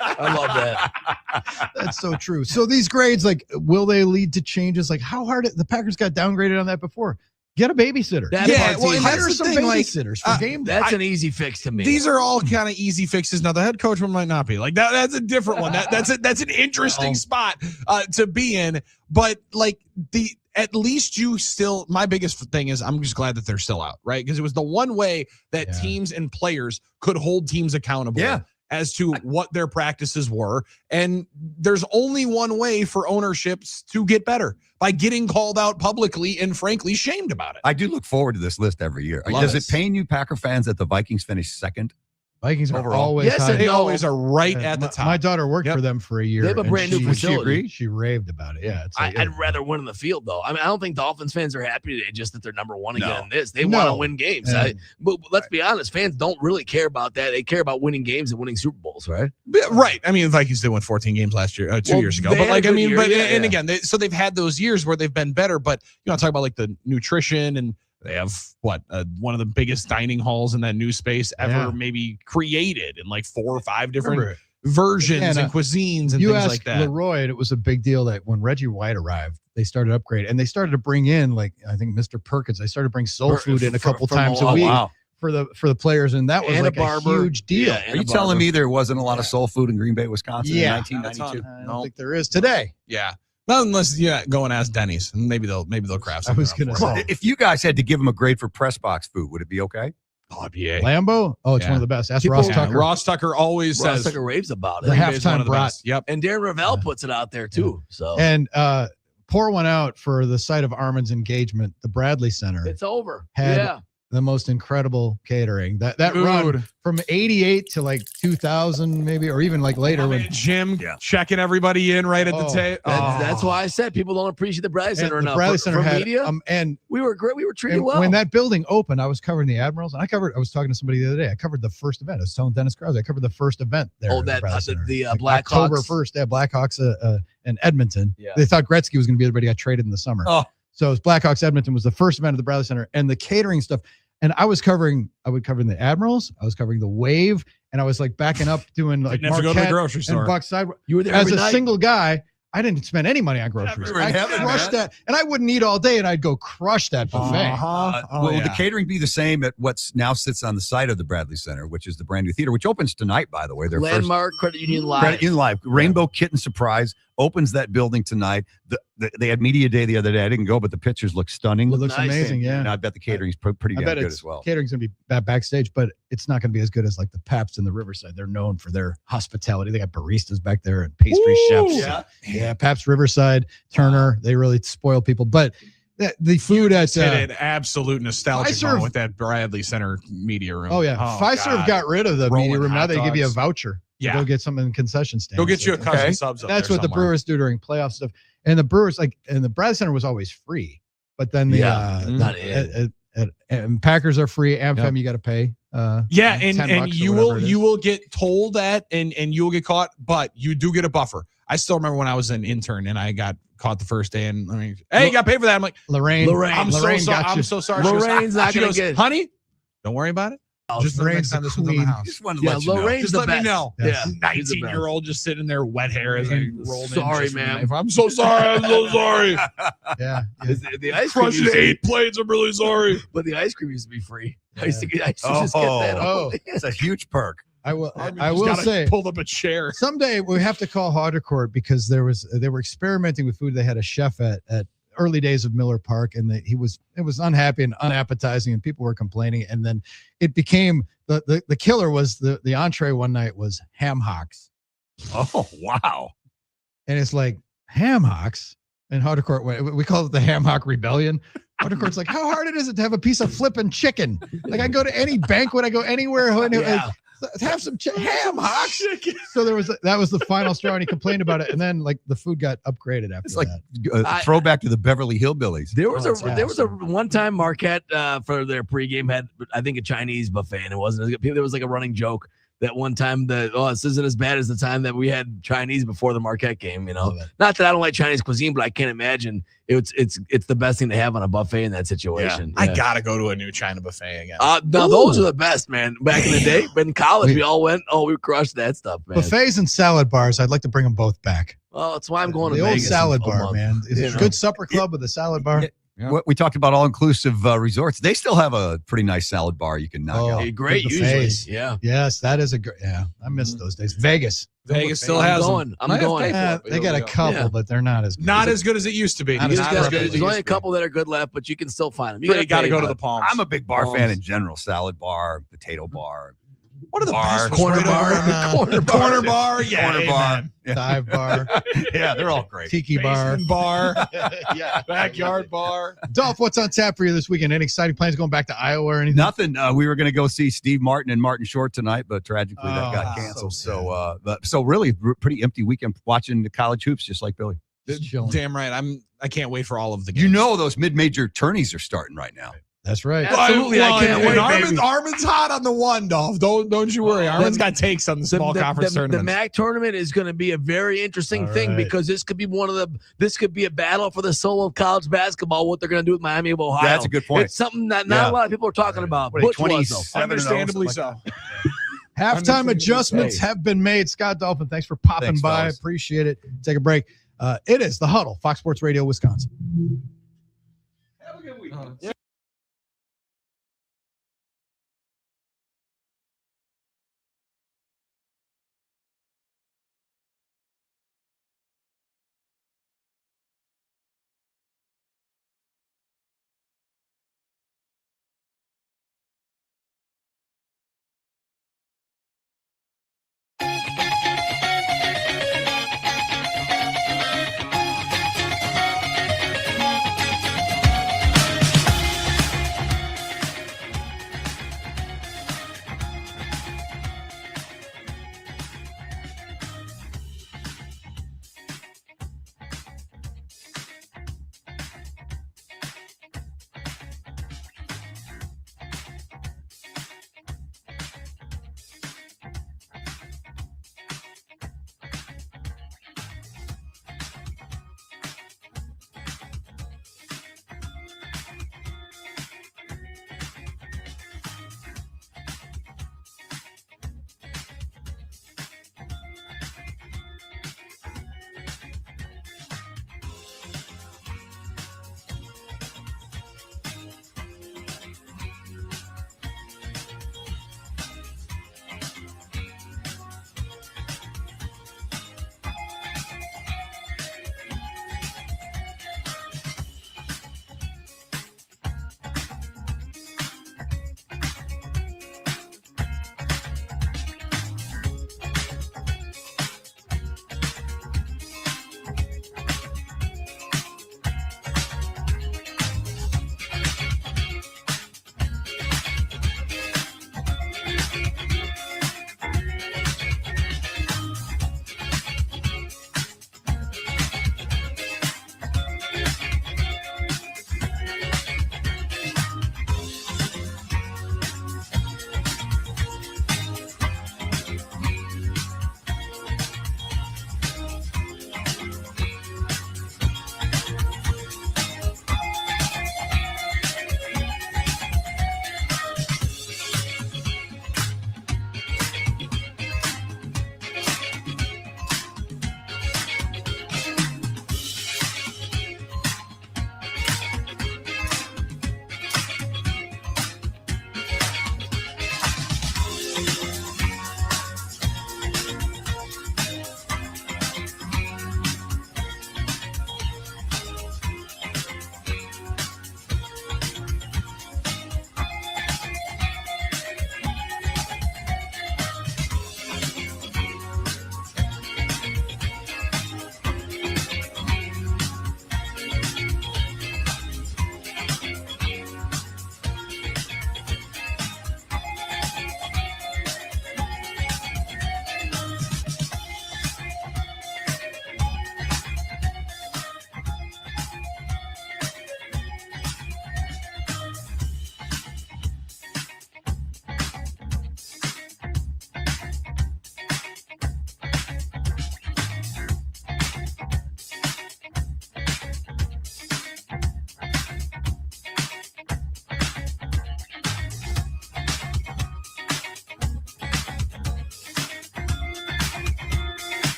Speaker 13: I love that.
Speaker 11: That's so true. So these grades, like, will they lead to changes? Like, how hard the Packers got downgraded on that before? Get a babysitter. Hire some babysitters for game day.
Speaker 13: That's an easy fix to me.
Speaker 12: These are all kind of easy fixes. Now the head coach one might not be like that. That's a different one. That's an interesting spot to be in. But like at least you still. My biggest thing is I'm just glad that they're still out, right? Because it was the one way that teams and players could hold teams accountable.
Speaker 14: Yeah.
Speaker 12: As to what their practices were. And there's only one way for ownerships to get better, by getting called out publicly and frankly shamed about it.
Speaker 14: I do look forward to this list every year. Does it pain you, Packer fans, that the Vikings finish second?
Speaker 11: Vikings are
Speaker 14: overall?
Speaker 11: always high.
Speaker 12: They always are right at the top.
Speaker 11: My daughter worked for them for a year.
Speaker 13: They have a brand new facility.
Speaker 11: She raved about it. Yeah, it's like,
Speaker 13: I'd rather win in the field, though. I mean, I don't think Dolphins fans are happy today just that they're number one again in this. They want to win games. But let's be honest, fans don't really care about that. They care about winning games and winning Super Bowls, right?
Speaker 12: Right. I mean, the Vikings did win 14 games last year, 2 years ago. But like, I mean, and again, so they've had those years where they've been better. But you know, talk about like the nutrition, and they have one of the biggest dining halls in that new space ever maybe created in like 4 or 5 different versions and cuisines and
Speaker 11: you
Speaker 12: things
Speaker 11: asked
Speaker 12: like that.
Speaker 11: Leroy, and it was a big deal that when Reggie White arrived, they started to upgrade, and they started to bring in, like, I think Mr. Perkins, they started to bring soul food in a couple times a week for the players, and that was
Speaker 13: And
Speaker 11: like a huge deal.
Speaker 14: Are you telling me there wasn't a lot of soul food in Green Bay, Wisconsin in 1992?
Speaker 11: I don't think there is today.
Speaker 12: Yeah. Not unless go and ask Denny's, and maybe they'll craft something.
Speaker 11: I was going to say,
Speaker 14: if you guys had to give them a grade for press box food, would it be okay?
Speaker 12: Oh, IPA.
Speaker 11: Lambo? Oh, it's one of the best. That's Ross Tucker.
Speaker 12: Ross Tucker always says.
Speaker 13: Ross Tucker raves about it.
Speaker 11: The halftime brat.
Speaker 12: Yep.
Speaker 13: And Darren Ravel puts it out there too. So
Speaker 11: And pour one out for the site of Armin's engagement. The Bradley Center
Speaker 13: it's over.
Speaker 11: had the most incredible catering. That run from 88 to like 2000 maybe, or even like later when
Speaker 12: Jim checking everybody in right at the table.
Speaker 13: That's why I said people don't appreciate the Bradley Center enough.
Speaker 11: The Bradley Center had
Speaker 13: media,
Speaker 11: and
Speaker 13: we were great. We were treated well.
Speaker 11: When that building opened, I was covering the Admirals, and I was talking to somebody the other day. I covered the first event. I was telling Dennis Krause, I covered the first event there.
Speaker 13: Oh, that the Blackhawks.
Speaker 11: October 1st, Blackhawks in Edmonton.
Speaker 13: Yeah.
Speaker 11: They thought Gretzky was going to be everybody got traded in the summer.
Speaker 14: Oh.
Speaker 11: So it was Blackhawks Edmonton was the first event of the Bradley Center, and the catering stuff. And I would cover the Admirals, I was covering the Wave, and I was like backing up doing like
Speaker 12: Marquette go to the grocery store.
Speaker 11: and Buckside.
Speaker 13: You were there
Speaker 11: as
Speaker 13: every
Speaker 11: a
Speaker 13: night?
Speaker 11: single guy. I didn't spend any money on groceries. I crushed that, and I wouldn't eat all day, and I'd go crush that buffet.
Speaker 14: Will the catering be the same at what's now sits on the site of the Bradley Center, which is the brand new theater, which opens tonight, by the way? Their
Speaker 13: Landmark Credit Union Live.
Speaker 14: Credit Union Live. Rainbow Kitten Surprise opens that building tonight. They had media day the other day. I didn't go, but the pictures look stunning.
Speaker 11: It looks amazing, yeah.
Speaker 14: And I bet the catering's pretty damn good as well.
Speaker 11: Catering's going to be backstage, but it's not going to be as good as like the Pabst in the Riverside. They're known for their hospitality. They got baristas back there and pastry chefs. Yeah, Pabst Riverside, Turner. They really spoil people. But the food at
Speaker 12: an absolute nostalgia moment with that Bradley Center media room.
Speaker 11: Oh yeah, Fiserv got rid of the media room. Now they give you a
Speaker 12: dogs.
Speaker 11: voucher.
Speaker 12: Yeah,
Speaker 11: go get something in concession stand.
Speaker 12: Go get you a cousin subs.
Speaker 11: That's what the Brewers do during playoff stuff. And the Brewers and the Bradley Center was always free, but then and Packers are free. AmFam you got to pay.
Speaker 12: And you will get told that and you will get caught, but you do get a buffer. I still remember when I was an intern and I got caught the first day, and hey, you got paid for that. I'm like,
Speaker 11: Lorraine,
Speaker 12: I'm so sorry.
Speaker 13: Lorraine's not going to get,
Speaker 12: honey, don't worry about it. Just the next time this was in the house.
Speaker 14: Just wanted to let you know.
Speaker 13: Lorraine's
Speaker 12: Just
Speaker 13: the
Speaker 12: let
Speaker 13: best.
Speaker 12: me know.
Speaker 13: Yeah,
Speaker 12: 19-year-old just sitting there, wet hair as I rolled in.
Speaker 13: Sorry, man.
Speaker 12: I'm so sorry. I'm so sorry.
Speaker 11: Yeah.
Speaker 13: The ice cream
Speaker 12: crushed 8 plates. I'm really sorry.
Speaker 13: But the ice cream used to be free. I used to just get that.
Speaker 14: It's a huge perk.
Speaker 11: I will say,
Speaker 12: pulled up a chair.
Speaker 11: Someday we have to call Hardecourt because they were experimenting with food. They had a chef at early days of Miller Park, and it was unhappy and unappetizing, and people were complaining. And then it became the killer was the entree one night was ham hocks.
Speaker 14: Oh wow!
Speaker 11: And it's like ham hocks, and Hardecourt we call it the ham hock rebellion. Hardecourt's like, how hard is it to have a piece of flipping chicken? Like I go to any banquet, I go anywhere. Have some ham hocks. So that was the final straw, and he complained about it, and then like the food got upgraded after.
Speaker 14: It's like a throwback to the Beverly Hillbillies.
Speaker 13: There was a one time Marquette for their pregame had I think a Chinese buffet, and it wasn't as good. There was like a running joke that one time this isn't as bad as the time that we had Chinese before the Marquette game. Not that I don't like Chinese cuisine, but I can't imagine it's the best thing to have on a buffet in that situation.
Speaker 12: Yeah. I gotta go to a new China buffet again.
Speaker 13: No, those are the best, man. Back in the day, but in college, we all went. Oh, we crushed that stuff, man.
Speaker 11: Buffets and salad bars. I'd like to bring them both back.
Speaker 13: Well, that's why I'm going to
Speaker 11: the
Speaker 13: Vegas
Speaker 11: old salad bar, man. It's a good supper club with a salad bar.
Speaker 14: What we talked about all-inclusive resorts. They still have a pretty nice salad bar you can knock out.
Speaker 13: Great, usually. Yeah.
Speaker 11: Yes, that is a great. Yeah, I miss those days. Vegas
Speaker 12: still has them.
Speaker 13: I'm going.
Speaker 11: They got a couple, but they're not as good.
Speaker 12: Not as good as it used to be.
Speaker 13: There's only a couple that are good left, but you can still find them.
Speaker 12: You got to go to the Palms.
Speaker 14: I'm a big bar fan in general. Salad bar, potato bar.
Speaker 12: What are the best?
Speaker 13: Corner bar.
Speaker 12: Corner bar. Yeah.
Speaker 14: Corner bar.
Speaker 11: Dive bar.
Speaker 14: Yeah, they're all great.
Speaker 11: Tiki bar.
Speaker 12: Yeah. Backyard bar.
Speaker 11: Dolph, what's on tap for you this weekend? Any exciting plans going back to Iowa or anything?
Speaker 14: Nothing. We were going to go see Steve Martin and Martin Short tonight, but tragically that got canceled. So really pretty empty weekend watching the college hoops, just like Billy.
Speaker 12: Damn right. I can't wait for all of the games.
Speaker 14: Those mid-major tourneys are starting right now.
Speaker 11: That's right.
Speaker 13: Absolutely, I can't wait.
Speaker 12: Armin's hot on the one, Dolph. Don't you worry. Armin's got takes on the small conference tournament.
Speaker 13: The MAC tournament is going to be a very interesting thing because this could be this could be a battle for the soul of college basketball. What they're going to do with Miami of Ohio.
Speaker 14: That's a good point.
Speaker 13: It's something that not a lot of people are talking about.
Speaker 14: Butch was, though.
Speaker 12: Understandably so.
Speaker 11: Halftime adjustments have been made. Scott Dolphin, thanks for popping by.
Speaker 14: Fellas.
Speaker 11: Appreciate it. Take a break. It is the Huddle, Fox Sports Radio, Wisconsin.
Speaker 2: Have a good week.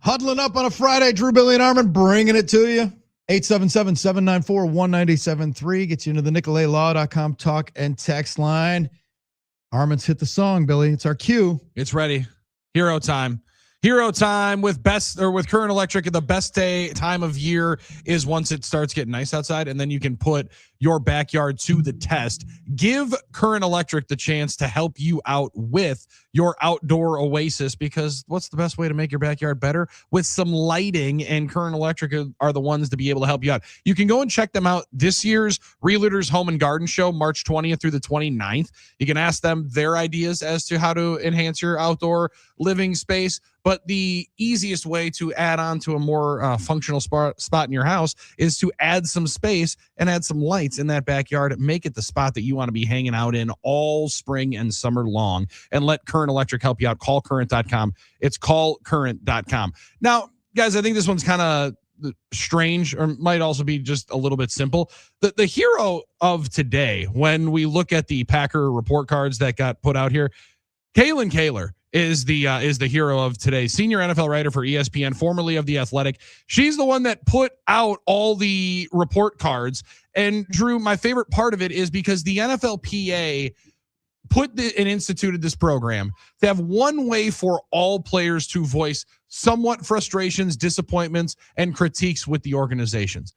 Speaker 11: Huddling up on a Friday, Drew, Billy, and Armin bringing it to you. 877-794-1973 gets you into the NicoletLaw.com talk and text line. Armin's hit the song, Billy. It's our cue.
Speaker 12: It's ready. Hero time. Hero time with Current Electric. The best time of year is once it starts getting nice outside, and then you can put your backyard to the test. Give Current Electric the chance to help you out with your outdoor oasis, because what's the best way to make your backyard better? With some lighting, and Current Electric are the ones to be able to help you out. You can go and check them out this year's Realtors Home and Garden Show, March 20th through the 29th. You can ask them their ideas as to how to enhance your outdoor living space. But the easiest way to add on to a more functional spot in your house is to add some space and add some lights in that backyard. Make it the spot that you want to be hanging out in all spring and summer long, and let Current Electric help you out. Call current.com. It's callcurrent.com. Now, guys, I think this one's kind of strange, or might also be just a little bit simple. The hero of today, when we look at the Packer report cards that got put out here, Kalen Kaler is the hero of today. Senior NFL writer for ESPN, formerly of The Athletic. She's the one that put out all the report cards. And Drew, my favorite part of it is because the NFLPA and instituted this program to have one way for all players to voice somewhat frustrations, disappointments, and critiques with the organizations.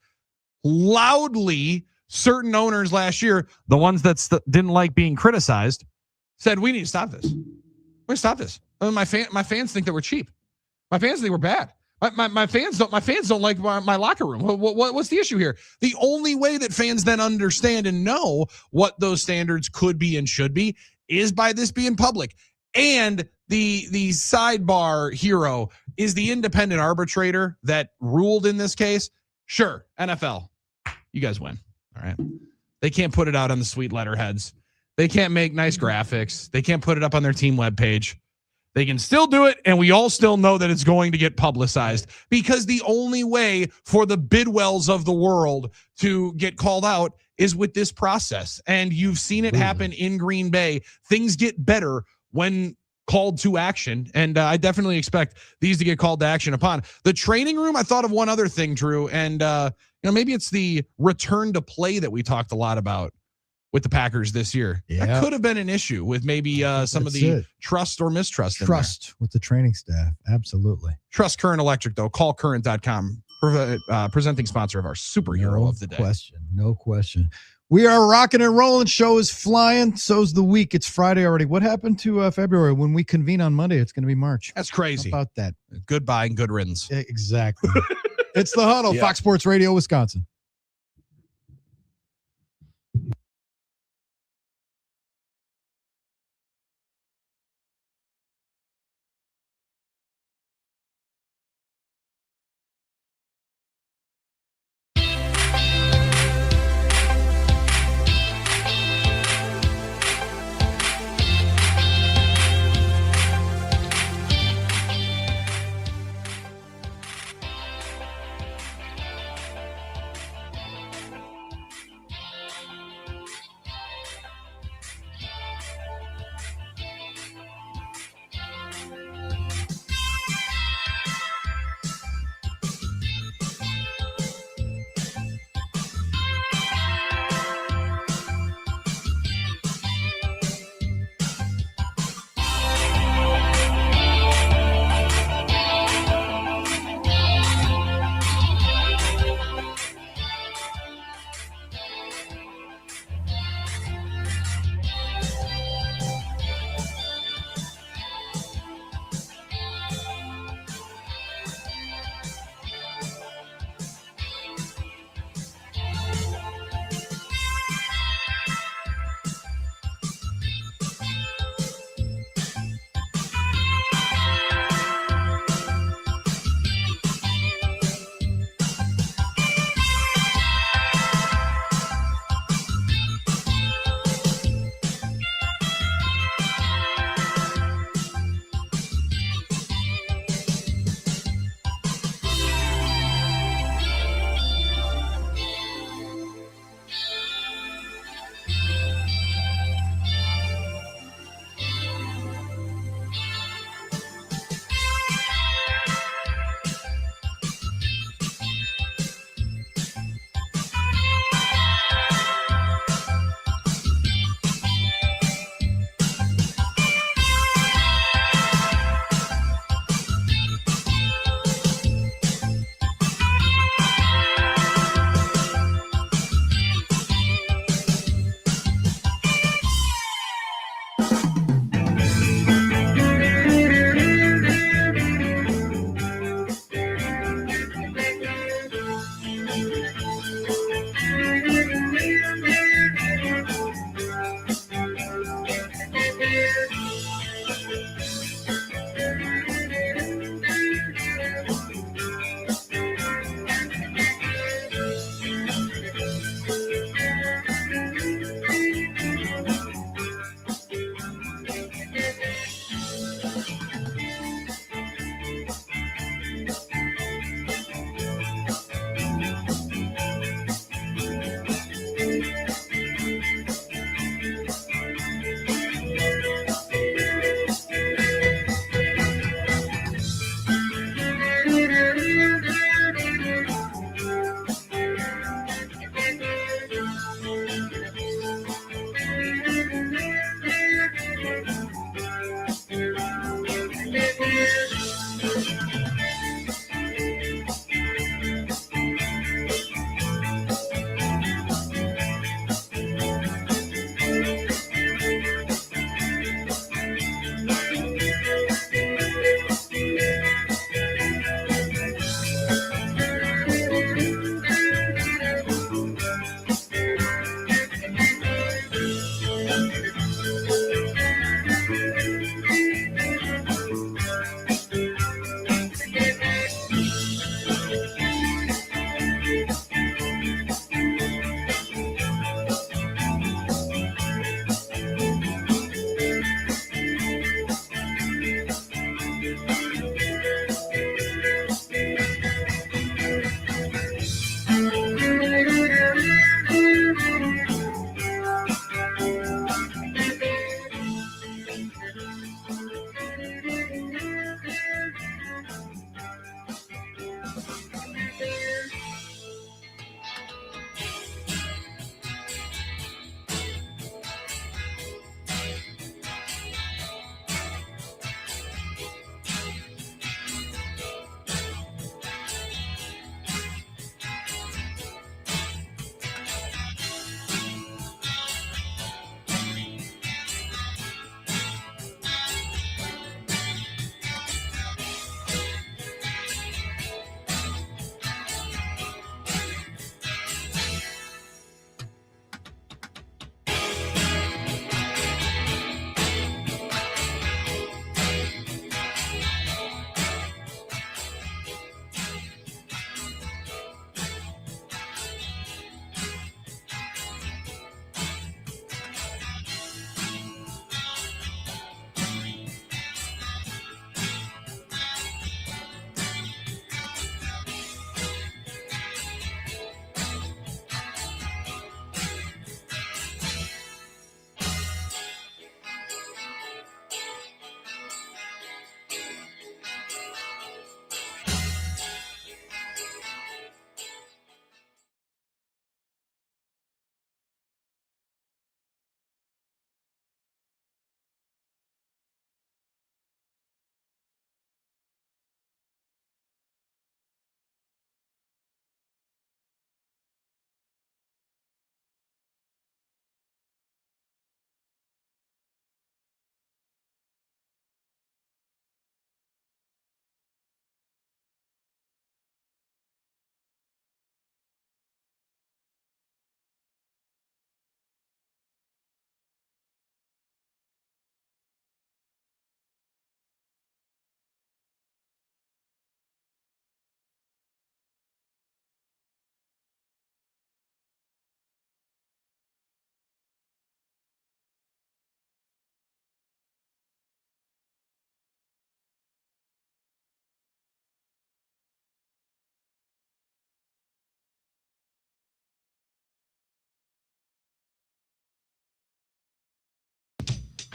Speaker 12: Loudly, certain owners last year, the ones that didn't like being criticized, said, we need to stop this. We're gonna stop this. My fans think that we're cheap. My fans think we're bad. My fans don't like my locker room. What's the issue here? The only way that fans then understand and know what those standards could be and should be is by this being public. And the sidebar hero is the independent arbitrator that ruled in this case. Sure, NFL, you guys win. All right. They can't put it out on the sweet letterheads. They can't make nice graphics. They can't put it up on their team webpage. They can still do it, and we all still know that it's going to get publicized, because the only way for the Bidwells of the world to get called out is with this process. And you've seen it happen in Green Bay. Things get better when called to action, and I definitely expect these to get called to action upon. The training room, I thought of one other thing, Drew, and maybe it's the return to play that we talked a lot about with the Packers this year. Yeah. That could have been an issue with maybe some of the trust or mistrust.
Speaker 11: Trust with the training staff. Absolutely.
Speaker 12: Trust Current Electric, though. Call current.com. Presenting sponsor of our superhero of the day.
Speaker 11: No question. We are rocking and rolling. Show is flying. So's the week. It's Friday already. What happened to February? When we convene on Monday, it's going to be March.
Speaker 12: That's crazy.
Speaker 11: How about that?
Speaker 12: Goodbye and good riddance.
Speaker 11: Exactly. It's the Huddle, Fox Sports Radio, Wisconsin.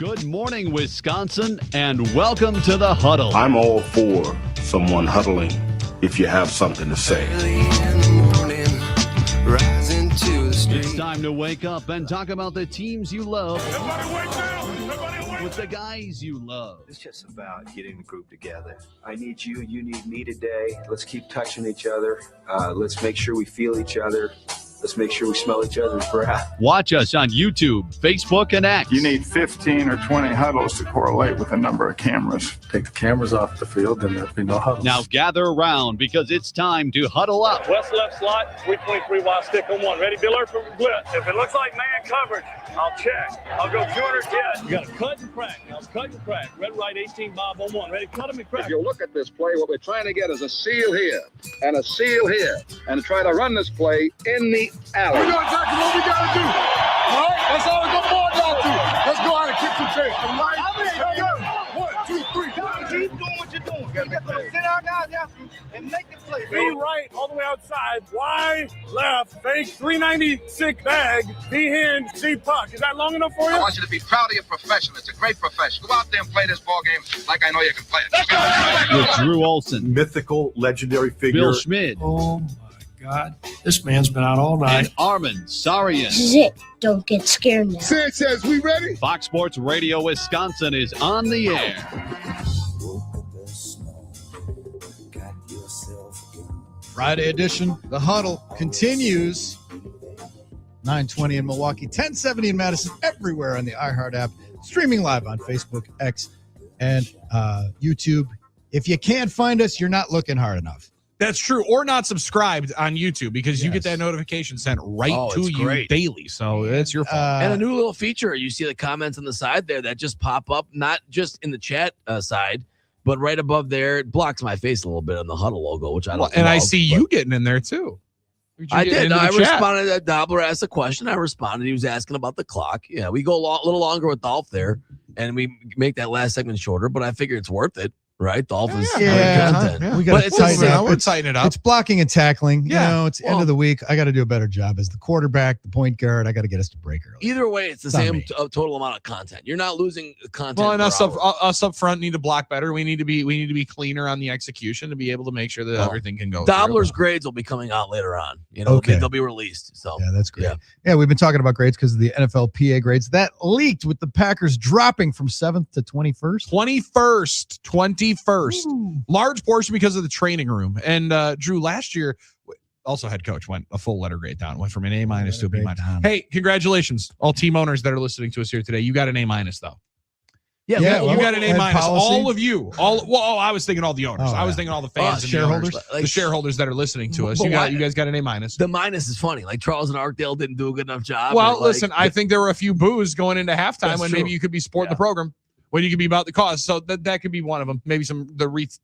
Speaker 1: Good morning, Wisconsin, and welcome to the Huddle.
Speaker 2: I'm all for someone huddling if you have something to say.
Speaker 1: It's time to wake up and talk about the teams you love with the guys you love.
Speaker 3: It's just about getting the group together. I need you, you need me today. Let's keep touching each other. Let's make sure we feel each other. Let's make sure we smell each other's breath.
Speaker 1: Watch us on YouTube, Facebook, and X.
Speaker 4: You need 15 or 20 huddles to correlate with the number of cameras.
Speaker 5: Take the cameras off the field, then there'll be no huddles.
Speaker 1: Now gather around because it's time to huddle up.
Speaker 6: West left slot, 323 wide stick on one. Ready, Biller for blitz. If it looks like man coverage, I'll check. I'll go 200 jet. You got to cut and crack. Now cut and crack. Red right 18 Bob on one. Ready, cut him and crack.
Speaker 7: If you look at this play, what we're trying to get is a seal here and a seal here, and try to run this play in the alley.
Speaker 8: We know exactly what we got to do. All right? That's all we got board down to. Let's go out and kick some tape. All right? Hey, yo. 1, 2, 3.
Speaker 9: Keep doing what you're doing. You got to sit our guys out and make the play.
Speaker 6: Be right all the way outside. Y left. Fake 396 bag. D hand. C puck. Is that long enough for you?
Speaker 7: I want you to be proud of your profession. It's a great profession. Go out there and play this ball game like I know you can play it.
Speaker 1: With Drew Olson,
Speaker 2: Mythical, legendary figure.
Speaker 1: Bill Schmidt,
Speaker 5: Oh, my God. This man's been out all night.
Speaker 1: and Armin Sarian.
Speaker 10: This is it. Don't get scared now.
Speaker 8: Sanchez, we ready?
Speaker 1: Fox Sports Radio Wisconsin is on the air.
Speaker 11: Friday edition, the Huddle continues. 9:20 in Milwaukee, 1070 in Madison, everywhere on the iHeart app, streaming live on Facebook, X, and YouTube. If you can't find us, you're not looking hard enough.
Speaker 12: That's true. Or not subscribed on YouTube because you
Speaker 11: Yes.
Speaker 12: get that notification sent right
Speaker 13: Oh,
Speaker 12: to
Speaker 13: it's
Speaker 12: you
Speaker 13: great.
Speaker 12: daily. So it's your fault.
Speaker 13: And a new little feature. You see the comments on the side there that just pop up, not just in the chat side, but right above there. It blocks my face a little bit on the Huddle logo, which I don't
Speaker 12: And I
Speaker 13: love,
Speaker 12: see
Speaker 13: but-
Speaker 12: you getting in there too.
Speaker 13: I did. I
Speaker 12: responded.
Speaker 13: responded. Dobbler asked a question. I responded. He was asking about the clock. Yeah, we go a little longer with Dolph there, and we make that last segment shorter, but I figure it's worth it, right? Dolph is content.
Speaker 11: We
Speaker 13: But
Speaker 11: got to
Speaker 13: it's
Speaker 11: tighten
Speaker 13: the
Speaker 11: it
Speaker 13: same-
Speaker 11: up.
Speaker 12: We're tighten it up.
Speaker 11: It's blocking and tackling.
Speaker 12: Yeah.
Speaker 11: You know, it's end of the week. I got to do a better job as the quarterback, the point guard. I got to get us to break early.
Speaker 13: Either way, it's the
Speaker 11: It's on
Speaker 13: same
Speaker 11: me.
Speaker 13: total amount of content. You're not losing content.
Speaker 12: Well, and
Speaker 13: per
Speaker 12: us
Speaker 13: hour.
Speaker 12: up front need to block better. We need to be cleaner on the execution to be able to make sure that
Speaker 13: Well,
Speaker 12: everything can go.
Speaker 13: Dobbler's
Speaker 12: through.
Speaker 13: grades will be coming out later on. You know,
Speaker 11: Okay.
Speaker 13: they'll be released. So
Speaker 11: Yeah, that's great.
Speaker 13: Yeah.
Speaker 11: Yeah, we've been talking about grades because of the NFLPA grades that leaked with the Packers dropping from 7th to 21st.
Speaker 12: 21st. Large portion because of the training room. And Drew, last year, also head coach went a full letter grade down, went from an A- to a B-. Hey, congratulations, all team owners that are listening to us here today. You got an A- though.
Speaker 13: yeah,
Speaker 11: Yeah,
Speaker 13: we-
Speaker 12: You got an
Speaker 11: Head
Speaker 12: A-.
Speaker 11: policy?
Speaker 12: All of you. I was thinking all the owners.
Speaker 11: Oh,
Speaker 12: I was
Speaker 11: yeah.
Speaker 12: thinking all the fans, and
Speaker 11: shareholders?
Speaker 12: the owners, the shareholders that are listening to us.
Speaker 13: But
Speaker 12: You
Speaker 13: why-
Speaker 12: guys got an A-.
Speaker 13: the minus is funny. Like Charles and Arkdale didn't do a good enough job.
Speaker 12: Well,
Speaker 13: or, like,
Speaker 12: listen, I think there were a few boos going into halftime
Speaker 13: That's
Speaker 12: when
Speaker 13: true.
Speaker 12: maybe you could be supporting the program, when you could be about the cause. So that could be one of them. Maybe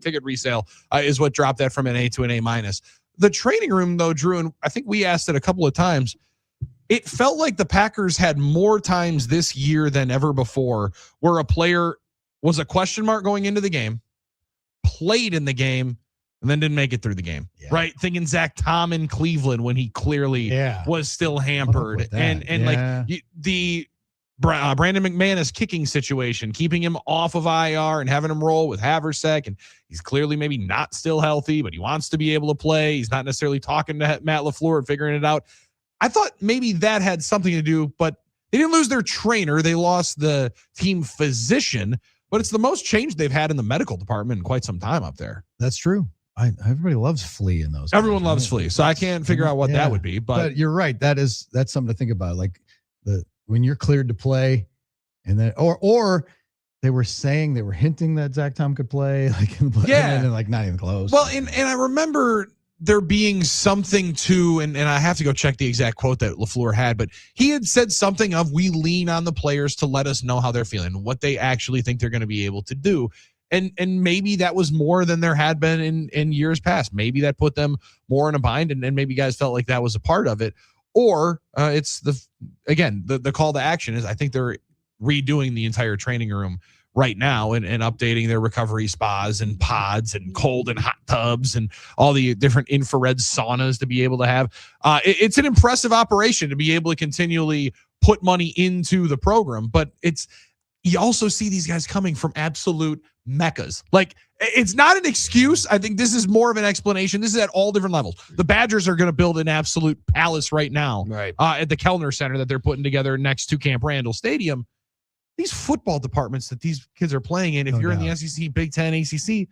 Speaker 12: ticket resale is what dropped that from an A to an A-. The training room, though, Drew, and I think we asked it a couple of times, it felt like the Packers had more times this year than ever before where a player was a question mark going into the game, played in the game, and then didn't make it through the game.
Speaker 11: Yeah.
Speaker 12: Right? Thinking Zach Tom in Cleveland when he clearly was still hampered.
Speaker 11: with that.
Speaker 12: And
Speaker 11: Yeah.
Speaker 12: like the Brandon McManus kicking situation, keeping him off of IR and having him roll with Haversack. And he's clearly maybe not still healthy, but he wants to be able to play. He's not necessarily talking to Matt LaFleur and figuring it out. I thought maybe that had something to do, but they didn't lose their trainer. They lost the team physician, but it's the most change they've had in the medical department in quite some time up there.
Speaker 11: That's true. Everybody loves Flea in those.
Speaker 12: Everyone
Speaker 11: games,
Speaker 12: loves
Speaker 11: right?
Speaker 12: Flea. So I can't figure out what
Speaker 11: Yeah.
Speaker 12: that would be, but
Speaker 11: You're right. That's something to think about. Like when you're cleared to play, and then or they were hinting that Zach Tom could play, like and then like not even close.
Speaker 12: Well, and I remember there being something to, and I have to go check the exact quote that LaFleur had, but he had said something of, we lean on the players to let us know how they're feeling, what they actually think they're going to be able to do. And maybe that was more than there had been in years past. Maybe that put them more in a bind, and maybe guys felt like that was a part of it. Or it's the call to action is, I think they're redoing the entire training room right now and updating their recovery spas and pods and cold and hot tubs and all the different infrared saunas to be able to have. It's an impressive operation to be able to continually put money into the program, but you also see these guys coming from absolute meccas. Like, it's not an excuse. I think this is more of an explanation. This is at all different levels. The Badgers are going to build an absolute palace right now, at the Kellner Center that they're putting together next to Camp Randall Stadium. These football departments that these kids are playing in, if you're in the SEC, Big Ten, ACC,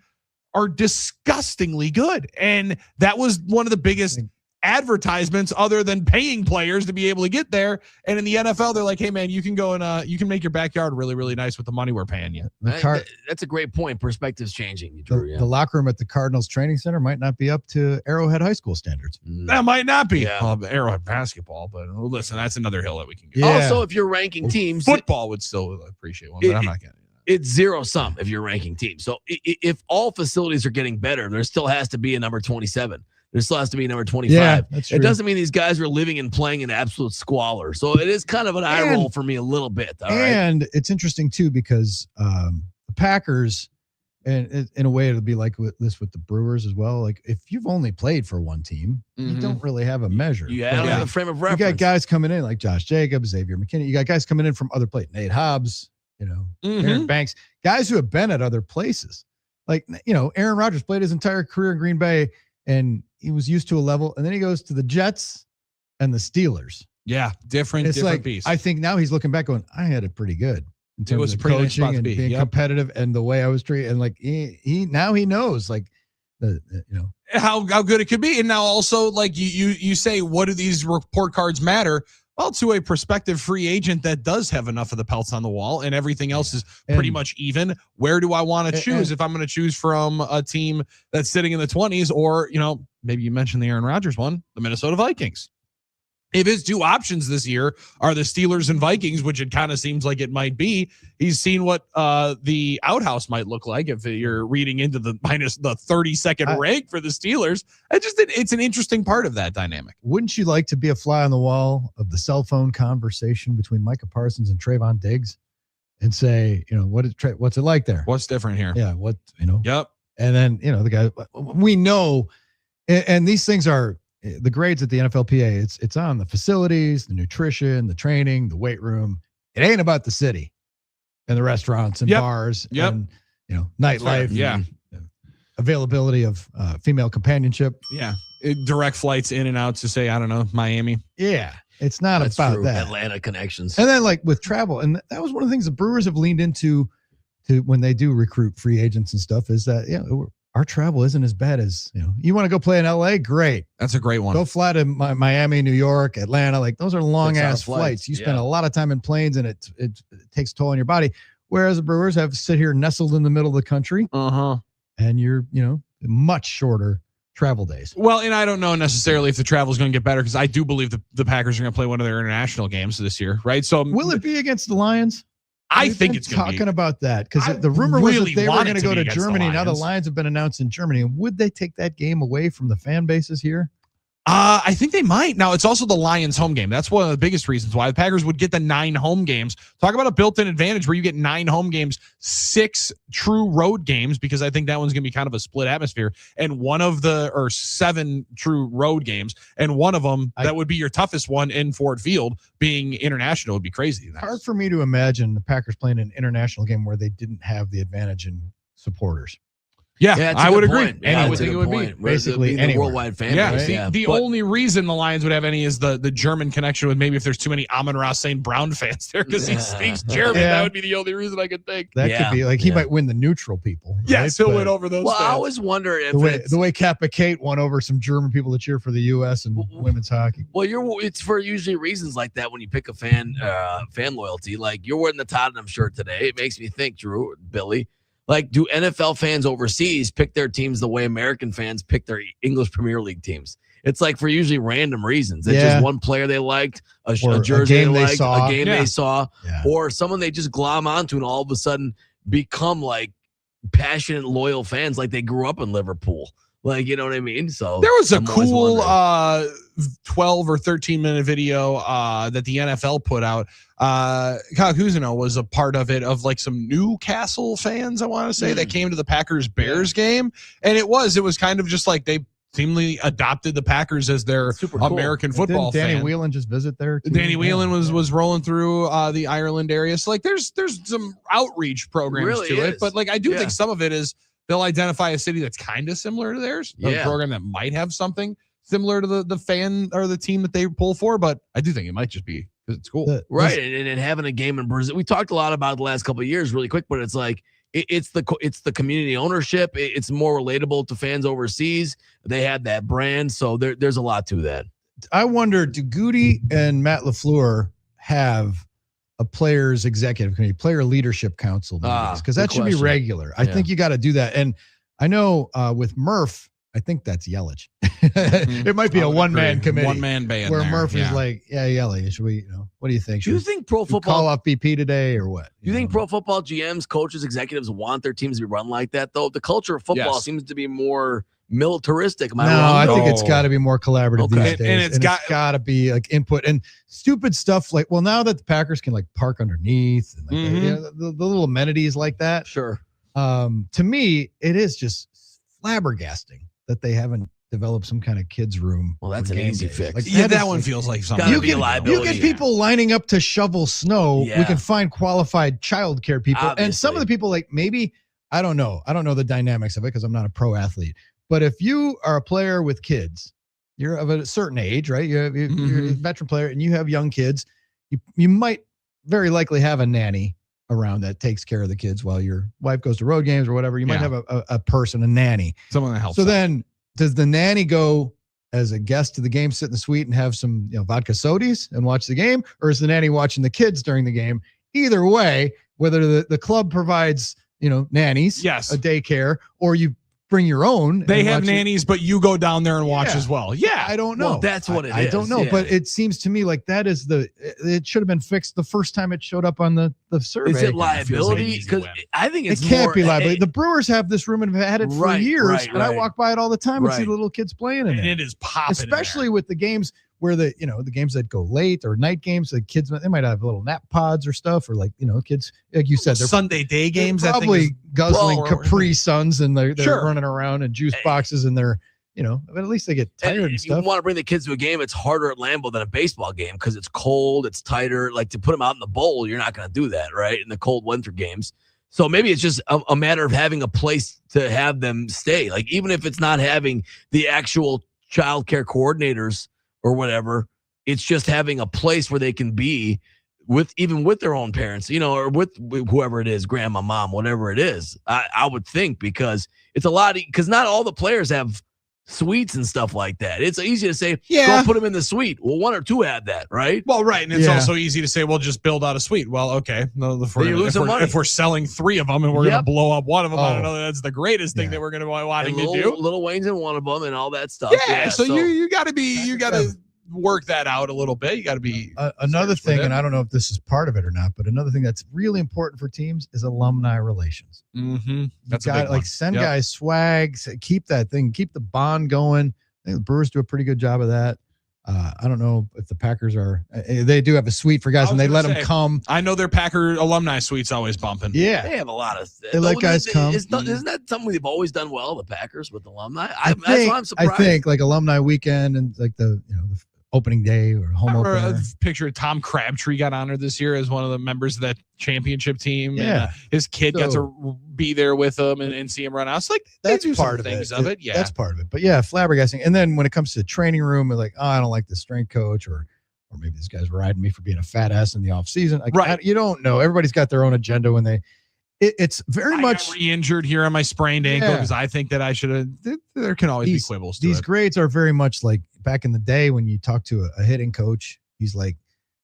Speaker 12: are disgustingly good. And that was one of the biggest advertisements other than paying players to be able to get there. And in the NFL, they're like, hey man, you can go and you can make your backyard really, really nice with the money we're paying you.
Speaker 13: That's a great point. Perspective's changing, Drew.
Speaker 11: The locker room at the Cardinals training center might not be up to Arrowhead High School standards.
Speaker 12: That might not be Arrowhead basketball, but listen, that's another hill that we can get.
Speaker 13: Also, if you're ranking teams,
Speaker 12: football would still appreciate one, but I'm not getting it.
Speaker 13: It's zero sum if you're ranking teams. So if all facilities are getting better, there still has to be a number 27. There still has to be number 25.
Speaker 11: Yeah, that's true.
Speaker 13: It doesn't mean these guys are living and playing in absolute squalor. So it is kind of an eye roll for me a little bit.
Speaker 11: And it's interesting, too, because the Packers, and in a way, it'll be like with the Brewers as well. Like, if you've only played for one team, you don't really have a measure.
Speaker 13: You don't have a frame of reference.
Speaker 11: You got guys coming in like Josh Jacobs, Xavier McKinney. You got guys coming in from other places. Nate Hobbs, Aaron Banks. Guys who have been at other places. Like, Aaron Rodgers played his entire career in Green Bay, and he was used to a level, and then he goes to the Jets and the Steelers.
Speaker 12: Yeah, different beast.
Speaker 11: I think now he's looking back going, I had it pretty good in terms of coaching and being competitive and the way I was treated. And like he now he knows like
Speaker 12: how good it could be. And now also like you say, what do these report cards matter? Well, to a prospective free agent that does have enough of the pelts on the wall and everything else is pretty much even. Where do I want to choose if I'm going to choose from a team that's sitting in the 20s or, maybe you mentioned the Aaron Rodgers one, the Minnesota Vikings. If his two options this year are the Steelers and Vikings, which it kind of seems like it might be, he's seen what the outhouse might look like if you're reading into the minus the 32nd rank for the Steelers. It's an interesting part of that dynamic.
Speaker 11: Wouldn't you like to be a fly on the wall of the cell phone conversation between Micah Parsons and Trayvon Diggs and say, what's it like there?
Speaker 12: What's different here?
Speaker 11: Yeah.
Speaker 12: Yep.
Speaker 11: And then, the guy, we know, and these things are, the grades at the NFLPA, it's on the facilities, the nutrition, the training, the weight room. It ain't about the city and the restaurants and bars and nightlife.
Speaker 12: Yeah.
Speaker 11: Availability of female companionship.
Speaker 12: Yeah. Direct flights in and out to say, I don't know, Miami.
Speaker 11: Yeah. It's not about that.
Speaker 13: Atlanta connections.
Speaker 11: And then like with travel, and that was one of the things the Brewers have leaned into when they do recruit free agents and stuff is that, our travel isn't as bad as, you want to go play in LA? Great.
Speaker 12: That's a great one.
Speaker 11: Go fly to Miami, New York, Atlanta. Like those are long ass flights. You spend a lot of time in planes and it takes a toll on your body. Whereas the Brewers have to sit here nestled in the middle of the country. And you're, much shorter travel days.
Speaker 12: Well, and I don't know necessarily if the travel is going to get better because I do believe the Packers are going to play one of their international games this year. Right. So
Speaker 11: will it be against the Lions?
Speaker 12: I think it's going to be.
Speaker 11: Talking about that because the rumor was that they were going to go to Germany. Now the Lions have been announced in Germany. Would they take that game away from the fan bases here?
Speaker 12: I think they might. Now, it's also the Lions home game. That's one of the biggest reasons why the Packers would get the 9 home games. Talk about a built-in advantage where you get 9 home games, 6 true road games, because I think that one's going to be kind of a split atmosphere, and 7 true road games, and one of them, that would be your toughest one in Ford Field, being international would be crazy.
Speaker 11: Hard for me to imagine the Packers playing an international game where they didn't have the advantage in supporters.
Speaker 12: Yeah, I would agree.
Speaker 13: Yeah,
Speaker 12: I would think it would be
Speaker 11: basically
Speaker 13: the worldwide fan base.
Speaker 12: The only reason the Lions would have any is the German connection with maybe if there's too many Amon-Ra St. Brown fans there because he speaks German. That would be the only reason I could think.
Speaker 11: That could be like he might win the neutral people.
Speaker 12: Yes, he'll win over those.
Speaker 13: Well,
Speaker 12: fans.
Speaker 13: I always wonder if
Speaker 11: the way Kappa Kate won over some German people to cheer for the U.S. and women's hockey.
Speaker 13: Well, it's for usually reasons like that when you pick a fan loyalty. Like you're wearing the Tottenham shirt today. It makes me think, Billy. Like, do NFL fans overseas pick their teams the way American fans pick their English Premier League teams? It's like for usually random reasons. It's just one player they liked, a jersey they liked, a game they saw, or someone they just glom onto and all of a sudden become like passionate, loyal fans like they grew up in Liverpool. Like, you know what I mean? So
Speaker 12: there was a cool 12 or 13 minute video that the NFL put out. Kyle Cousineau was a part of it, of like some Newcastle fans, I want to say, that came to the Packers-Bears game. And it was kind of just like they seemingly adopted the Packers as their American football
Speaker 11: Didn't Danny
Speaker 12: fan.
Speaker 11: Whelan just visit there too?
Speaker 12: Danny Whelan was rolling through the Ireland area. So like there's some outreach programs
Speaker 13: Really
Speaker 12: to it,
Speaker 13: is.
Speaker 12: but like I do think some of it is they'll identify a city that's kind of similar to theirs, a program that might have something similar to the fan or the team that they pull for, but I do think it might just be because it's cool.
Speaker 13: Right. And having a game in Brazil, we talked a lot about it the last couple of years really quick, but it's like it's the community ownership. It's more relatable to fans overseas. They have that brand. So there's a lot to that.
Speaker 11: I wonder, do Goody and Matt LaFleur have a players executive committee, player leadership council meetings? Because that should be regular. I think you got to do that. And I know with Murph, I think that's Yelich. It might be a one-man committee.
Speaker 12: One-man band
Speaker 11: where
Speaker 12: there,
Speaker 11: Murph is like, yeah, Yelich, should we, what do you think?
Speaker 13: Do you think pro football
Speaker 11: call off BP today or what?
Speaker 13: Do you think pro football GMs, coaches, executives want their teams to be run like that, though? The culture of football seems to be more militaristic. Am I wrong?
Speaker 11: I think it's got to be more collaborative these days.
Speaker 12: And it's got
Speaker 11: to be like input and stupid stuff like, well, now that the Packers can like park underneath and like the little amenities like that.
Speaker 13: Sure.
Speaker 11: To me, it is just flabbergasting that they haven't developed some kind of kids room.
Speaker 13: Well, that's an easy fix.
Speaker 11: Like,
Speaker 12: that one feels like something.
Speaker 11: You get people lining up to shovel snow.
Speaker 13: Yeah.
Speaker 11: We can find qualified childcare people.
Speaker 13: Obviously.
Speaker 11: And some of the people, like maybe, I don't know the dynamics of it because I'm not a pro athlete. But if you are a player with kids, you're of a certain age, right? You're a veteran player and you have young kids, you might very likely have a nanny around that takes care of the kids while your wife goes to road games or whatever. You might have a person, a nanny.
Speaker 12: Someone that helps.
Speaker 11: So then does the nanny go as a guest to the game, sit in the suite and have some vodka sodies and watch the game? Or is the nanny watching the kids during the game? Either way, whether the club provides, nannies, a daycare, or you bring your own.
Speaker 12: They have nannies, but you go down there and watch as well. Yeah.
Speaker 11: I don't know.
Speaker 13: Well, that's what it is.
Speaker 11: I don't know, but it seems to me like that is it should have been fixed the first time it showed up on the survey.
Speaker 13: Is it liability? Because I think
Speaker 11: it can't be liability. The Brewers have this room and have had it for years, and I walk by it all the time and see the little kids playing in it.
Speaker 12: It is popping.
Speaker 11: Especially with the games where the games that go late or night games, the kids, they might have little nap pods or stuff, or kids, like you said, they're
Speaker 12: Sunday day games.
Speaker 11: They're probably guzzling Capri Suns and they're running around in juice boxes and they're, but at least they get tired and
Speaker 13: if
Speaker 11: stuff.
Speaker 13: you want to bring the kids to a game, it's harder at Lambeau than a baseball game because it's cold, it's tighter. Like to put them out in the bowl, you're not going to do that, right? In the cold winter games. So maybe it's just a matter of having a place to have them stay. Like even if it's not having the actual child care coordinators or whatever, it's just having a place where they can be with their own parents, or with whoever it is, grandma, mom, whatever it is. I would think because it's a lot, because not all the players have suites and stuff like that. It's easy to say, go put them in the suite. Well, one or two have that, right?
Speaker 12: Well, right. And it's also easy to say, well, just build out a suite. Well, okay. No, if we're selling 3 of them and we're going to blow up one of them, I don't know that's the greatest thing that we're going to be wanting to do.
Speaker 13: Little Wayne's in one of them and all that stuff.
Speaker 12: Yeah. So you got to work that out a little bit. You got to be
Speaker 11: another thing, and I don't know if this is part of it or not, but another thing that's really important for teams is alumni relations.
Speaker 12: That's
Speaker 11: send guys swag, keep that thing, keep the bond going. I think the Brewers do a pretty good job of that. I don't know if the Packers they do have a suite for guys and they let them come.
Speaker 12: I know their Packer alumni suite's always bumping.
Speaker 11: Yeah.
Speaker 13: They have a lot of,
Speaker 11: they let guys come.
Speaker 13: Isn't that something they've always done well, the Packers with alumni?
Speaker 11: That's why I'm surprised. I think like alumni weekend and like the opening day or home opener.
Speaker 12: A picture of Tom Crabtree got honored this year as one of the members of that championship team.
Speaker 11: Yeah.
Speaker 12: And, his kid got to be there with him and see him run out. It's like
Speaker 11: that's part of
Speaker 12: things
Speaker 11: it.
Speaker 12: Of it. Yeah.
Speaker 11: That's part of it. But yeah, flabbergasting. And then when it comes to the training room, like, I don't like the strength coach or maybe this guy's riding me for being a fat ass in the off season. Like, you don't know. Everybody's got their own agenda when they it's very much
Speaker 12: re-injured here on my sprained ankle because I think that I should have. There can always be quibbles.
Speaker 11: These grades are very much like back in the day when you talk to a hitting coach. He's like,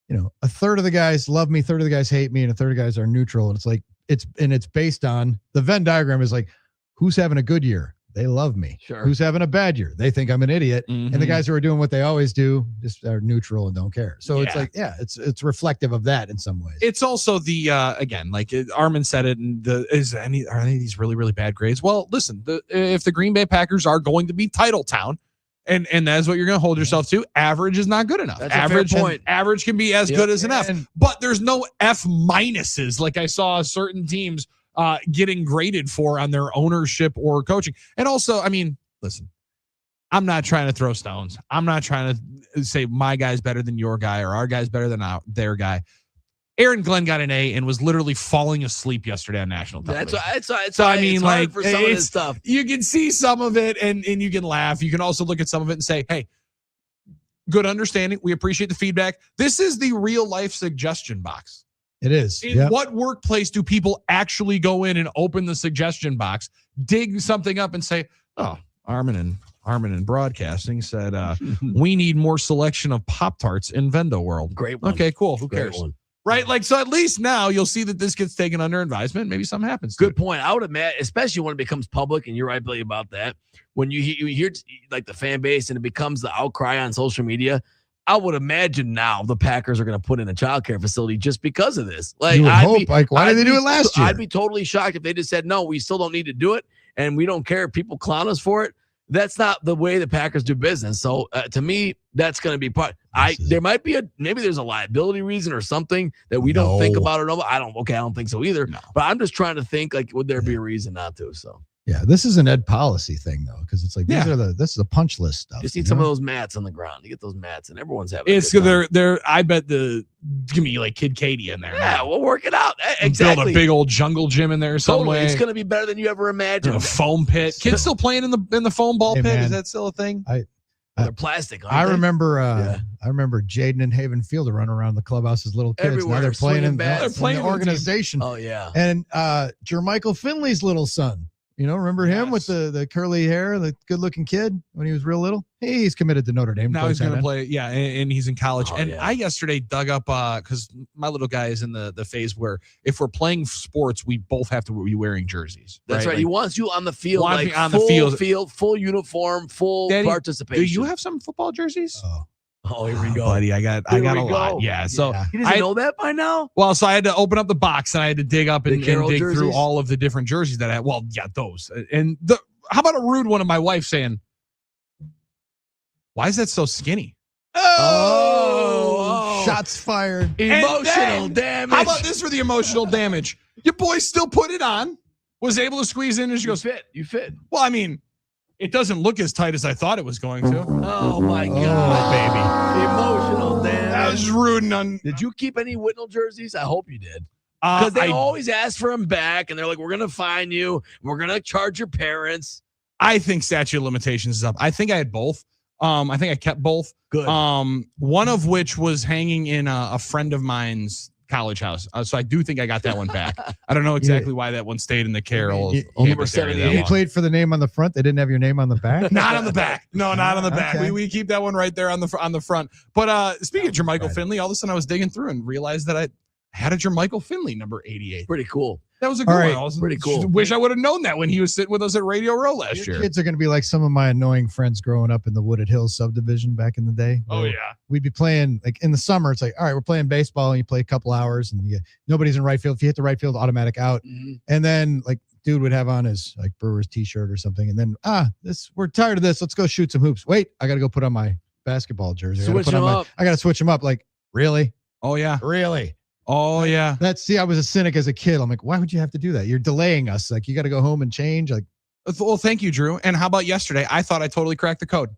Speaker 11: a third of the guys love me, third of the guys hate me, and a third of the guys are neutral. And it's like it's based on the Venn diagram is like, who's having a good year? They love me.
Speaker 13: Sure.
Speaker 11: Who's having a bad year? They think I'm an idiot. And the guys who are doing what they always do just are neutral and don't care. So it's like, it's reflective of that in some ways.
Speaker 12: It's also the again, like Armin said it. And are any of these really, really bad grades? Well, listen, if the Green Bay Packers are going to be title town, and that's what you're going to hold yourself to, average is not good enough.
Speaker 13: That's
Speaker 12: average
Speaker 13: a fair point.
Speaker 12: Average can be as good as an F, but there's no F minuses like I saw certain teams getting graded for on their ownership or coaching. And also, I mean, listen, I'm not trying to throw stones. I'm not trying to say my guy's better than your guy or our guy's better than their guy. Aaron Glenn got an A and was literally falling asleep yesterday on national television.
Speaker 13: So I mean, like, for some of this stuff,
Speaker 12: you can see some of it and you can laugh. You can also look at some of it and say, hey, good understanding. We appreciate the feedback. This is the real life suggestion box.
Speaker 11: It is.
Speaker 12: In what workplace do people actually go in and open the suggestion box, dig something up and say, oh, Armin and Broadcasting said, we need more selection of Pop-Tarts in Vendo World.
Speaker 13: Great one.
Speaker 12: Okay, cool. Who cares?
Speaker 13: One.
Speaker 12: Right? Like, so at least now you'll see that this gets taken under advisement. Maybe something happens.
Speaker 13: Good point. I would imagine, especially when it becomes public, and you're right, Billy, about that. When you hear like the fan base and it becomes the outcry on social media, I would imagine now the Packers are going to put in a childcare facility just because of this. Like,
Speaker 11: you would hope. Why did they do it last year?
Speaker 13: I'd be totally shocked if they just said, no, we still don't need to do it, and we don't care if people clown us for it. That's not the way the Packers do business. So to me, that's going to be part. There might be maybe there's a liability reason or something that we don't think about it. I don't think so either. No. But I'm just trying to think, like, would there be a reason not to? So
Speaker 11: yeah, this is an ed policy thing though, because it's like this is the punch list stuff.
Speaker 13: Just need some of those mats on the ground. You get those mats, and everyone's having.
Speaker 12: It's they're. I bet give me like Kid Katie in there.
Speaker 13: Yeah, we'll work it out. Exactly.
Speaker 12: Build a big old jungle gym in there some way.
Speaker 13: It's going to be better than you ever imagined.
Speaker 12: A foam pit. Kids still playing in the foam ball pit.
Speaker 11: Man,
Speaker 12: is that still a thing?
Speaker 13: They're plastic.
Speaker 11: I remember Jaden and Haven Field to run around the clubhouse as little kids.
Speaker 13: Everywhere.
Speaker 11: Now they're playing in
Speaker 12: the
Speaker 11: organization.
Speaker 13: Oh yeah.
Speaker 11: And Jermichael Finley's little son. You know, remember him with the curly hair, the good-looking kid when he was real little? He's committed to Notre Dame.
Speaker 12: Now he's going to play, and he's in college. I yesterday dug up, because my little guy is in the phase where if we're playing sports, we both have to be wearing jerseys.
Speaker 13: That's right.
Speaker 12: Like,
Speaker 13: he wants you on the field, like
Speaker 12: on
Speaker 13: full
Speaker 12: the field,
Speaker 13: full uniform, full
Speaker 12: Daddy,
Speaker 13: participation.
Speaker 12: Do you have some football jerseys?
Speaker 13: Oh, here we go,
Speaker 12: buddy. I got a lot. Yeah. So
Speaker 13: he doesn't know that by now.
Speaker 12: Well, so I had to open up the box and I had to dig up and dig
Speaker 13: jerseys?
Speaker 12: through all of the different jerseys that I had. Well, yeah, those. And how about a rude one of my wife saying, "Why is that so skinny?"
Speaker 11: Oh. Shots fired.
Speaker 13: Emotional damage.
Speaker 12: How about this for the emotional damage? Your boy still put it on, was able to squeeze in, and she goes,
Speaker 13: You fit.
Speaker 12: Well, I mean, it doesn't look as tight as I thought it was going to.
Speaker 13: Oh my God,
Speaker 12: baby.
Speaker 13: Emotional damage.
Speaker 12: That was rude.
Speaker 13: Did you keep any Whitnell jerseys? I hope you did. Because they always ask for them back, and they're like, we're going to fine you. We're going to charge your parents.
Speaker 12: I think statute of limitations is up. I think I had both. I think I kept both.
Speaker 13: Good.
Speaker 12: One of which was hanging in a friend of mine's college house. So I do think I got that one back. I don't know exactly why that one stayed in the Carroll.
Speaker 11: You played for the name on the front. They didn't have your name on the back.
Speaker 12: Not on the back. No, not on the back. Okay. We keep that one right there on the front. But speaking of Jermichael Finley, all of a sudden I was digging through and realized that I had a Jermichael Finley number 88.
Speaker 13: Pretty cool.
Speaker 12: That was a good one.
Speaker 13: I was pretty cool.
Speaker 12: Wish I would have known that when he was sitting with us at Radio Row last year.
Speaker 11: Kids are going to be like some of my annoying friends growing up in the Wooded Hills subdivision back in the day.
Speaker 12: Oh, yeah.
Speaker 11: We'd be playing, like in the summer, it's like, all right, we're playing baseball, and you play a couple hours, and nobody's in right field. If you hit the right field, automatic out. Mm-hmm. And then, like, dude would have on his, like, Brewers t-shirt or something, and then, we're tired of this. Let's go shoot some hoops. Wait, I got to go put on my basketball jersey. I got to switch them up. Like, really?
Speaker 12: Oh, yeah.
Speaker 11: Really?
Speaker 12: Oh, yeah.
Speaker 11: I was a cynic as a kid. I'm like, why would you have to do that? You're delaying us. Like, you got to go home and change. Like,
Speaker 12: well, thank you, Drew. And how about yesterday? I thought I totally cracked the code.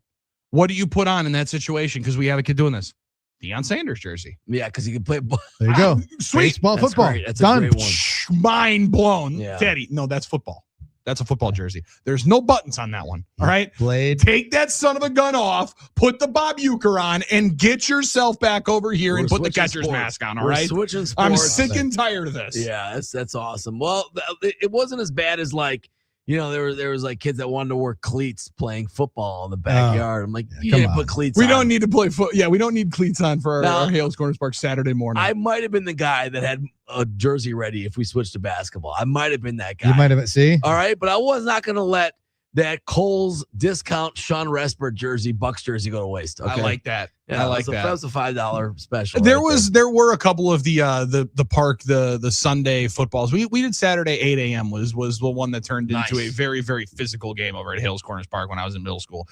Speaker 12: What do you put on in that situation? Because we have a kid doing this. Deion Sanders jersey.
Speaker 13: Yeah, because he can play.
Speaker 11: There you go.
Speaker 12: Sweet.
Speaker 11: Baseball, football.
Speaker 13: Great. That's
Speaker 11: done.
Speaker 13: A great one.
Speaker 12: Mind blown.
Speaker 13: Yeah.
Speaker 12: Teddy. No, that's football. That's a football jersey. There's no buttons on that one. All right.
Speaker 11: Blade.
Speaker 12: Take that son of a gun off, put the Bob Uecker on, and get yourself back over here and put the catcher's mask on. All right.
Speaker 13: Switching sports.
Speaker 12: I'm sick and tired of this.
Speaker 13: Yeah, that's awesome. Well, it wasn't as bad as like, there was like kids that wanted to wear cleats playing football in the backyard. I'm like, you didn't put cleats on.
Speaker 12: We don't need to play foot. Yeah, we don't need cleats on for our Hales Corners Park Saturday morning.
Speaker 13: I might have been the guy that had a jersey ready if we switched to basketball. I might have been that guy.
Speaker 11: You might have, see?
Speaker 13: All right, but I was not going to let that Kohl's discount Sean Respert jersey, Bucks jersey go to waste. Okay?
Speaker 12: I like that.
Speaker 13: Yeah,
Speaker 12: I like that.
Speaker 13: That was a $5 special.
Speaker 12: There were a couple of the park, the Sunday footballs. We did Saturday 8 a.m. was the one that turned into a very, very physical game over at Hales Corners Park when I was in middle school.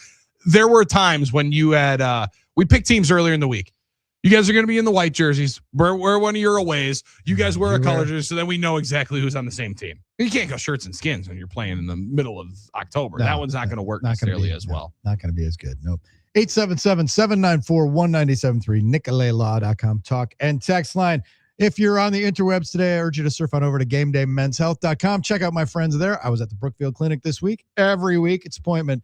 Speaker 12: There were times when you had we picked teams earlier in the week. You guys are going to be in the white jerseys. Wear one of your aways. You guys wear a color jersey, so then we know exactly who's on the same team. You can't go shirts and skins when you're playing in the middle of October. That one's not going to work necessarily as well.
Speaker 11: Not going to be as good. Nope. 877-794-1973, NicoletLaw.com talk and text line. If you're on the interwebs today, I urge you to surf on over to GameDayMen'sHealth.com. Check out my friends there. I was at the Brookfield Clinic this week. Every week, it's appointment,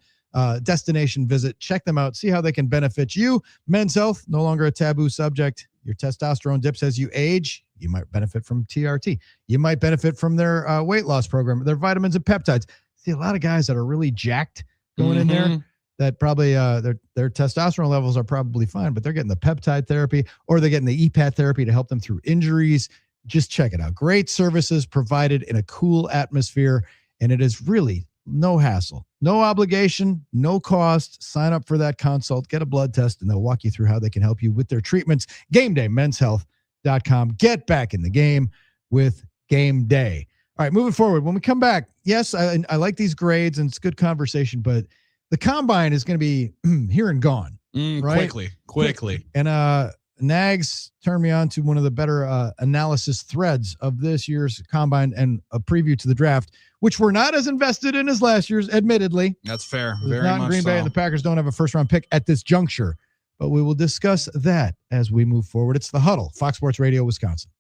Speaker 11: destination visit. Check them out. See how they can benefit you. Men's health, no longer a taboo subject. Your testosterone dips as you age. You might benefit from TRT. You might benefit from their weight loss program, their vitamins and peptides. See, a lot of guys that are really jacked going in there that probably their testosterone levels are probably fine, but they're getting the peptide therapy or they're getting the EPAT therapy to help them through injuries. Just check it out. Great services provided in a cool atmosphere, and it is really no hassle, no obligation, no cost. Sign up for that consult, get a blood test, and they'll walk you through how they can help you with their treatments. GameDayMen'sHealth.com. Get back in the game with Game Day. All right, moving forward. When we come back, yes, I like these grades, and it's good conversation, but the combine is going to be here and gone. Right?
Speaker 12: Quickly.
Speaker 11: And Nags turned me on to one of the better analysis threads of this year's combine and a preview to the draft, which we're not as invested in as last year's, admittedly.
Speaker 12: That's fair.
Speaker 11: There's
Speaker 12: Very
Speaker 11: not
Speaker 12: much
Speaker 11: in Green Bay,
Speaker 12: so.
Speaker 11: and the Packers don't have a first-round pick at this juncture. But we will discuss that as we move forward. It's The Huddle, Fox Sports Radio, Wisconsin.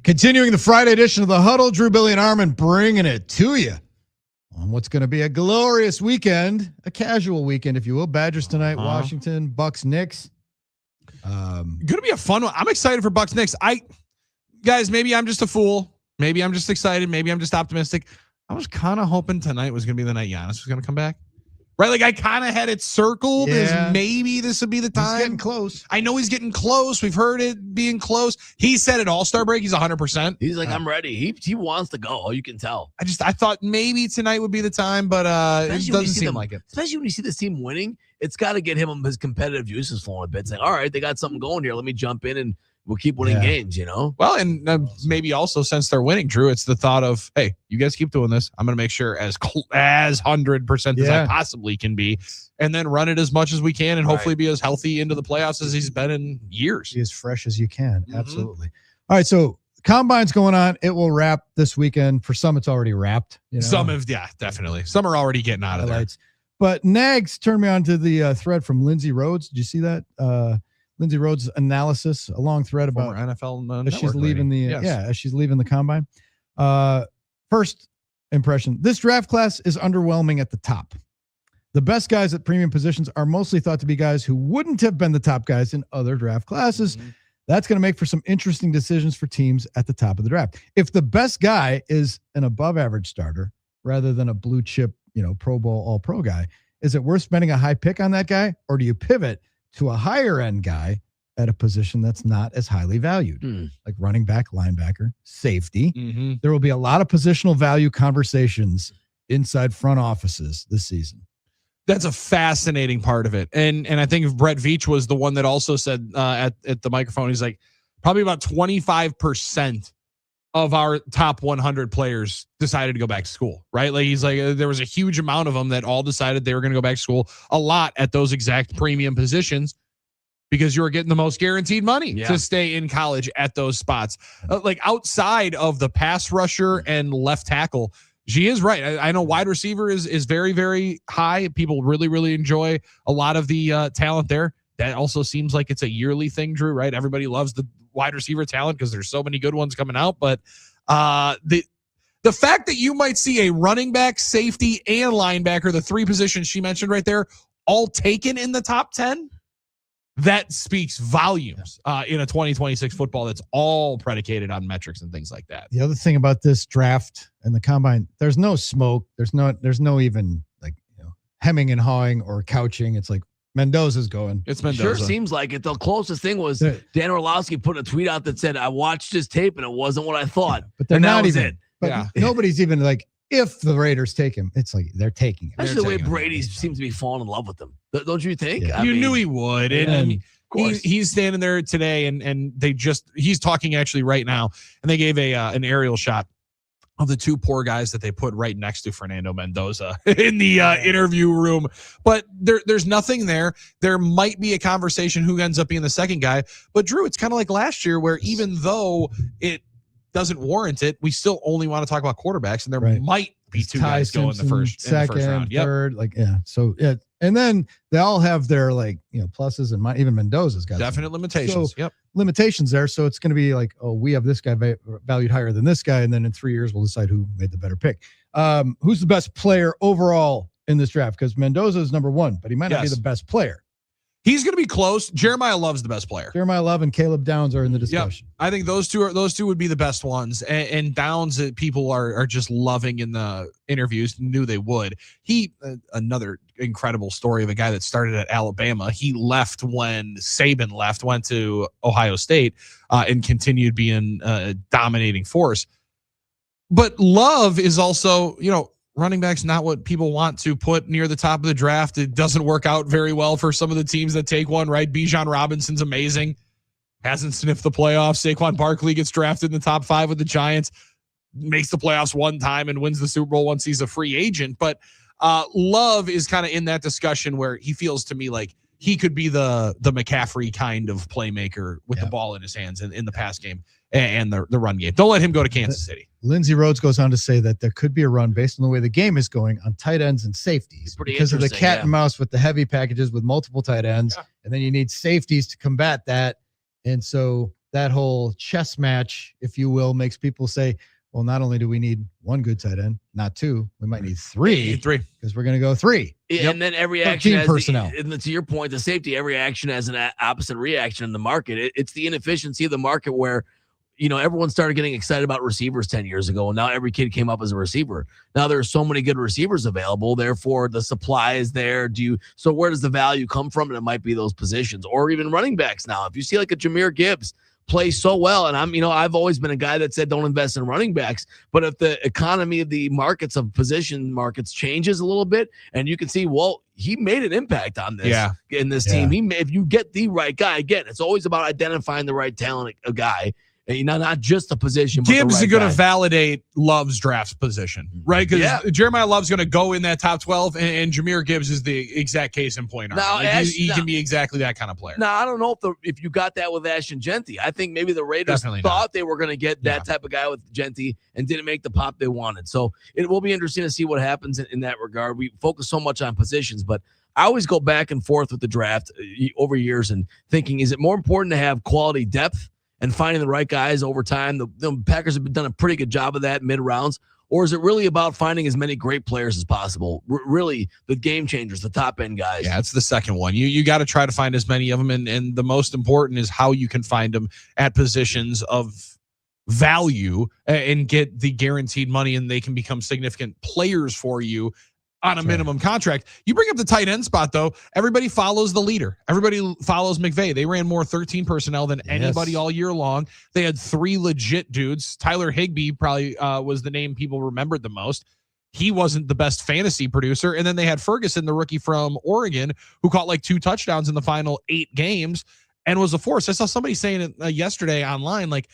Speaker 11: Continuing the Friday edition of the Huddle, Drew, Billy, and Armin bringing it to you on what's going to be a glorious weekend, a casual weekend, if you will. Badgers tonight, Washington, Bucks, Knicks.
Speaker 12: Going to be a fun one. I'm excited for Bucks Knicks. Guys, maybe I'm just a fool. Maybe I'm just excited. Maybe I'm just optimistic. I was kind of hoping tonight was going to be the night Giannis was going to come back. Right? Like I kind of had it circled as maybe this would be the time.
Speaker 11: He's getting close.
Speaker 12: I know he's getting close. We've heard it being close. He said at All-Star break, he's 100%.
Speaker 13: He's like, I'm ready. He wants to go. You can tell.
Speaker 12: I thought maybe tonight would be the time, but it doesn't seem like it.
Speaker 13: Especially when you see this team winning, it's got to get him his competitive juices flowing a bit. Saying, all right, they got something going here. Let me jump in and we'll keep winning games, you know?
Speaker 12: Well, and maybe also since they're winning, Drew, it's the thought of, hey, you guys keep doing this. I'm going to make sure as 100% as I possibly can be, and then run it as much as we can and hopefully be as healthy into the playoffs as he's been in years.
Speaker 11: Be as fresh as you can. Absolutely. All right, so Combine's going on. It will wrap this weekend. For some, it's already wrapped. You know?
Speaker 12: Some have, definitely. Some are already getting out of there.
Speaker 11: But Nags turned me on to the thread from Lindsey Rhodes. Did you see that? Lindsey Rhodes' analysis, a long thread about
Speaker 12: NFL
Speaker 11: as she's leaving as she's leaving the Combine. First impression: this draft class is underwhelming at the top. The best guys at premium positions are mostly thought to be guys who wouldn't have been the top guys in other draft classes. That's going to make for some interesting decisions for teams at the top of the draft. If the best guy is an above-average starter rather than a blue chip, Pro Bowl All-Pro guy, is it worth spending a high pick on that guy, or do you pivot to a higher end guy at a position that's not as highly valued, like running back, linebacker, safety? There will be a lot of positional value conversations inside front offices this season.
Speaker 12: That's a fascinating part of it. And I think Brett Veach was the one that also said at the microphone, he's like, probably about 25% of our top 100 players decided to go back to school, right? Like he's like, there was a huge amount of them that all decided they were going to go back to school, a lot at those exact premium positions, because you were getting the most guaranteed money to stay in college at those spots. Like outside of the pass rusher and left tackle, she is right. I know wide receiver is very, very high. People really, really enjoy a lot of the talent there. That also seems like it's a yearly thing, Drew, right? Everybody loves the wide receiver talent because there's so many good ones coming out. But the fact that you might see a running back, safety, and linebacker, the three positions she mentioned right there, all taken in the top 10, that speaks volumes in a 2026 football that's all predicated on metrics and things like that.
Speaker 11: The other thing about this draft and the Combine, there's no smoke. There's no even like hemming and hawing or couching. It's like Mendoza's going.
Speaker 12: It's Mendoza.
Speaker 13: Sure seems like it. The closest thing was Dan Orlovsky put a tweet out that said, I watched his tape and it wasn't what I thought.
Speaker 11: But they're not even. But nobody's even like, if the Raiders take him, it's like they're taking him.
Speaker 13: Especially the way Brady seems to be falling in love with him. Don't you think?
Speaker 12: Yeah. You knew he would. And he's standing there today and he's talking actually right now. And they gave an aerial shot of the two poor guys that they put right next to Fernando Mendoza in the interview room. But there's nothing there. There might be a conversation who ends up being the second guy. But Drew, it's kind of like last year where even though it doesn't warrant it, we still only want to talk about quarterbacks, and there might be two guys go in the first round.
Speaker 11: Third, So and then they all have their pluses and even Mendoza's got
Speaker 12: definite limitations.
Speaker 11: Limitations there. So it's going to be like, we have this guy valued higher than this guy, and then in 3 years we'll decide who made the better pick. Who's the best player overall in this draft? Because Mendoza is number one, but he might not be the best player.
Speaker 12: He's going to be close. Jeremiah Love's the best player.
Speaker 11: Jeremiah Love and Caleb Downs are in the discussion.
Speaker 12: I think those two would be the best ones. And Downs, people are just loving in the interviews, knew they would. He, another incredible story of a guy that started at Alabama. He left when Saban left, went to Ohio State, and continued being a dominating force. But Love is also, running back's not what people want to put near the top of the draft. It doesn't work out very well for some of the teams that take one, right? Bijan Robinson's amazing. Hasn't sniffed the playoffs. Saquon Barkley gets drafted in the top 5 with the Giants, makes the playoffs one time and wins the Super Bowl once he's a free agent. But Love is kind of in that discussion where he feels to me like he could be the McCaffrey kind of playmaker with the ball in his hands in the pass game and the run game. Don't let him go to Kansas City.
Speaker 11: Lindsey Rhodes goes on to say that there could be a run based on the way the game is going on tight ends and safeties because of the cat and mouse with the heavy packages with multiple tight ends. And then you need safeties to combat that. And so that whole chess match, if you will, makes people say, well, not only do we need one good tight end, not two, we might need three. Because we're going to go three.
Speaker 13: Yeah, and then every action has
Speaker 11: personnel.
Speaker 13: And to your point, the safety, every action has an opposite reaction in the market. It's the inefficiency of the market where, everyone started getting excited about receivers 10 years ago, and now every kid came up as a receiver. Now there are so many good receivers available, therefore the supply is there. So where does the value come from? And it might be those positions, or even running backs now. If you see like a Jahmyr Gibbs play so well, and I've always been a guy that said don't invest in running backs, but if the economy of the markets of position markets changes a little bit, and you can see, well, he made an impact on this in this team. If you get the right guy, again, it's always about identifying the right talent, a guy. Not just the position.
Speaker 12: Gibbs is going to validate Love's draft position, right? Because Jeremiah Love's going to go in that top 12, and Jahmyr Gibbs is the exact case in point. Now, he can be exactly that kind of player.
Speaker 13: Now, I don't know if you got that with Ashton Genty. I think maybe the Raiders thought they were going to get that type of guy with Genty and didn't make the pop they wanted. So it will be interesting to see what happens in that regard. We focus so much on positions, but I always go back and forth with the draft over years and thinking, is it more important to have quality depth and finding the right guys over time? The Packers have done a pretty good job of that mid-rounds. Or is it really about finding as many great players as possible? Really, the game changers, the top-end guys.
Speaker 12: Yeah, it's the second one. You got to try to find as many of them, and the most important is how you can find them at positions of value and get the guaranteed money, and they can become significant players for you on a minimum contract. You bring up the tight end spot, though. Everybody follows the leader. Everybody follows McVay. They ran more 13 personnel than anybody all year long. They had 3 legit dudes. Tyler Higbee probably was the name people remembered the most. He wasn't the best fantasy producer. And then they had Ferguson, the rookie from Oregon, who caught like 2 touchdowns in the final 8 games and was a force. I saw somebody saying it yesterday online, like,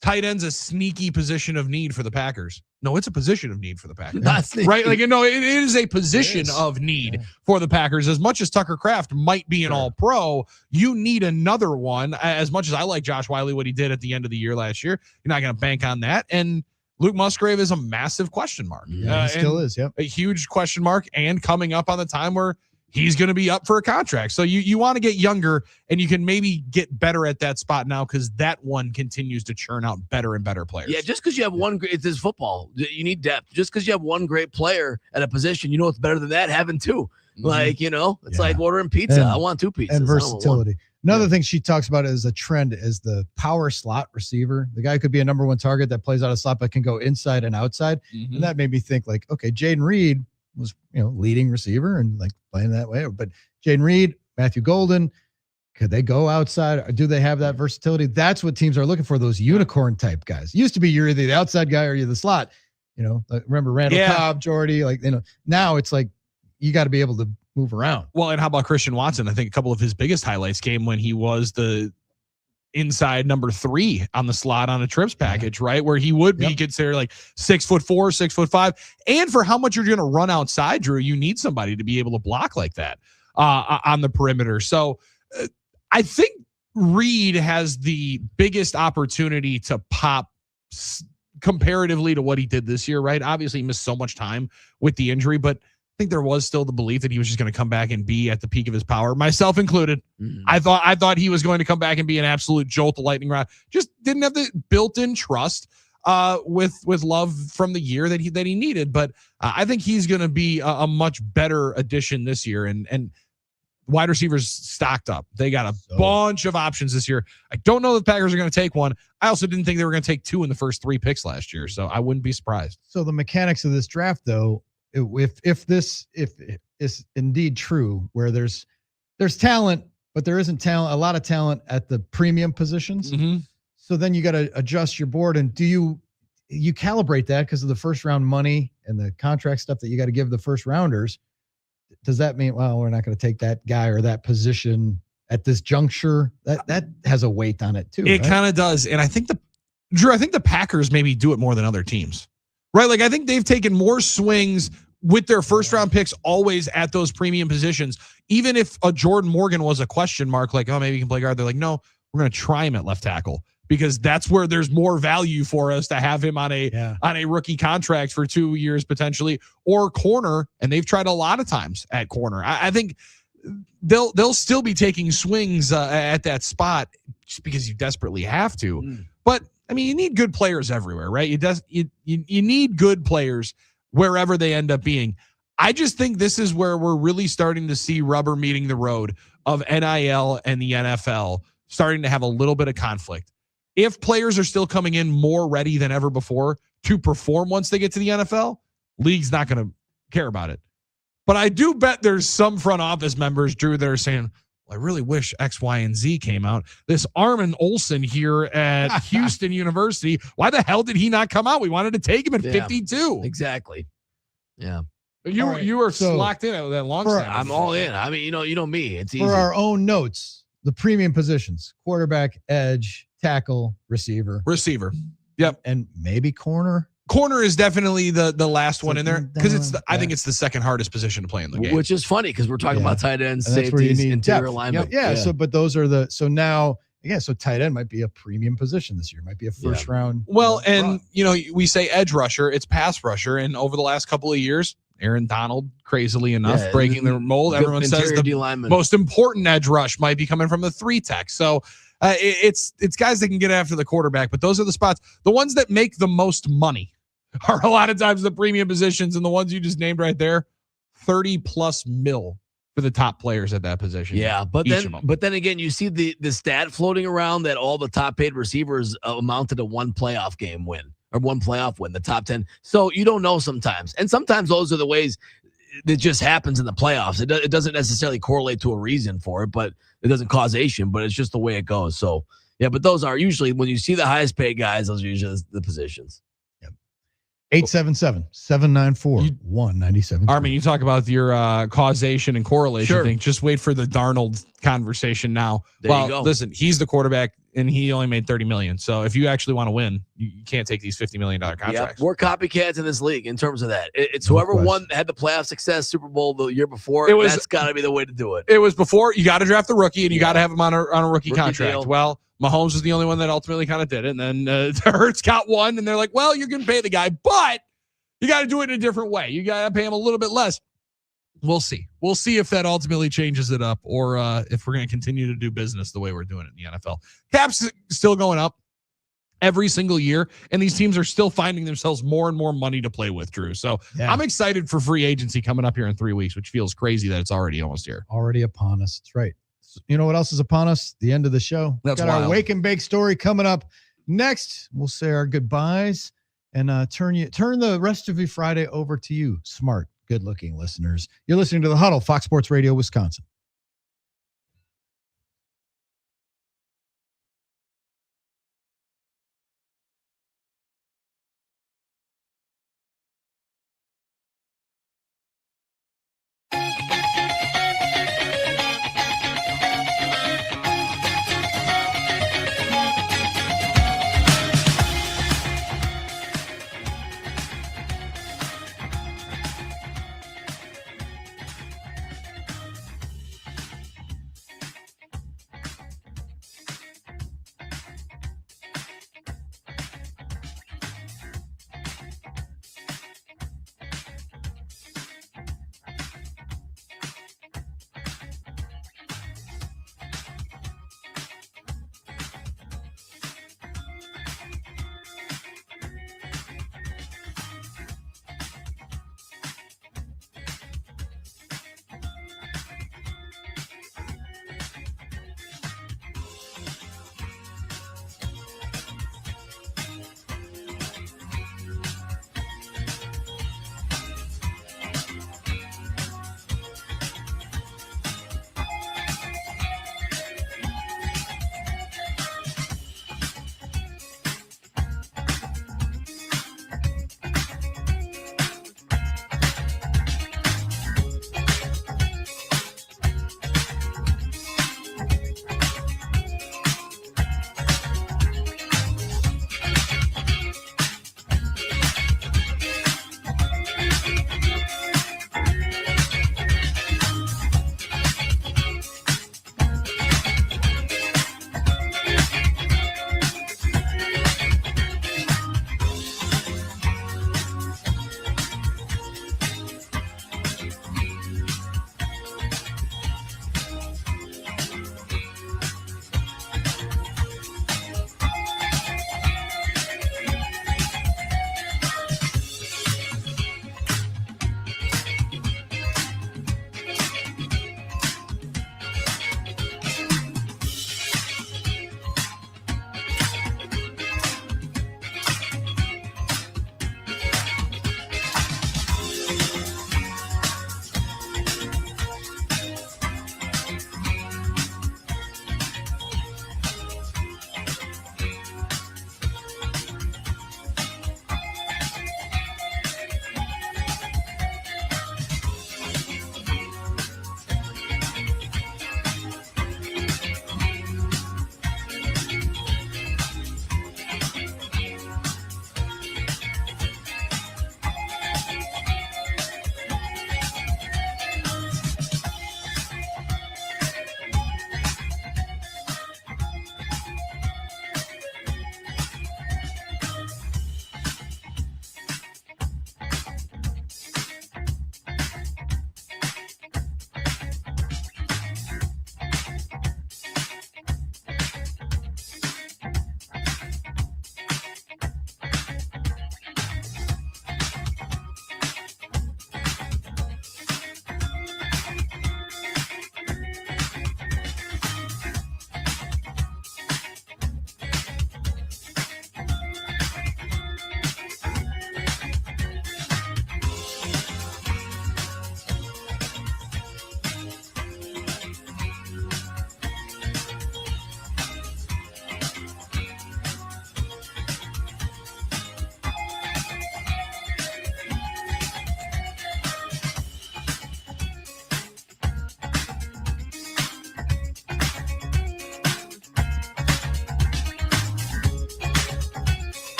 Speaker 12: tight end's a sneaky position of need for the Packers. No, it's a position of need for the Packers. Right? Like, it is a position of need for the Packers. As much as Tucker Kraft might be an all-pro, you need another one. As much as I like Josh Wiley, what he did at the end of the year last year, you're not going to bank on that. And Luke Musgrave is a massive question mark.
Speaker 11: Yeah, he still is,
Speaker 12: a huge question mark, and coming up on the time where he's going to be up for a contract. So you want to get younger, and you can maybe get better at that spot now because that one continues to churn out better and better players.
Speaker 13: Yeah, just because you have one great, it's football. You need depth. Just because you have one great player at a position, it's better than that having 2. Like, it's like ordering pizza. I want 2 pizzas.
Speaker 11: And versatility. Another thing she talks about is a trend is the power slot receiver. The guy could be a number 1 target that plays out of slot but can go inside and outside. And that made me think, like, okay, Jaden Reed was, leading receiver and like playing that way. But Jaden Reed, Matthew Golden, could they go outside? Or do they have that versatility? That's what teams are looking for, those unicorn type guys. Used to be you're either the outside guy or you're the slot. Remember Randall Cobb, Jordy, now it's like you got to be able to move around.
Speaker 12: Well, and how about Christian Watson? I think a couple of his biggest highlights came when he was the inside number 3 on the slot on a trips package, right? Where he would be considered like 6'4", 6'5", and for how much you're going to run outside, Drew, you need somebody to be able to block like that on the perimeter. So I think Reed has the biggest opportunity to pop comparatively to what he did this year, right? Obviously, he missed so much time with the injury, but I think there was still the belief that he was just going to come back and be at the peak of his power, myself included. I thought he was going to come back and be an absolute jolt of lightning rod. Just didn't have the built-in trust with Love from the year that he needed. But I think he's going to be a much better addition this year. And wide receivers stocked up. They got a bunch of options this year. I don't know that the Packers are going to take one. I also didn't think they were going to take 2 in the first 3 picks last year, so I wouldn't be surprised.
Speaker 11: So the mechanics of this draft, though, if this is indeed true, where there's talent, but there isn't a lot of talent at the premium positions. So then you got to adjust your board, and do you calibrate that because of the first round money and the contract stuff that you got to give the first rounders? Does that mean, well, we're not going to take that guy or that position at this juncture? That has a weight on it too.
Speaker 12: It kind of does, and I think the Packers maybe do it more than other teams, right? Like I think they've taken more swings with their first round picks always at those premium positions. Even if a Jordan Morgan was a question mark, like, oh, maybe he can play guard. They're like, no, we're going to try him at left tackle because that's where there's more value for us to have him on a rookie contract for 2 years potentially, or corner. And they've tried a lot of times at corner. I think they'll still be taking swings at that spot just because you desperately have to. But I mean, you need good players everywhere, right? You need good players wherever they end up being. I just think this is where we're really starting to see rubber meeting the road of NIL and the NFL starting to have a little bit of conflict. If players are still coming in more ready than ever before to perform once they get to the NFL, league's not going to care about it. But I do bet there's some front office members, Drew, that are saying, well, I really wish X, Y, and Z came out. This Armin Olsen here at Houston University, why the hell did he not come out? We wanted to take him at 52.
Speaker 13: Exactly. Yeah.
Speaker 12: You were locked in at that long snapper.
Speaker 13: I'm all in. I mean, you know me. It's easy.
Speaker 11: For our own notes, the premium positions: quarterback, edge, tackle, receiver.
Speaker 12: Yep.
Speaker 11: And maybe corner.
Speaker 12: Corner is definitely the last one in there because I think it's the second hardest position to play in the game.
Speaker 13: Which is funny because we're talking about tight ends, safeties, interior linemen.
Speaker 11: Yeah. So, but those are so now, so tight end might be a premium position this year. Might be a first round.
Speaker 12: Well, and we say edge rusher, it's pass rusher, and over the last couple of years, Aaron Donald, crazily enough, breaking the mold. Everyone says the most important edge rush might be coming from the 3-tech. So it's guys that can get after the quarterback, but those are the spots. The ones that make the most money are a lot of times the premium positions, and the ones you just named right there, 30+ mil for the top players at that position.
Speaker 13: Yeah, but then again, you see the stat floating around that all the top paid receivers amounted to one playoff game win. Or one playoff win, the top 10. So you don't know sometimes. And sometimes those are the ways that just happens in the playoffs. It doesn't necessarily correlate to a reason for it, but it doesn't causation, but it's just the way it goes. So, yeah, but those are usually, when you see the highest paid guys, those are usually the positions.
Speaker 11: 877-794-1973.
Speaker 12: Armin, you talk about your causation and correlation thing. Just wait for the Darnold conversation now.
Speaker 13: There you go.
Speaker 12: Listen, he's the quarterback, and he only made $30 million. So if you actually want to win, you can't take these $50 million contracts.
Speaker 13: We're copycats in this league in terms of that. It's whoever had the playoff success Super Bowl the year before. That's got to be the way to do it.
Speaker 12: It was before. You got to draft the rookie, and you got to have him on a rookie contract.
Speaker 13: Deal.
Speaker 12: Well, Mahomes was the only one that ultimately kind of did it. And then Hurts got one, and they're like, well, you're going to pay the guy, but you got to do it in a different way. You got to pay him a little bit less. We'll see. We'll see if that ultimately changes it up, or if we're going to continue to do business the way we're doing it in the NFL. Cap's still going up every single year, and these teams are still finding themselves more and more money to play with, Drew. So I'm excited for free agency coming up here in 3 weeks, which feels crazy that it's already almost here.
Speaker 11: Already upon us. That's right. You know what else is upon us? The end of the show.
Speaker 12: That's
Speaker 11: got our Wake and Bake story coming up next. We'll say our goodbyes and turn the rest of your Friday over to you, smart, good-looking listeners. You're listening to The Huddle, Fox Sports Radio, Wisconsin.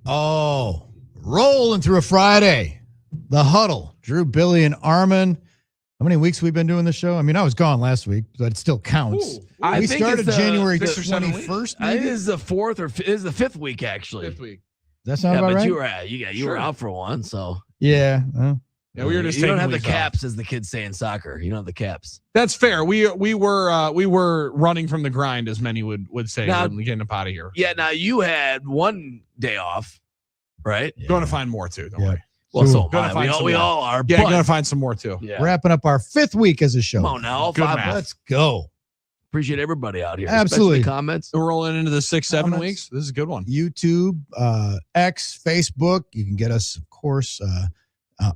Speaker 11: Oh, rolling through a Friday. The Huddle. Drew, Billy, and Armin. How many weeks we've been doing this show? I mean, I was gone last week, but it still counts. We started January 21st.
Speaker 13: I think this is the fourth or this is the fifth week, actually.
Speaker 12: Fifth week.
Speaker 11: That sound about right?
Speaker 13: You were out for one, so
Speaker 11: yeah.
Speaker 12: Yeah, we were just.
Speaker 13: You don't have the caps, as the kids say in soccer. You don't have the caps.
Speaker 12: That's fair. We were running from the grind, as many would say,
Speaker 13: now,
Speaker 12: getting up out of here.
Speaker 13: Yeah. Now you had one day off, right?
Speaker 12: Yeah. Going to find more too. Don't worry.
Speaker 13: Well, so we all are.
Speaker 12: Yeah, going to find some more too.
Speaker 13: Yeah.
Speaker 11: Wrapping up our 5th week as a show.
Speaker 13: Come on now,
Speaker 12: Good math.
Speaker 11: Let's go.
Speaker 13: Appreciate everybody out here.
Speaker 11: Absolutely.
Speaker 13: Comments.
Speaker 12: We're rolling into the 6-7 weeks. This is a good one.
Speaker 11: YouTube, X, Facebook. You can get us, of course,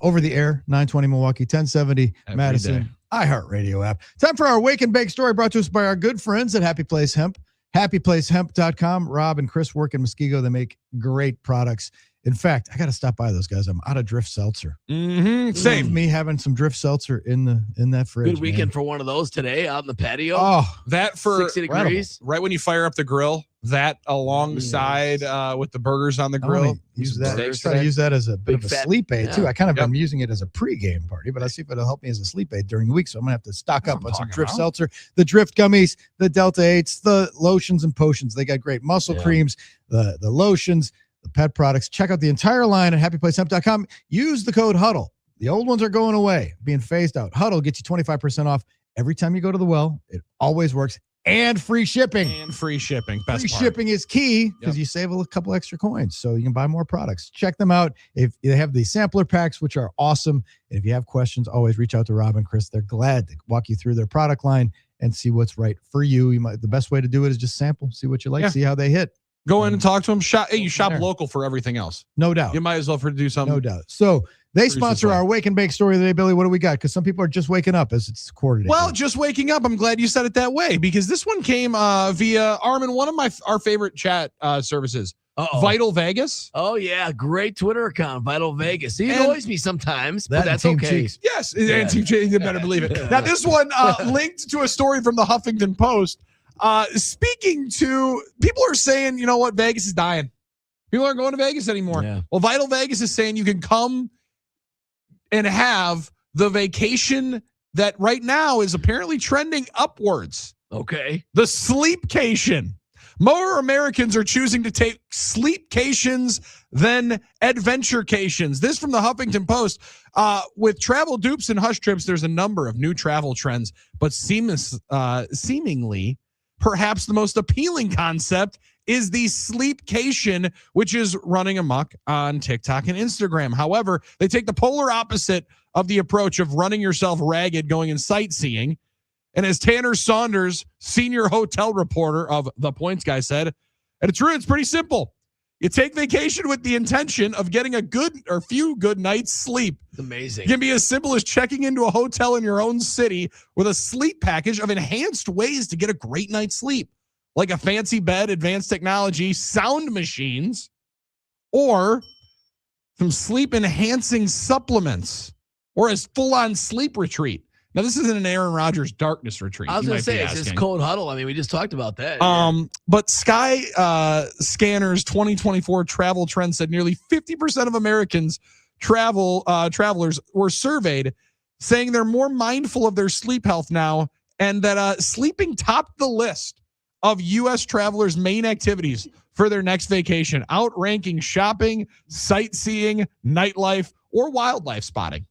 Speaker 11: over the air, 920 Milwaukee, 1070
Speaker 12: Every
Speaker 11: Madison,
Speaker 12: day.
Speaker 11: iHeartRadio app. Time for our Wake and Bake story brought to us by our good friends at Happy Place Hemp. HappyPlaceHemp.com. Rob and Chris work in Muskego. They make great products. In fact, I got to stop by those guys. I'm out of Drift Seltzer.
Speaker 12: Same.
Speaker 11: Me having some Drift Seltzer in that fridge.
Speaker 13: Good weekend for one of those today out in the patio.
Speaker 11: Oh,
Speaker 12: that for
Speaker 13: 60 degrees.
Speaker 12: Right when you fire up the grill, that alongside with the burgers on the grill.
Speaker 11: Use that. Try to use that as a bit of a sleep aid too. I kind of been using it as a pregame party, but I see if it'll help me as a sleep aid during the week. So I'm gonna have to stock up on some Drift Seltzer, the Drift gummies, the Delta 8s, the lotions and potions. They got great muscle creams, the lotions, the pet products. Check out the entire line at happyplacehemp.com. Use the code HUDDLE. The old ones are going away, being phased out. HUDDLE gets you 25% off every time you go to the well. It always works. And free shipping.
Speaker 12: Best free
Speaker 11: part. Shipping is key because you save a couple extra coins, so you can buy more products. Check them out. If they have the sampler packs, which are awesome. And if you have questions, always reach out to Rob and Chris. They're glad to walk you through their product line and see what's right for you. The best way to do it is just sample, see what you like, see how they hit.
Speaker 12: Go in and talk to them. You shop local for everything else.
Speaker 11: No doubt.
Speaker 12: You might as well do something.
Speaker 11: No doubt. So they sponsor our Wake and Bake story of the day, Billy. What do we got? Because some people are just waking up as it's quarter day.
Speaker 12: Well, just waking up. I'm glad you said it that way because this one came via Armin, one of our favorite chat services, Vital Vegas.
Speaker 13: Oh yeah, great Twitter account, Vital Vegas. He annoys me sometimes, but that's okay.
Speaker 12: Yes, and Team Cheeks, you better believe it. Now this one linked to a story from the Huffington Post. Speaking to people are saying, you know what, Vegas is dying. People aren't going to Vegas anymore.
Speaker 13: Yeah.
Speaker 12: Well, Vital Vegas is saying you can come and have the vacation that right now is apparently trending upwards.
Speaker 13: Okay.
Speaker 12: The sleepcation. More Americans are choosing to take sleepcations than adventurecations. This from the Huffington Post. With travel dupes and hush trips, there's a number of new travel trends, but seemingly, perhaps the most appealing concept is the sleepcation, which is running amok on TikTok and Instagram. However, they take the polar opposite of the approach of running yourself ragged going and sightseeing. And as Tanner Saunders, senior hotel reporter of The Points Guy said, and it's true, it's pretty simple. You take vacation with the intention of getting a good or few good nights sleep.
Speaker 13: It's amazing.
Speaker 12: It can be as simple as checking into a hotel in your own city with a sleep package of enhanced ways to get a great night's sleep, like a fancy bed, advanced technology, sound machines, or some sleep enhancing supplements, or a full-on sleep retreat. Now, this isn't an Aaron Rodgers darkness retreat.
Speaker 13: I was going to say, it's just code Huddle. I mean, we just talked about that.
Speaker 12: But Sky Scanner's 2024 travel trend said nearly 50% of Americans travelers were surveyed saying they're more mindful of their sleep health now, and that sleeping topped the list of U.S. travelers' main activities for their next vacation, outranking shopping, sightseeing, nightlife, or wildlife spotting.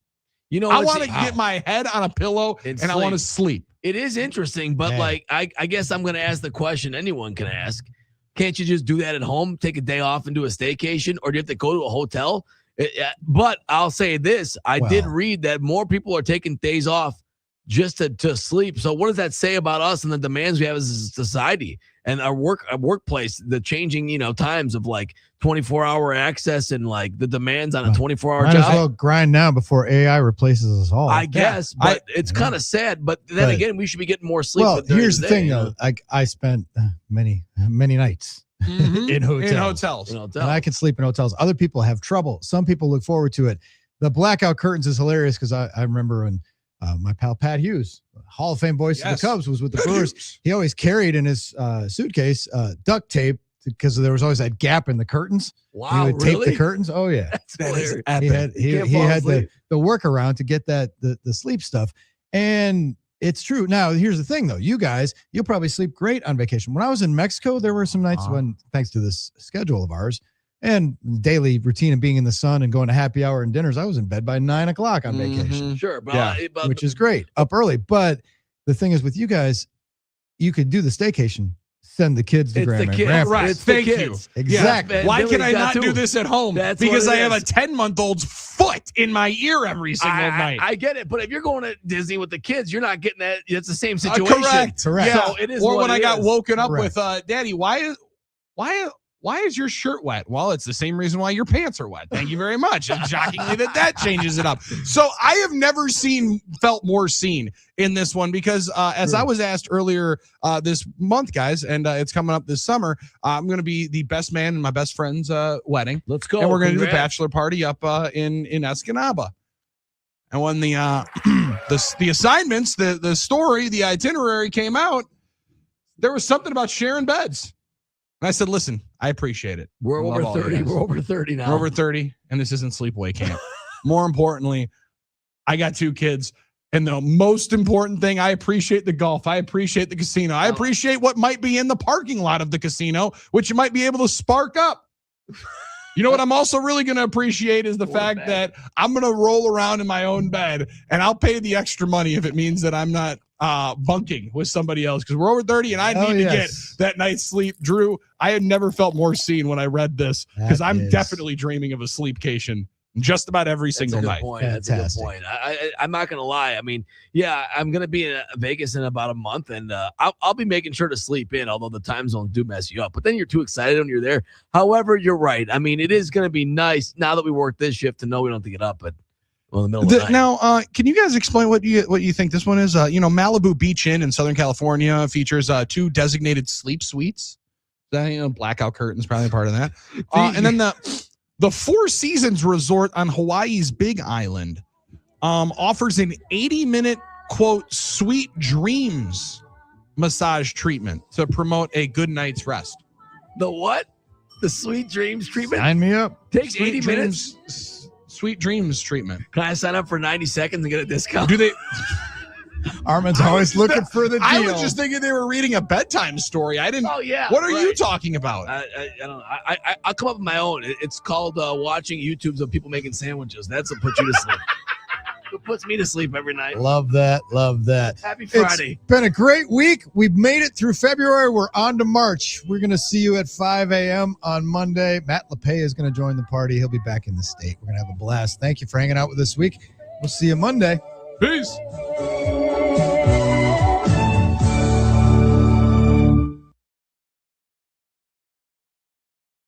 Speaker 13: You know,
Speaker 12: I want to get my head on a pillow and I want to sleep.
Speaker 13: It is interesting, but like, I guess I'm going to ask the question anyone can ask. Can't you just do that at home, take a day off and do a staycation, or do you have to go to a hotel? But I'll say this. I did read that more people are taking days off just to sleep. So what does that say about us and the demands we have as a society and our workplace, the changing, times of like 24-hour access and like the demands on a 24-hour job?
Speaker 11: Might as well grind now before AI replaces us all.
Speaker 13: I guess, but it's kind of sad. But then again, we should be getting more sleep.
Speaker 11: Well, here's the thing, though. I spent many nights in hotels. And I can sleep in hotels. Other people have trouble. Some people look forward to it. The blackout curtains is hilarious because I remember when my pal Pat Hughes, Hall of Fame voice of the Cubs, was with the Brewers. He always carried in his suitcase duct tape because there was always that gap in the curtains.
Speaker 13: Wow,
Speaker 11: he would tape
Speaker 13: really?
Speaker 11: the curtains. Oh yeah,
Speaker 13: That is
Speaker 11: he
Speaker 13: epic.
Speaker 11: had
Speaker 13: You can't
Speaker 11: he
Speaker 13: fall
Speaker 11: had
Speaker 13: asleep.
Speaker 11: the workaround to get the sleep stuff. And it's true. Now, here's the thing, though. You guys, you'll probably sleep great on vacation. When I was in Mexico, there were some nights when, thanks to this schedule of ours and daily routine of being in the sun and going to happy hour and dinners, I was in bed by 9 o'clock on vacation.
Speaker 13: Sure, but,
Speaker 11: Which is great. Up early. But the thing is with you guys, you could do the staycation, send the kids to grandma and grandpa.
Speaker 12: Right.
Speaker 13: It's the
Speaker 12: Thank
Speaker 13: kids.
Speaker 12: you.
Speaker 11: Exactly.
Speaker 12: Yeah. Why
Speaker 13: Billy's
Speaker 12: can I
Speaker 13: got
Speaker 12: not do
Speaker 13: two.
Speaker 12: this at home?
Speaker 13: That's
Speaker 12: Because
Speaker 13: what
Speaker 12: I
Speaker 13: it
Speaker 12: have a
Speaker 13: is.
Speaker 12: 10-month-old's foot in my ear every single night.
Speaker 13: I get it, but if you're going to Disney with the kids, you're not getting that. It's the same situation.
Speaker 12: Correct.
Speaker 11: Correct.
Speaker 13: So it is.
Speaker 12: Or
Speaker 13: what
Speaker 12: when
Speaker 13: it
Speaker 12: I got
Speaker 13: is.
Speaker 12: woken up
Speaker 11: Correct.
Speaker 12: with, Daddy, why is your shirt wet? Well, it's the same reason why your pants are wet. Thank you very much. And shockingly, that changes it up. So I have never felt more seen in this one because as I was asked earlier this month, guys, and it's coming up this summer, I'm going to be the best man in my best friend's wedding.
Speaker 13: Let's go.
Speaker 12: And we're going to do the
Speaker 13: Congrats.
Speaker 12: bachelor party up in Escanaba. And when the assignments, the story, the itinerary came out, there was something about sharing beds. And I said, listen, I appreciate it.
Speaker 13: We're
Speaker 12: I love
Speaker 13: over
Speaker 12: all you
Speaker 13: 30.
Speaker 12: guys.
Speaker 13: We're over 30 now.
Speaker 12: We're over 30, and this isn't sleepaway camp. More importantly, I got 2 kids. And the most important thing, I appreciate the golf. I appreciate the casino. I appreciate what might be in the parking lot of the casino, which you might be able to spark up. You know what I'm also really going to appreciate is the fact that I'm going to roll around in my own bed, and I'll pay the extra money if it means that I'm not bunking with somebody else, because we're over 30 and I need to get that night's sleep. Drew, I had never felt more seen when I read this, because I'm definitely dreaming of a sleepcation just about every single night.
Speaker 13: That's a good point. I'm not going to lie. I mean, yeah, I'm going to be in Vegas in about a month, and I'll be making sure to sleep in, although the time zones do mess you up. But then you're too excited when you're there. However, you're right. I mean, it is going to be nice now that we work this shift to know we don't have to get up at in the middle of the night.
Speaker 12: Now, can you guys explain what you think this one is? Malibu Beach Inn in Southern California features 2 designated sleep suites. Blackout curtains, probably part of that. And then the Four Seasons Resort on Hawaii's Big Island offers an 80-minute, quote, sweet dreams massage treatment to promote a good night's rest.
Speaker 13: The what? The sweet dreams treatment?
Speaker 11: Sign me up.
Speaker 13: Takes
Speaker 12: Sweet
Speaker 13: 80
Speaker 12: dreams,
Speaker 13: minutes.
Speaker 12: Sweet dreams treatment.
Speaker 13: Can I sign up for 90 seconds and get a discount?
Speaker 12: Do they?
Speaker 11: Armin's always looking for the deal.
Speaker 12: I was just thinking they were reading a bedtime story. I didn't.
Speaker 13: Oh yeah.
Speaker 12: What are you
Speaker 13: right.
Speaker 12: talking about?
Speaker 13: I don't know. I'll come up with my own. It's called watching YouTubes of people making sandwiches. That's what puts you to sleep. It puts me to sleep every night.
Speaker 11: Love that. Love that.
Speaker 13: Happy Friday.
Speaker 11: It's been a great week. We've made it through February. We're on to March. We're going to see you at 5 a.m. on Monday. Matt LePay is going to join the party. He'll be back in the state. We're going to have a blast. Thank you for hanging out with us this week. We'll see you Monday.
Speaker 12: Peace.